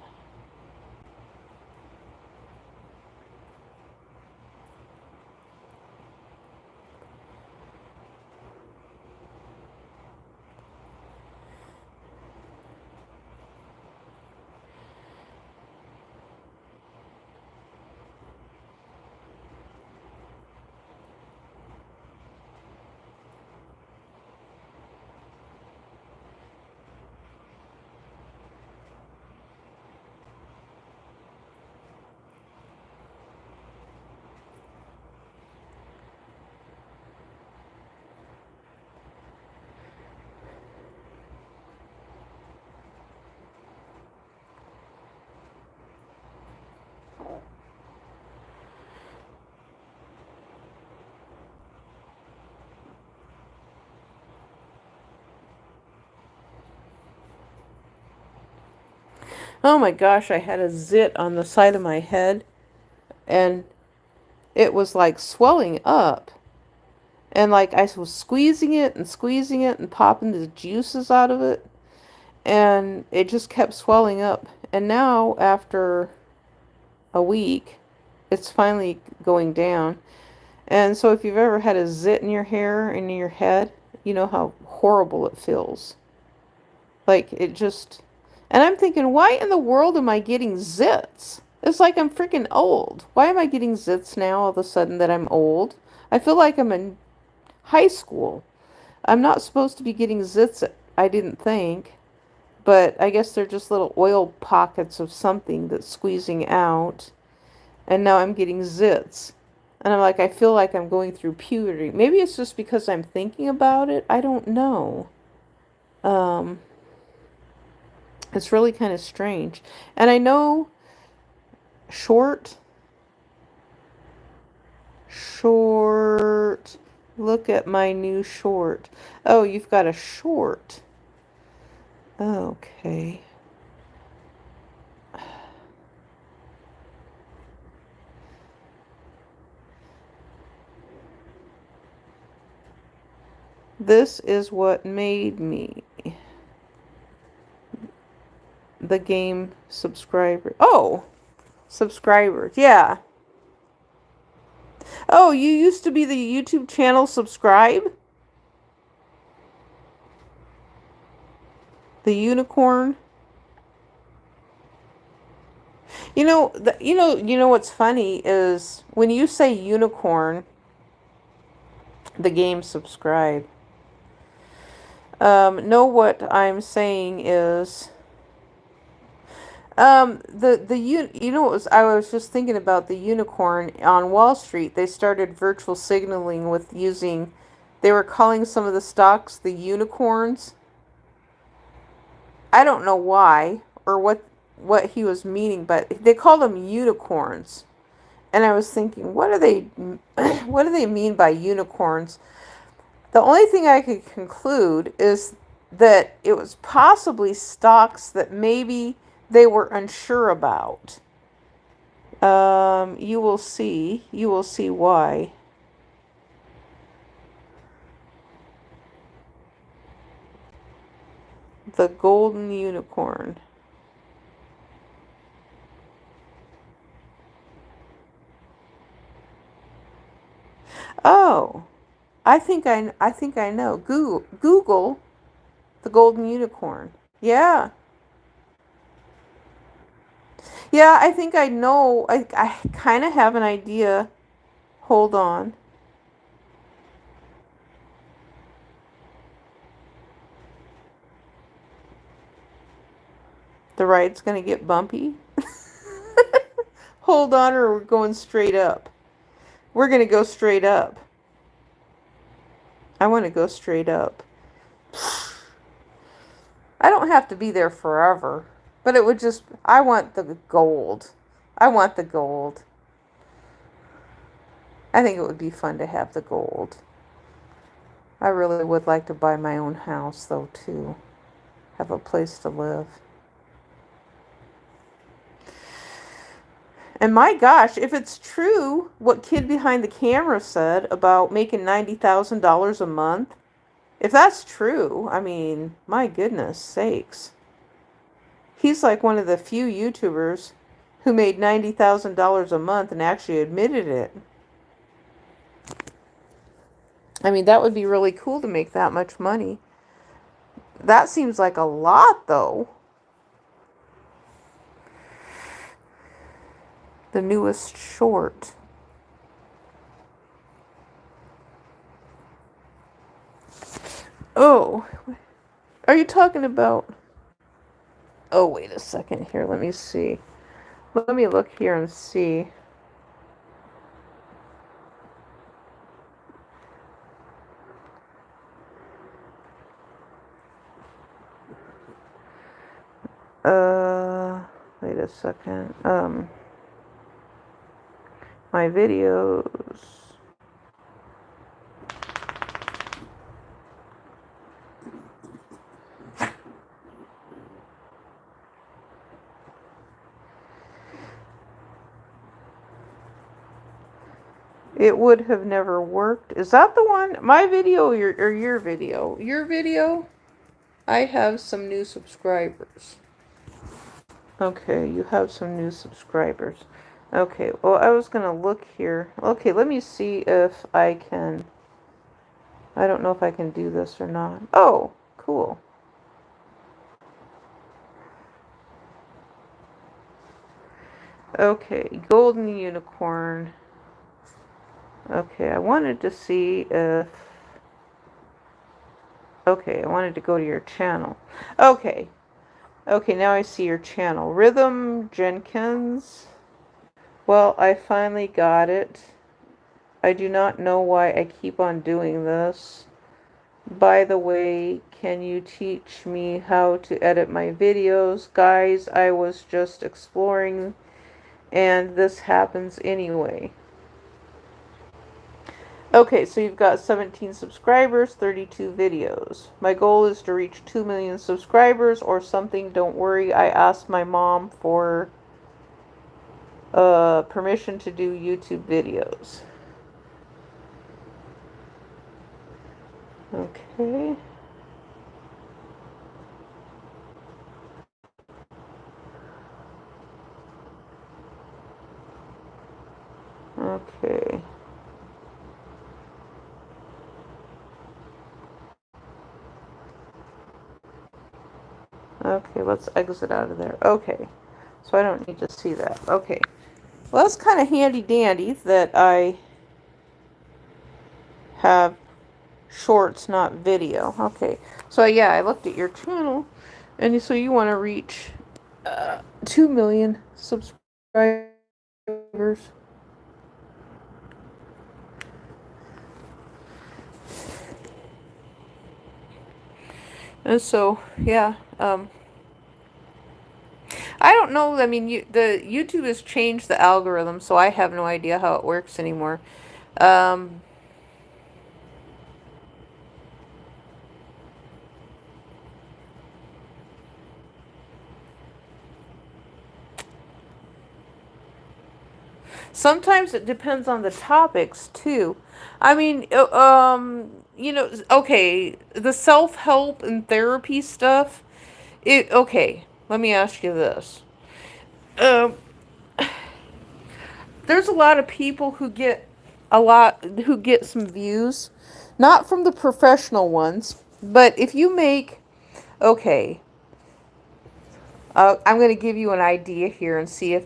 Oh my gosh, I had a zit on the side of my head, and it was like swelling up. And like I was squeezing it and popping the juices out of it, and it just kept swelling up. And now, after a week, it's finally going down. And so if you've ever had a zit in your hair and in your head, you know how horrible it feels. Like it just, and I'm thinking, why in the world am I getting zits? It's like I'm freaking old. Why am I getting zits now all of a sudden that I'm old? I feel like I'm in high school. I'm not supposed to be getting zits, I didn't think. But I guess they're just little oil pockets of something that's squeezing out. And now I'm getting zits. And I'm like, I feel like I'm going through puberty. Maybe it's just because I'm thinking about it. I don't know. Um, it's really kind of strange. And I know short Look at my new short. Oh, you've got a short. Okay. This is what made me the game subscriber. Oh, subscribers. Yeah. Oh, you used to be the YouTube channel Subscribe? The unicorn? You know what's funny is when you say unicorn, the game Subscribe. No, what I'm saying is, what was I was just thinking about the unicorn on Wall Street. They started virtual signaling with using, they were calling some of the stocks the unicorns. I don't know why or what he was meaning, but they called them unicorns. And I was thinking, what do they mean by unicorns? The only thing I could conclude is that it was possibly stocks that maybe they were unsure about. You will see. You will see why. The golden unicorn. Oh, I think I know. Google the golden unicorn. Yeah. Yeah, I think I know. I kind of have an idea. Hold on. The ride's going to get bumpy. Hold on, or we're going straight up. We're going to go straight up. I want to go straight up. I don't have to be there forever, but it would just, I want the gold. I want the gold. I think it would be fun to have the gold. I really would like to buy my own house, though, too. Have a place to live. And my gosh, if it's true what Kid Behind the Camera said about making $90,000 a month, if that's true, I mean, my goodness sakes. He's like one of the few YouTubers who made $90,000 a month and actually admitted it. I mean, that would be really cool to make that much money. That seems like a lot, though. The newest short. Oh, are you talking about... Oh, wait a second here. Let me see. Let me look here and see. Wait a second. My videos. It would have never worked. Is that the one? My video or your video? Your video? I have some new subscribers. Okay, you have some new subscribers. Okay, well, I was going to look here. Okay, let me see if I can... I don't know if I can do this or not. Oh, cool. Okay, golden unicorn. Okay, I wanted to see if... Okay, I wanted to go to your channel. Okay. Okay, now I see your channel. Rhythm Jenkins. Well, I finally got it. I do not know why I keep on doing this. By the way, can you teach me how to edit my videos? Guys, I was just exploring, and this happens anyway. Okay, so you've got 17 subscribers, 32 videos. My goal is to reach 2 million subscribers or something. Don't worry, I asked my mom for permission to do YouTube videos. Okay. Okay. Okay, let's exit out of there. Okay. So I don't need to see that. Okay. Well, that's kind of handy dandy that I have shorts, not video. Okay. So yeah, I looked at your channel, and so you want to reach 2 million subscribers. And so, yeah, I don't know. I mean, the YouTube has changed the algorithm, so I have no idea how it works anymore. Um, Sometimes it depends on the topics too. I mean, okay, the self-help and therapy stuff. Okay, let me ask you this. Um, there's a lot of people who get some views, not from the professional ones, but if you make, okay, I'm going to give you an idea here and see if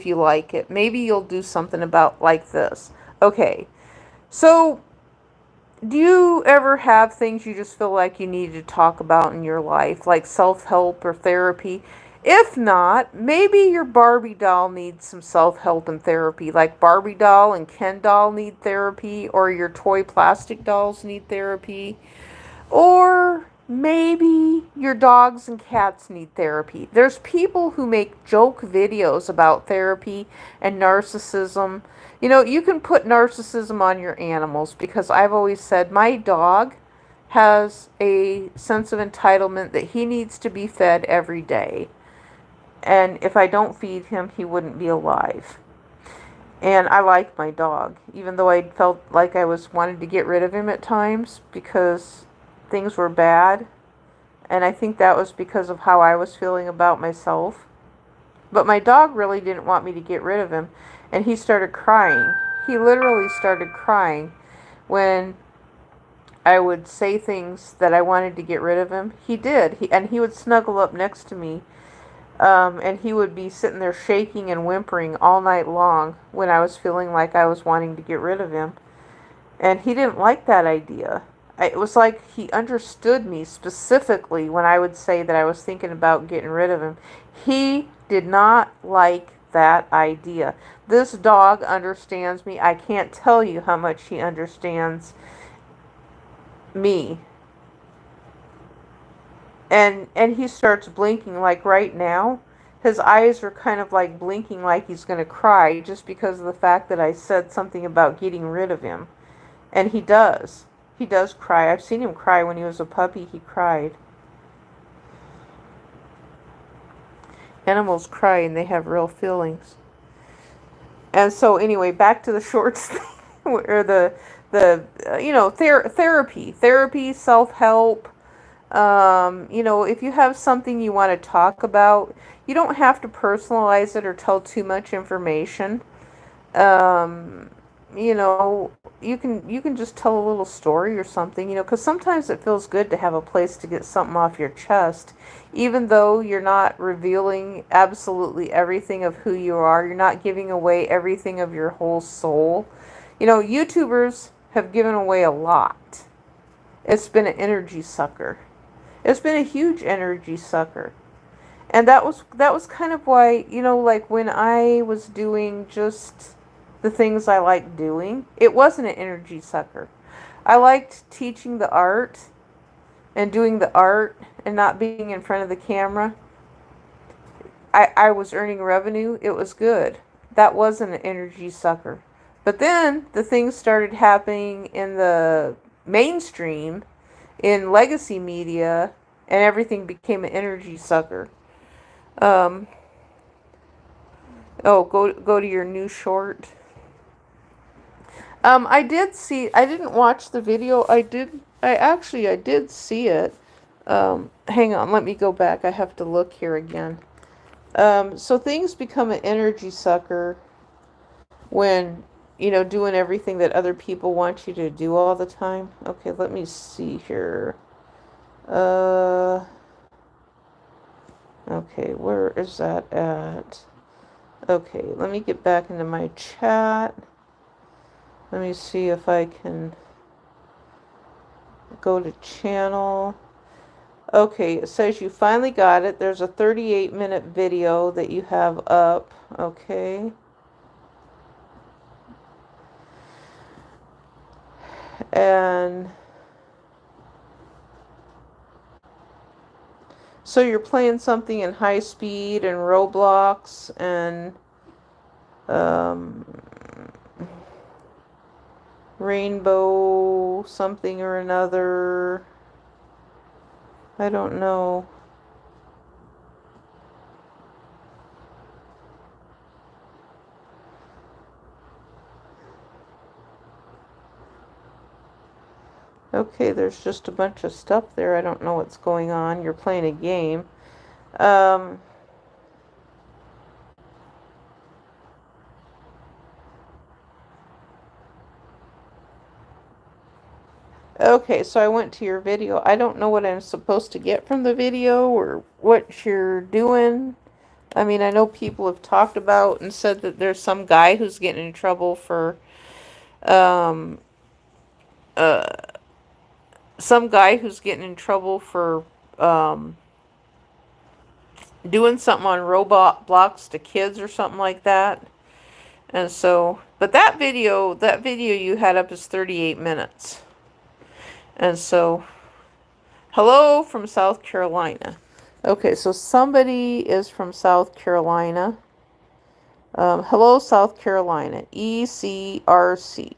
you like it. Maybe you'll do something about like this. Okay. So, do you ever have things you just feel like you need to talk about in your life, like self-help or therapy? If not, maybe your Barbie doll needs some self-help and therapy, like Barbie doll and Ken doll need therapy, or your toy plastic dolls need therapy. Or maybe your dogs and cats need therapy. There's people who make joke videos about therapy and narcissism. You know, you can put narcissism on your animals because I've always said my dog has a sense of entitlement that he needs to be fed every day. And if I don't feed him, he wouldn't be alive. And I like my dog, even though I felt like I was wanting to get rid of him at times because things were bad. And I think that was because of how I was feeling about myself. But my dog really didn't want me to get rid of him. And he started crying. He literally started crying when I would say things that I wanted to get rid of him. He did. And he would snuggle up next to me. And he would be sitting there shaking and whimpering all night long when I was feeling like I was wanting to get rid of him. And he didn't like that idea. It was like he understood me specifically when I would say that I was thinking about getting rid of him. He did not like that idea. This dog understands me. I can't tell you how much he understands me. And he starts blinking like right now. His eyes are kind of like blinking like he's going to cry just because of the fact that I said something about getting rid of him. And he does. He does cry. I've seen him cry when he was a puppy. He cried. Animals cry and they have real feelings. And so anyway, back to the shorts or therapy, self-help. If you have something you want to talk about, you don't have to personalize it or tell too much information. Um, you know, you can just tell a little story or something, because sometimes it feels good to have a place to get something off your chest, even though you're not revealing absolutely everything of who you are. You're not giving away everything of your whole soul. YouTubers have given away a lot. It's been an energy sucker. It's been a huge energy sucker. And that was kind of why, like when I was doing just the things I liked doing, it wasn't an energy sucker. I liked teaching the art and doing the art and not being in front of the camera. I was earning revenue. It was good. That wasn't an energy sucker. But then the things started happening in the mainstream, in legacy media, and everything became an energy sucker. Um, oh, go to your new short. I did see. I didn't watch the video. I did see it. Hang on. Let me go back. I have to look here again. So things become an energy sucker when doing everything that other people want you to do all the time. Okay, let me see here. Uh, okay, where is that at? Okay, let me get back into my chat. Let me see if I can go to channel. Okay, it says you finally got it. There's a 38-minute video that you have up. Okay. And so you're playing something in high speed and Roblox and Rainbow something or another. I don't know. Okay, there's just a bunch of stuff there. I don't know what's going on. You're playing a game. Okay, so I went to your video. I don't know what I'm supposed to get from the video or what you're doing. I mean, I know people have talked about and said that there's some guy who's getting in trouble for, um, uh, some guy who's getting in trouble for, doing something on robot blocks to kids or something like that. And so, but that video you had up is 38 minutes. And so, hello from South Carolina. Okay, so somebody is from South Carolina. Hello, South Carolina. ECRC.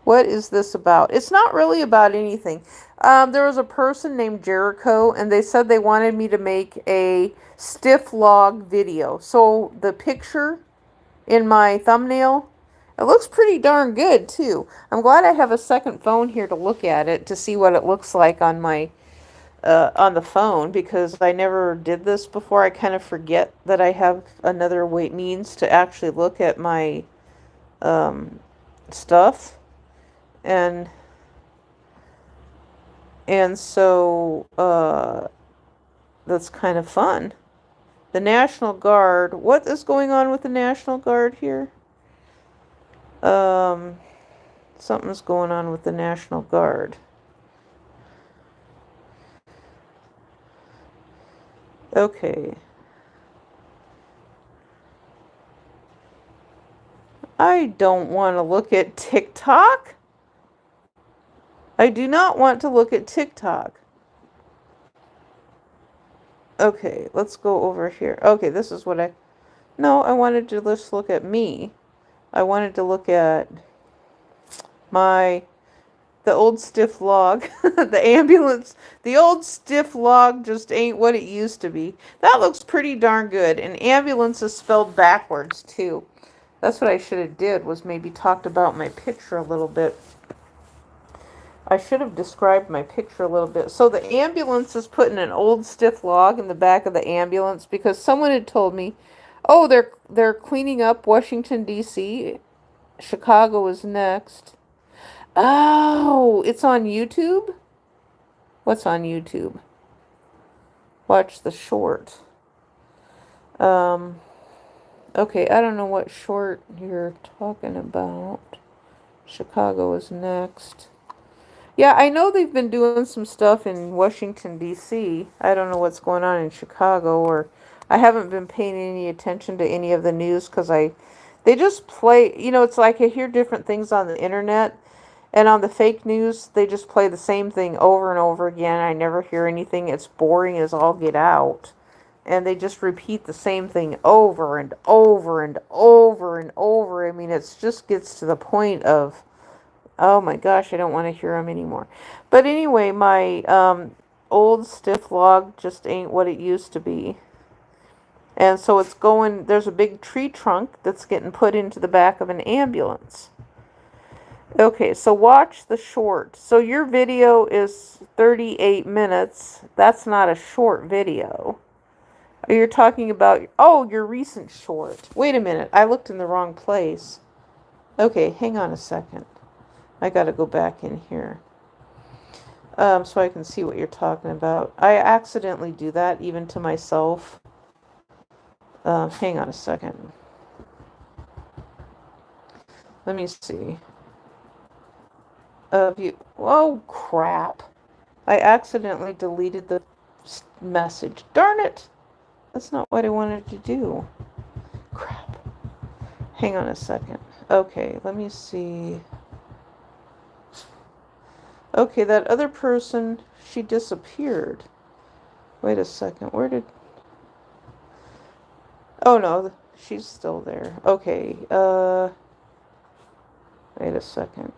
What is this about? It's not really about anything. There was a person named Jericho, and they said they wanted me to make a stiff log video. So the picture in my thumbnail, it looks pretty darn good too. I'm glad I have a second phone here to look at it to see what it looks like on my on the phone, because I never did this before. I kind of forget that I have another means to actually look at my stuff, and so that's kind of fun. The National Guard. What is going on with the National Guard here? Something's going on with the National Guard. Okay. I don't want to look at TikTok. I do not want to look at TikTok. Okay, let's go over here. Okay, this is what No, I wanted to just look at me. I wanted to look at the old stiff log, the ambulance. The old stiff log just ain't what it used to be. That looks pretty darn good. And ambulance is spelled backwards too. That's what I should have did, was maybe talked about my picture a little bit. I should have described my picture a little bit. So the ambulance is putting an old stiff log in the back of the ambulance because someone had told me, oh, they're cleaning up Washington, D.C. Chicago is next. Oh, it's on YouTube? What's on YouTube? Watch the short. Okay, I don't know what short you're talking about. Chicago is next. Yeah, I know they've been doing some stuff in Washington, D.C. I don't know what's going on in Chicago, or I haven't been paying any attention to any of the news because they just play, it's like I hear different things on the internet, and on the fake news, they just play the same thing over and over again. I never hear anything. It's boring as all get out. and they just repeat the same thing over and over and over and over. I mean, it just gets to the point of, oh my gosh, I don't want to hear them anymore. But anyway, my old stiff log just ain't what it used to be. And so it's going, there's a big tree trunk that's getting put into the back of an ambulance. Okay, so watch the short. So your video is 38 minutes. That's not a short video. You're talking about, oh, your recent short. Wait a minute, I looked in the wrong place. Okay, hang on a second. I got to go back in here so I can see what you're talking about. I accidentally do that even to myself. Hang on a second. Let me see. Oh, crap. I accidentally deleted the message. Darn it. That's not what I wanted to do. Crap. Hang on a second. Okay, let me see. Okay, that other person, she disappeared. Wait a second. Where did... Oh, no. She's still there. Okay. Wait a second.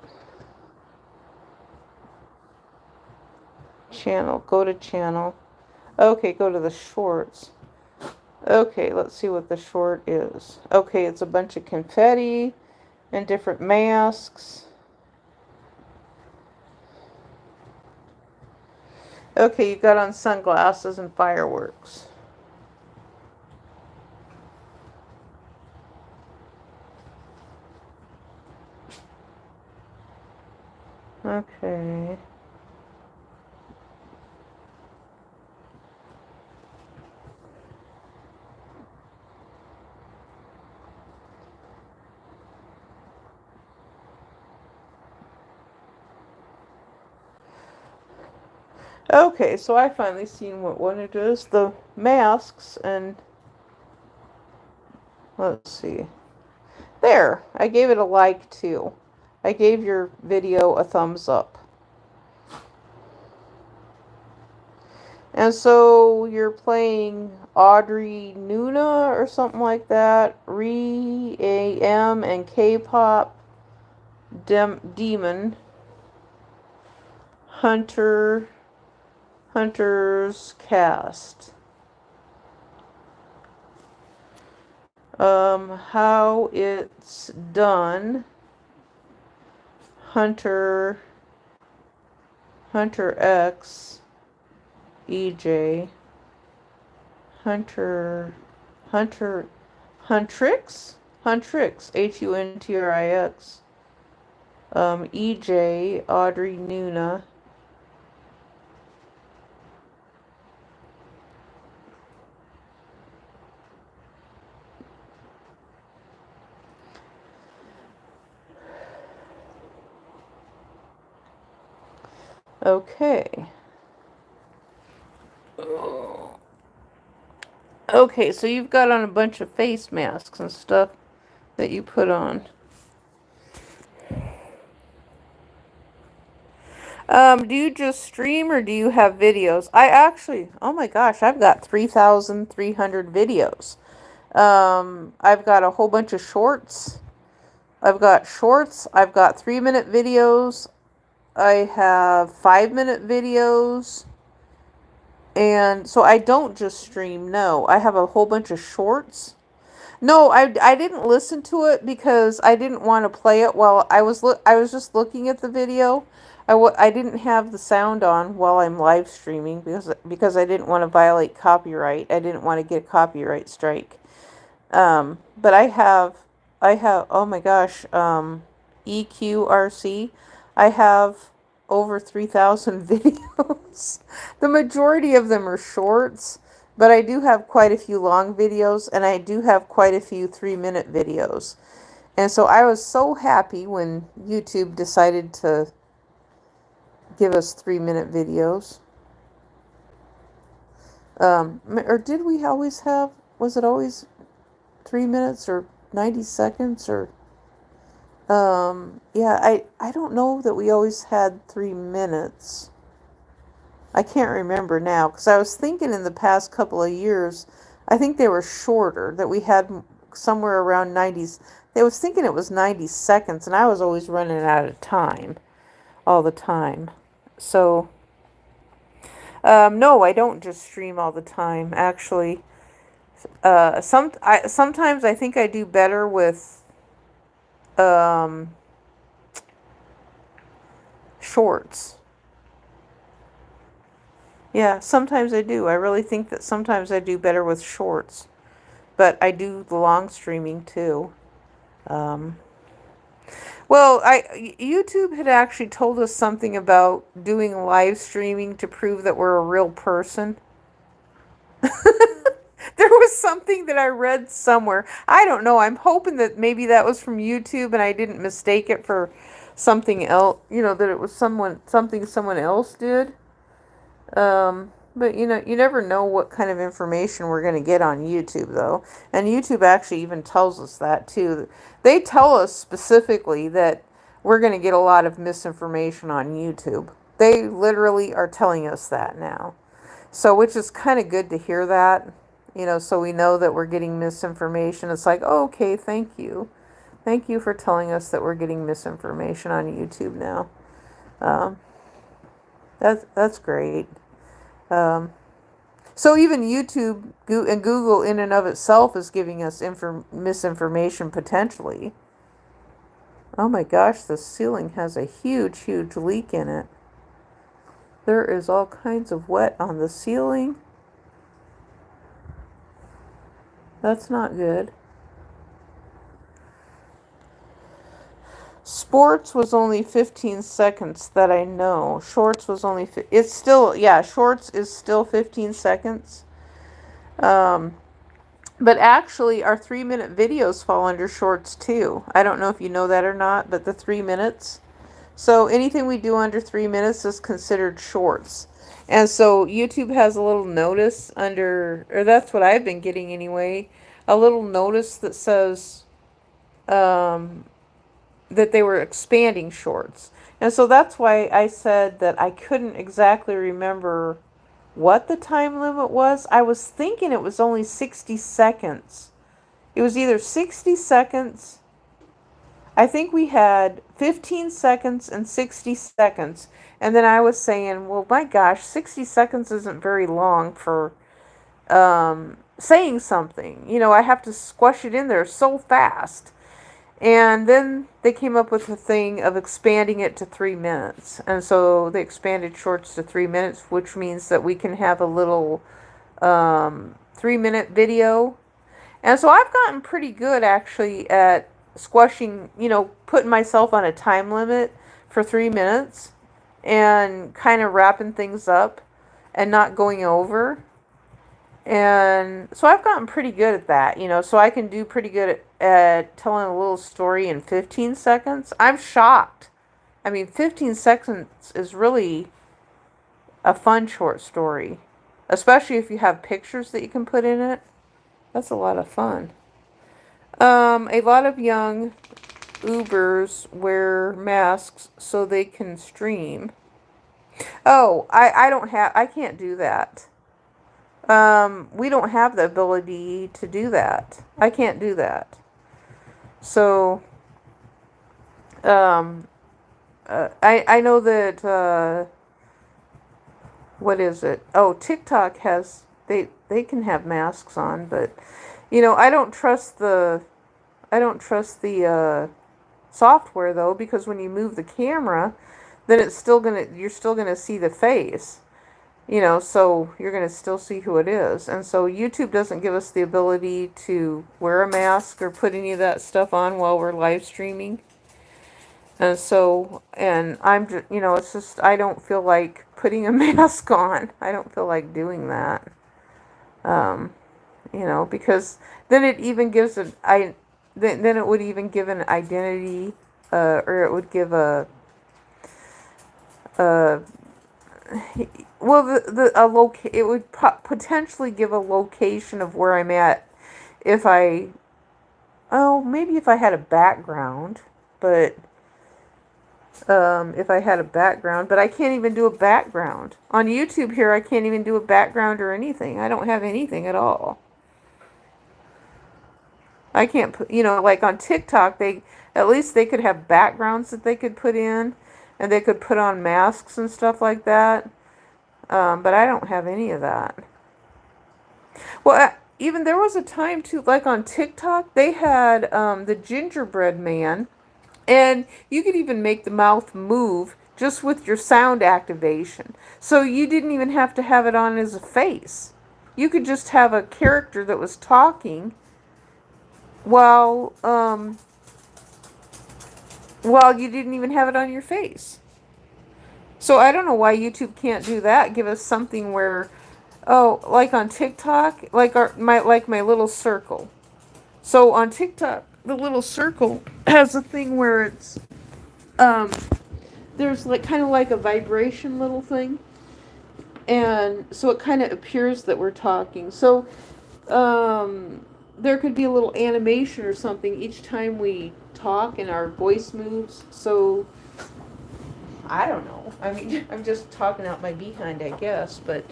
Channel. Go to channel. Okay, go to the shorts. Okay, let's see what the short is. Okay, it's a bunch of confetti and different masks. Okay, you got on sunglasses and fireworks. Okay. Okay, so I finally seen what one it is. The masks and... Let's see. There! I gave it a like too. I gave your video a thumbs up. And so you're playing Audrey Nuna or something like that. Re-AM and K-pop Demon. Hunter's Cast. How it's done. Hunter X. EJ. Huntrix. Huntrix, Huntrix. EJ, Audrey Nuna. Okay. Okay, so you've got on a bunch of face masks and stuff that you put on. Do you just stream or do you have videos? I actually, oh my gosh, I've got 3,300 videos. I've got a whole bunch of shorts. I've got 3-minute videos. I have 5-minute videos. And so I don't just stream, no. I have a whole bunch of shorts. No, I didn't listen to it because I didn't want to play it while I was just looking at the video. I didn't have the sound on while I'm live streaming because I didn't want to violate copyright. I didn't want to get a copyright strike. But I have, oh my gosh, EQRC. I have over 3,000 videos. The majority of them are shorts, but I do have quite a few long videos, and I do have quite a few 3-minute videos. And so I was so happy when YouTube decided to give us 3-minute videos. Or did we always have, was it always 3 minutes or 90 seconds or... yeah, I don't know that we always had 3 minutes. I can't remember now because I was thinking in the past couple of years, I think they were shorter, that we had somewhere around 90s. I was thinking it was 90 seconds, and I was always running out of time all the time. So, no, I don't just stream all the time. Actually, sometimes I think I do better with um, shorts. Yeah, sometimes I do. I really think that sometimes I do better with shorts, but I do the long streaming too. Um, well, YouTube had actually told us something about doing live streaming to prove that we're a real person. There was something that I read somewhere. I don't know. I'm hoping that maybe that was from YouTube and I didn't mistake it for something else, that it was something someone else did. But you never know what kind of information we're going to get on YouTube though. And YouTube actually even tells us that too. They tell us specifically that we're going to get a lot of misinformation on YouTube. They literally are telling us that now. So, which is kind of good to hear that, so we know that we're getting misinformation. It's like, oh, okay, thank you. Thank you for telling us that we're getting misinformation on YouTube now. Um, that's great. Um, so even YouTube and Google in and of itself is giving us misinformation potentially. Oh my gosh, the ceiling has a huge, huge leak in it. There is all kinds of wet on the ceiling. That's not good. Sports was only 15 seconds that I know. Shorts was only, it's still, yeah, shorts is still 15 seconds. But actually, our 3-minute videos fall under shorts too. I don't know if you know that or not, but the 3 minutes. So anything we do under 3 minutes is considered shorts. And so YouTube has a little notice under, or that's what I've been getting anyway, a little notice that says that they were expanding shorts. And so that's why I said that I couldn't exactly remember what the time limit was. I was thinking it was only 60 seconds. It was either 60 seconds. I think we had 15 seconds and 60 seconds. And then I was saying, well, my gosh, 60 seconds isn't very long for saying something. I have to squash it in there so fast. And then they came up with the thing of expanding it to 3 minutes. And so they expanded shorts to 3 minutes, which means that we can have a little 3-minute video. And so I've gotten pretty good actually at squashing, putting myself on a time limit for 3 minutes and kind of wrapping things up and not going over. And so I've gotten pretty good at that, so I can do pretty good at telling a little story in 15 seconds. I'm shocked. I mean, 15 seconds is really a fun short story, especially if you have pictures that you can put in it. That's a lot of fun. A lot of young Ubers wear masks so they can stream. Oh, I can't do that. We don't have the ability to do that. I can't do that. So, I know that, what is it? Oh, TikTok has, they can have masks on, but, I don't trust the software though, because when you move the camera, then you're still gonna see the face. So you're going to still see who it is. And so YouTube doesn't give us the ability to wear a mask or put any of that stuff on while we're live streaming. And so, and I'm just, it's just, I don't feel like putting a mask on. I don't feel like doing that. Because then it even gives then it would even give an identity, or it would give it would potentially give a location of where I'm at if maybe if I had a background, but if I had a background, but I can't even do a background. On YouTube here, I can't even do a background or anything. I don't have anything at all. I can't put, like on TikTok, at least they could have backgrounds that they could put in, and they could put on masks and stuff like that. But I don't have any of that. Well, even there was a time too, like on TikTok, they had the gingerbread man, and you could even make the mouth move just with your sound activation. So you didn't even have to have it on as a face. You could just have a character that was talking while you didn't even have it on your face. So I don't know why YouTube can't do that. Give us something where, like on TikTok, like my little circle. So on TikTok, the little circle has a thing where it's there's like kind of like a vibration little thing, and so it kind of appears that we're talking. So there could be a little animation or something each time we talk and our voice moves. So I don't know. I mean, I'm just talking out my behind, I guess, but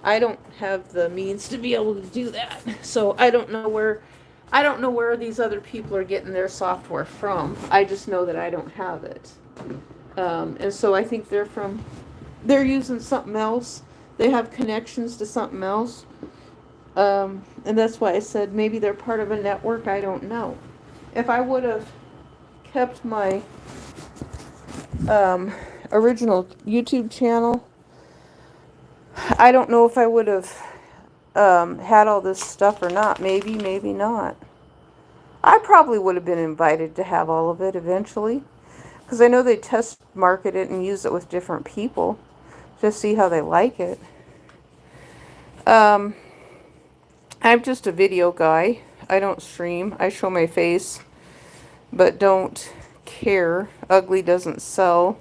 I don't have the means to be able to do that. So I don't know where these other people are getting their software from. I just know that I don't have it. And so I think they're using something else. They have connections to something else. And that's why I said maybe they're part of a network. I don't know. If I would have kept my original YouTube channel, I don't know if I would have had all this stuff or not. Maybe, maybe not. I probably would have been invited to have all of it eventually, because I know they test market it and use it with different people to see how they like it. I'm just a video guy. I don't stream. I show my face, but don't care. Ugly doesn't sell.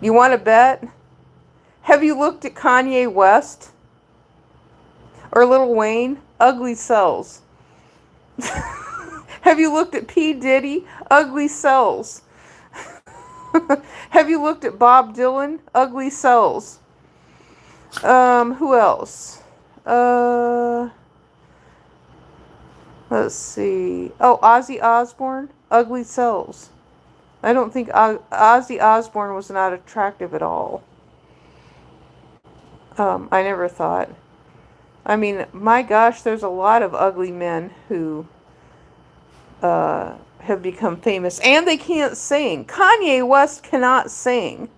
You want to bet? Have you looked at Kanye West or Lil Wayne? Ugly sells. Have you looked at P. Diddy? Ugly sells. Have you looked at Bob Dylan? Ugly sells. Who else? Let's see. Oh, Ozzy Osbourne? Ugly sells. I don't think Ozzy Osbourne was not attractive at all. I never thought. I mean, my gosh, there's a lot of ugly men who have become famous, and they can't sing. Kanye West cannot sing.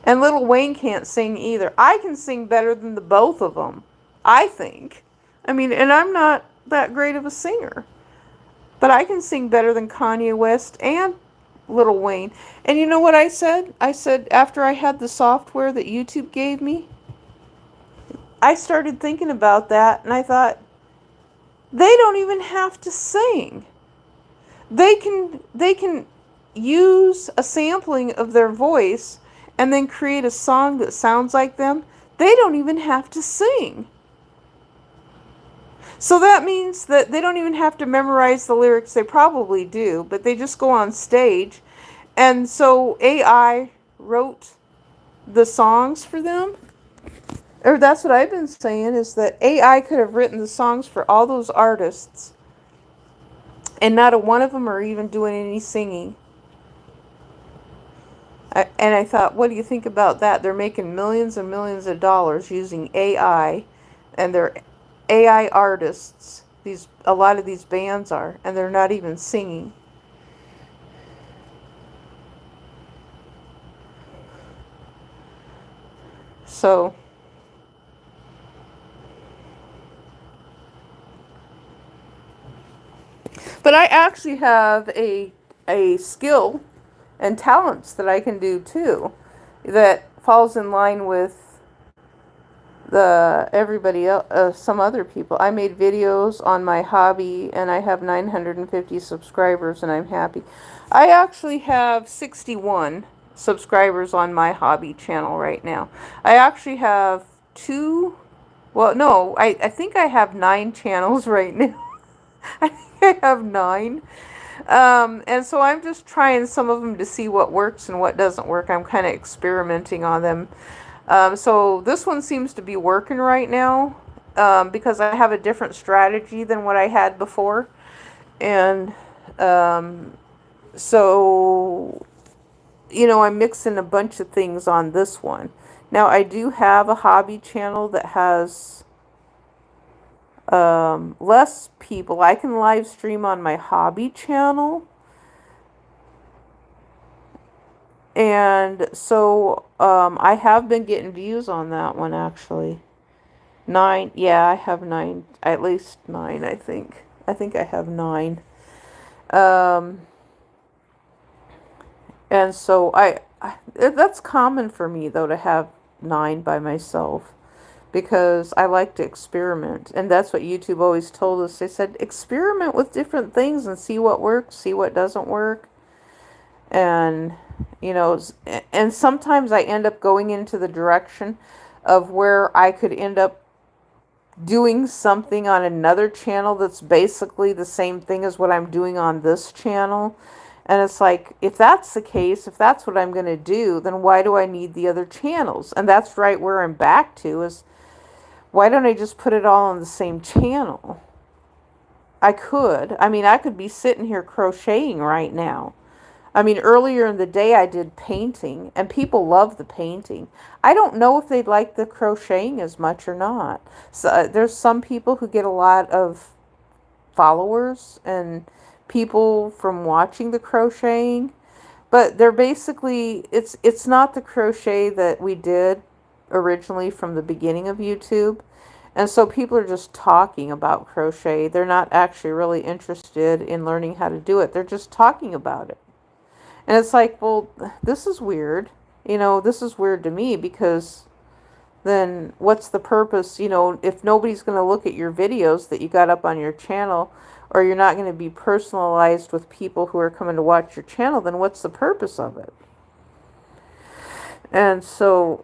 And Lil Wayne can't sing either. I can sing better than the both of them, I think. I mean, and I'm not that great of a singer. But I can sing better than Kanye West and Lil Wayne. And you know what I said? I said after I had the software that YouTube gave me, I started thinking about that, and I thought, they don't even have to sing. They can use a sampling of their voice and then create a song that sounds like them. They don't even have to sing. So that means that they don't even have to memorize the lyrics. They probably do, but they just go on stage. And so AI wrote the songs for them. Or that's what I've been saying, is that AI could have written the songs for all those artists, and not a one of them are even doing any singing. And I thought, what do you think about that? They're making millions and millions of dollars using AI, and they're AI artists. A lot of these bands are, and they're not even singing. So but I actually have a skill and talents that I can do too, that falls in line with everybody else, some other people. I made videos on my hobby, and I have 950 subscribers, and I'm happy. I actually have 61 subscribers on my hobby channel right now. I actually have two Well, no, I think I have 9 channels right now. I think I have 9. And so I'm just trying some of them to see what works and what doesn't work. I'm kind of experimenting on them. So this one seems to be working right now, because I have a different strategy than what I had before. And um, so, I'm mixing a bunch of things on this one. Now, I do have a hobby channel that has less people. I can live stream on my hobby channel. And so I have been getting views on that one actually. 9, yeah, I have 9, at least 9, I think. I think I have 9. Um, and so that's common for me though to have 9 by myself because I like to experiment. And that's what YouTube always told us. They said experiment with different things and see what works, see what doesn't work. And and sometimes I end up going into the direction of where I could end up doing something on another channel that's basically the same thing as what I'm doing on this channel. And it's like, if that's the case, if that's what I'm going to do, then why do I need the other channels? And that's right where I'm back to is, why don't I just put it all on the same channel? I could. I mean, I could be sitting here crocheting right now. I mean, earlier in the day I did painting, and people love the painting. I don't know if they'd like the crocheting as much or not. So there's some people who get a lot of followers and people from watching the crocheting, but they're basically it's not the crochet that we did originally from the beginning of YouTube. And so people are just talking about crochet. They're not actually really interested in learning how to do it. They're just talking about it. And it's like, well, this is weird. This is weird to me because then what's the purpose? If nobody's going to look at your videos that you got up on your channel, or you're not going to be personalized with people who are coming to watch your channel, then what's the purpose of it? And so,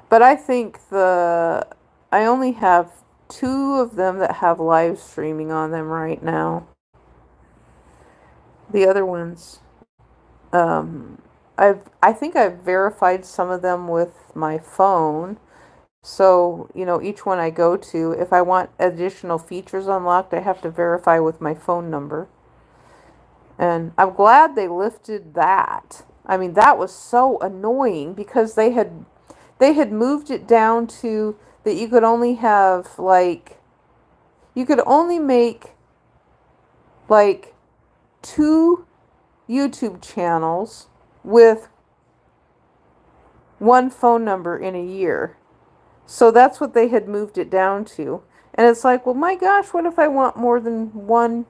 but I think I only have 2 of them that have live streaming on them right now. The other ones, um, I think I've verified some of them with my phone. So, each one I go to, if I want additional features unlocked, I have to verify with my phone number. And I'm glad they lifted that. I mean, that was so annoying because they had moved it down to that you could only have you could only make like 2 YouTube channels with 1 phone number in a year. So that's what they had moved it down to. And it's like, well, my gosh, what if I want more than 1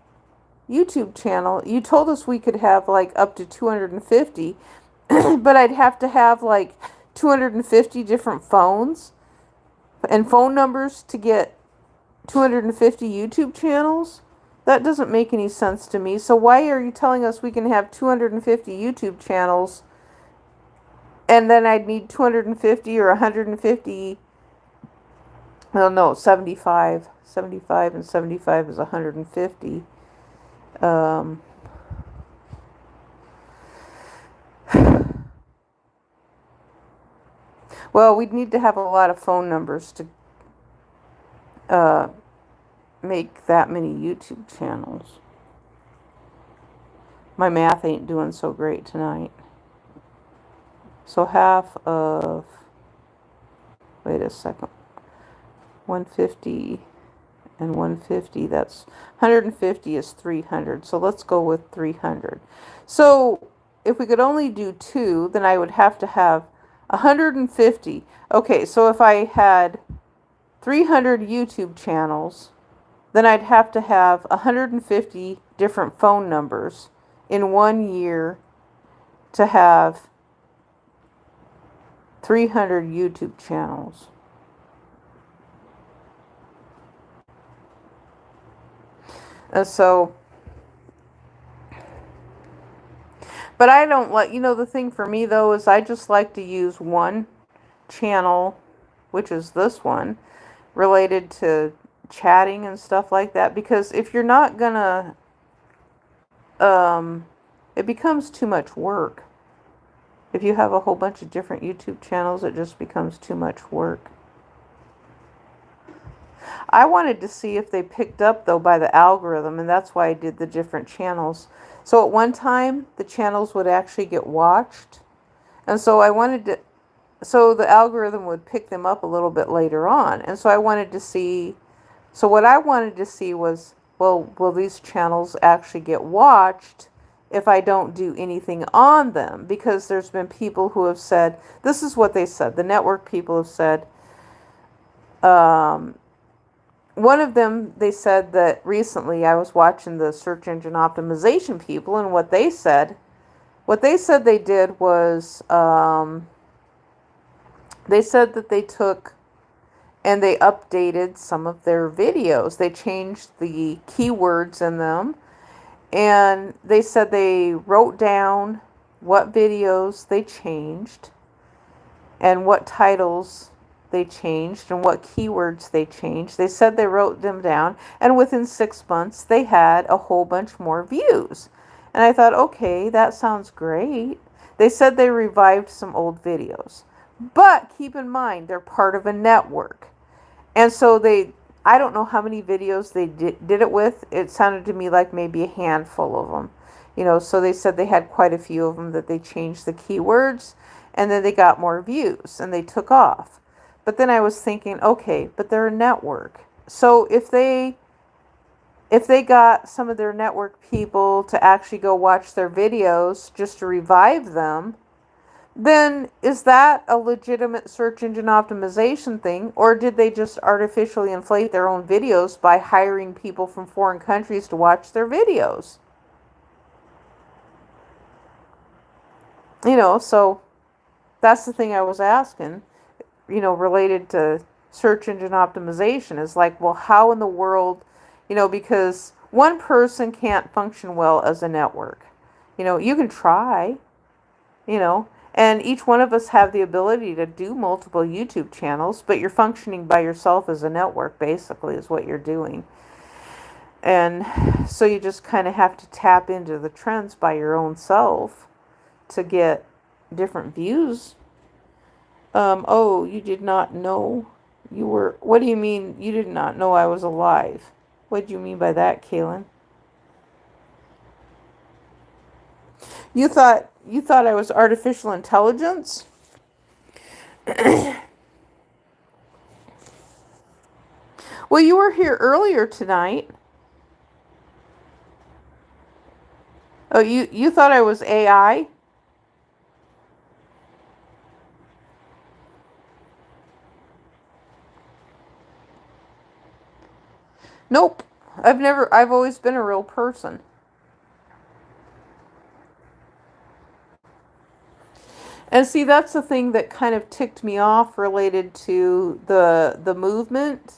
YouTube channel? You told us we could have like up to 250, but I'd have to have like 250 different phones and phone numbers to get 250 YouTube channels. That doesn't make any sense to me. So why are you telling us we can have 250 YouTube channels and then I'd need 250 or 150? Well, no, 75. 75 and 75 is 150. Um, well, we'd need to have a lot of phone numbers to uh, make that many YouTube channels. My math ain't doing so great tonight. So half of, wait a second, 150 and 150, that's 150 is 300. So let's go with 300. So if we could only do 2, then I would have to have 150. Okay, so if I had 300 YouTube channels, then I'd have to have 150 different phone numbers in 1 year to have 300 YouTube channels. But But I don't like, the thing for me though is I just like to use one channel, which is this one, related to chatting and stuff like that. Because if you're not gonna, um, it becomes too much work. If you have a whole bunch of different YouTube channels, it just becomes too much work. I wanted to see if they picked up, though, by the algorithm, and that's why I did the different channels. So at one time, the channels would actually get watched, and so I wanted to, so the algorithm would pick them up a little bit later on. And so I wanted to see, so what I wanted to see was, well, will these channels actually get watched if I don't do anything on them? Because there's been people who have said, this is what they said, the network people have said, one of them, they said that recently I was watching the search engine optimization people, and what they said they did was, they said that they took and they updated some of their videos. They changed the keywords in them, and they said they wrote down what videos they changed and what titles they changed and what keywords they changed. They said they wrote them down, and within 6 months they had a whole bunch more views. And I thought, okay, that sounds great. They said they revived some old videos. But keep in mind, they're part of a network. And so I don't know how many videos they did it with. It sounded to me like maybe a handful of them. So they said they had quite a few of them that they changed the keywords, and then they got more views and they took off. But then I was thinking, okay, but they're a network. So if they got some of their network people to actually go watch their videos just to revive them, then is that a legitimate search engine optimization thing? Or did they just artificially inflate their own videos by hiring people from foreign countries to watch their videos? So that's the thing I was asking, related to search engine optimization, is like, well, how in the world, because one person can't function well as a network. You can try, and each one of us have the ability to do multiple YouTube channels, but you're functioning by yourself as a network, basically, is what you're doing. And so you just kind of have to tap into the trends by your own self to get different views. Oh, you did not know you were, what do you mean you did not know I was alive? What do you mean by that, Kaylin? You thought I was artificial intelligence? Well, you were here earlier tonight. Oh, you thought I was AI? Nope. I've always been a real person. And see, that's the thing that kind of ticked me off related to the movement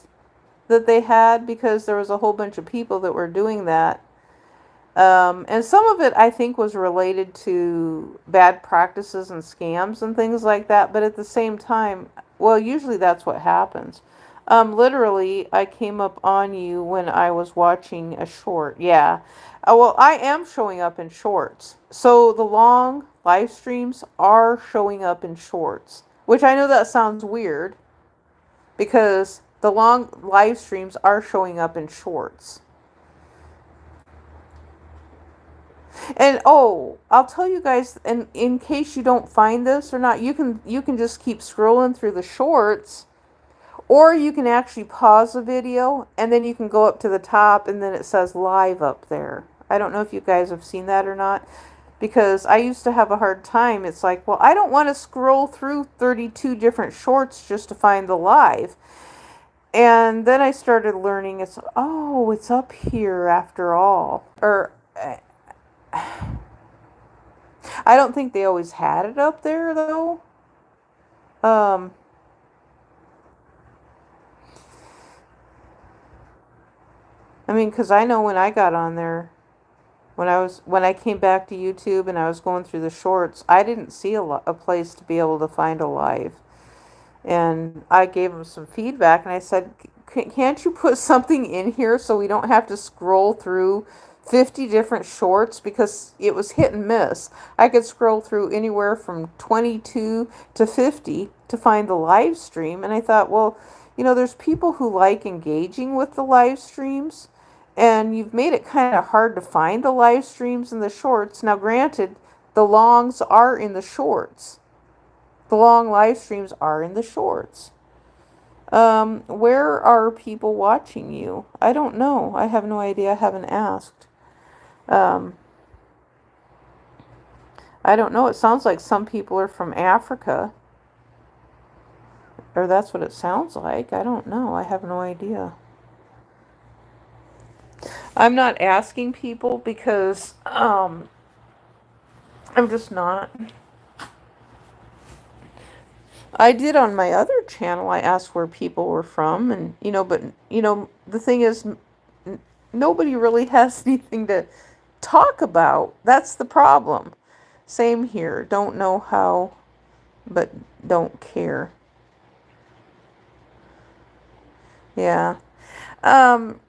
that they had, because there was a whole bunch of people that were doing that. And some of it, I think, was related to bad practices and scams and things like that. But at the same time, well, usually that's what happens. Literally, I came up on you when I was watching a short. Yeah. Well, I am showing up in shorts. So the long live streams are showing up in shorts, which I know that sounds weird, because the long live streams are showing up in shorts. And oh, I'll tell you guys, and in case you don't find this or not, you can just keep scrolling through the shorts, or you can actually pause the video and then you can go up to the top and then it says live up there. I don't know if you guys have seen that or not, because I used to have a hard time. It's like, well, I don't want to scroll through 32 different shorts just to find the live. And then I started learning, it's up here after all. Or I don't think they always had it up there, though. I mean, because I know when I got on there, When I came back to YouTube and I was going through the shorts, I didn't see a place to be able to find a live. And I gave him some feedback and I said, Can't you put something in here so we don't have to scroll through 50 different shorts?" Because it was hit and miss. I could scroll through anywhere from 22 to 50 to find the live stream. And I thought, well, there's people who like engaging with the live streams, and you've made it kind of hard to find the live streams in the shorts. Now, granted, the longs are in the shorts. The long live streams are in the shorts. Where are people watching you? I don't know. I have no idea. I haven't asked. Um, I don't know. It sounds like some people are from Africa. Or that's what it sounds like. I don't know. I have no idea. I'm not asking people because I'm just not. I did on my other channel. I asked where people were from, and but the thing is, nobody really has anything to talk about. That's the problem. Same here. Don't know how, but don't care. Yeah. Um,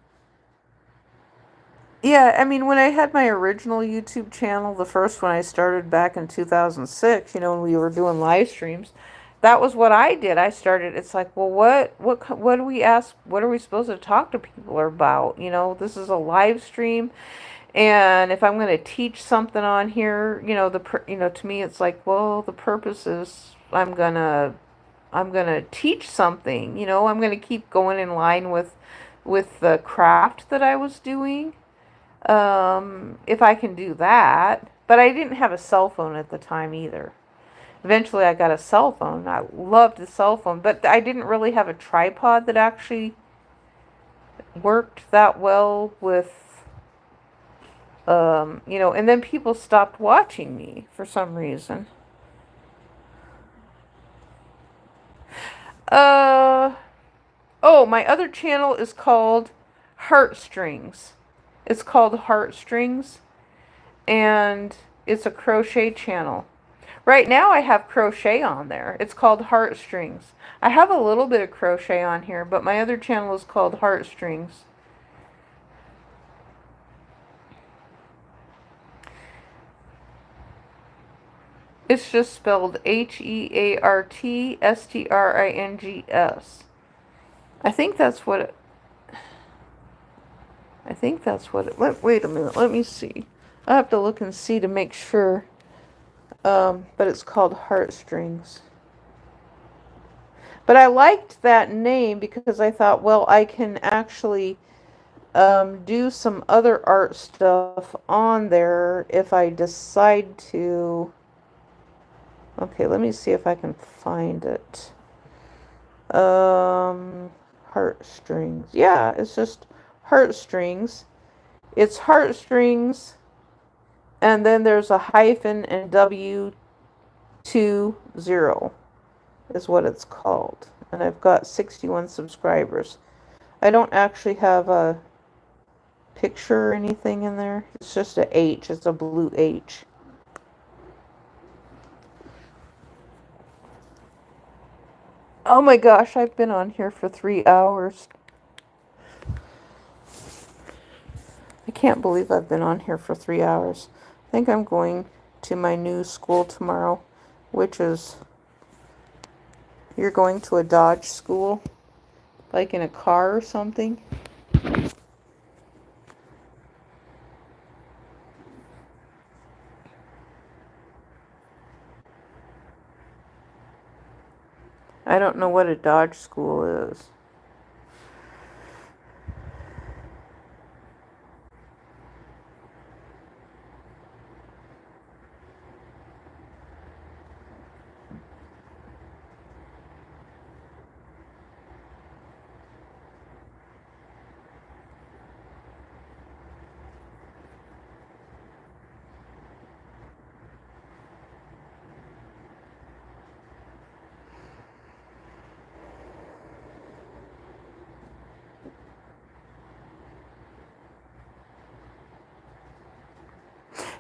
yeah, I mean, when I had my original YouTube channel, the first one I started back in 2006, when we were doing live streams, that was what I did. I started, it's like, well, what do we ask? What are we supposed to talk to people about? This is a live stream. And if I'm going to teach something on here, to me, it's like, well, the purpose is I'm gonna teach something. I'm gonna keep going in line with the craft that I was doing. If I can do that. But I didn't have a cell phone at the time either. Eventually I got a cell phone. I loved the cell phone, but I didn't really have a tripod that actually worked that well with, and then people stopped watching me for some reason. Oh, my other channel is called Heartstrings. It's called Heartstrings, and it's a crochet channel. Right now I have crochet on there. It's called Heartstrings. I have a little bit of crochet on here, but my other channel is called Heartstrings. It's just spelled HEARTSTRINGS. I think that's what it... wait a minute, let me see. I'll have to look and see to make sure. But it's called Heartstrings. But I liked that name because I thought, well, I can actually do some other art stuff on there if I decide to. Okay, let me see if I can find it. Heartstrings. Yeah, it's just Heartstrings. It's Heartstrings, and then there's a hyphen and W20 is what it's called. And I've got 61 subscribers. I don't actually have a picture or anything in there. It's just a H. It's a blue H. Oh my gosh, I've been on here for 3 hours. I can't believe I've been on here for 3 hours. I think I'm going to my new school tomorrow, which is... You're going to a Dodge school? Like in a car or something? I don't know what a Dodge school is.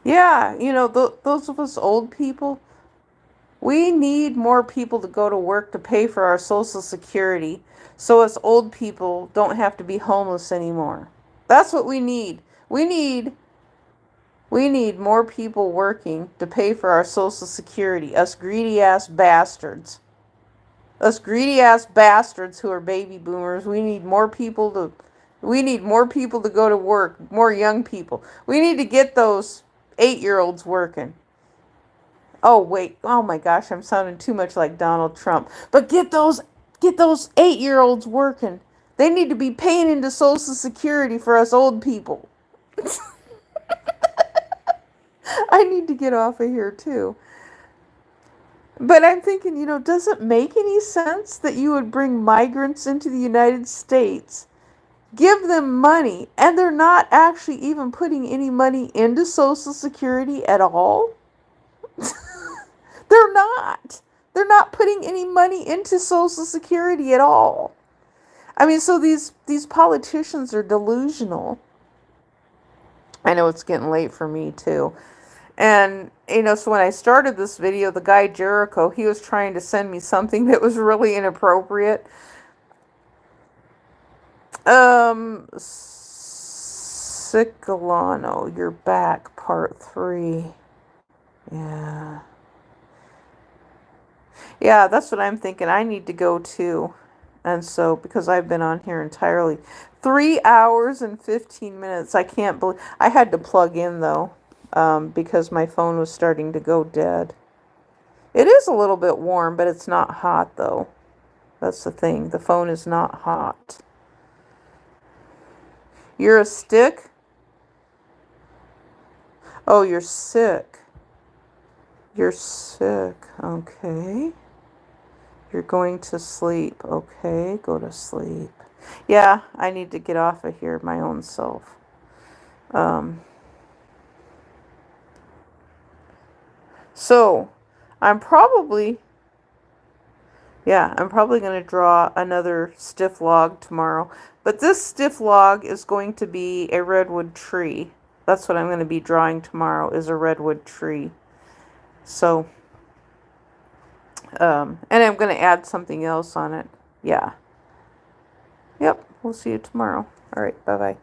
Yeah, those of us old people, we need more people to go to work to pay for our Social Security so us old people don't have to be homeless anymore. That's what we need. We need we need more people working to pay for our Social Security. Us greedy ass bastards. Us greedy ass bastards who are baby boomers. We need more people to go to work, more young people. We need to get those 8-year-olds working. Oh wait, oh my gosh, I'm sounding too much like Donald Trump. But get those 8-year-olds working. They need to be paying into Social Security for us old people. I need to get off of here too. But I'm thinking, does it make any sense that you would bring migrants into the United States, give them money, and they're not actually even putting any money into Social Security at all? They're not. They're not putting any money into Social Security at all. I mean, so these politicians are delusional. I know it's getting late for me too. And, so when I started this video, the guy Jericho, he was trying to send me something that was really inappropriate. Ciclano, you're back, part 3. Yeah. Yeah, that's what I'm thinking. I need to go too. And so, because I've been on here entirely 3 hours and 15 minutes. I can't believe I had to plug in though, because my phone was starting to go dead. It is a little bit warm, but it's not hot though. That's the thing. The phone is not hot. You're a stick? Oh, you're sick. You're sick. Okay. You're going to sleep. Okay, go to sleep. Yeah, I need to get off of here my own self. So, I'm probably going to draw another stiff log tomorrow. But this stiff log is going to be a redwood tree. That's what I'm going to be drawing tomorrow, is a redwood tree. So, and I'm going to add something else on it. Yeah. Yep, we'll see you tomorrow. All right, bye-bye.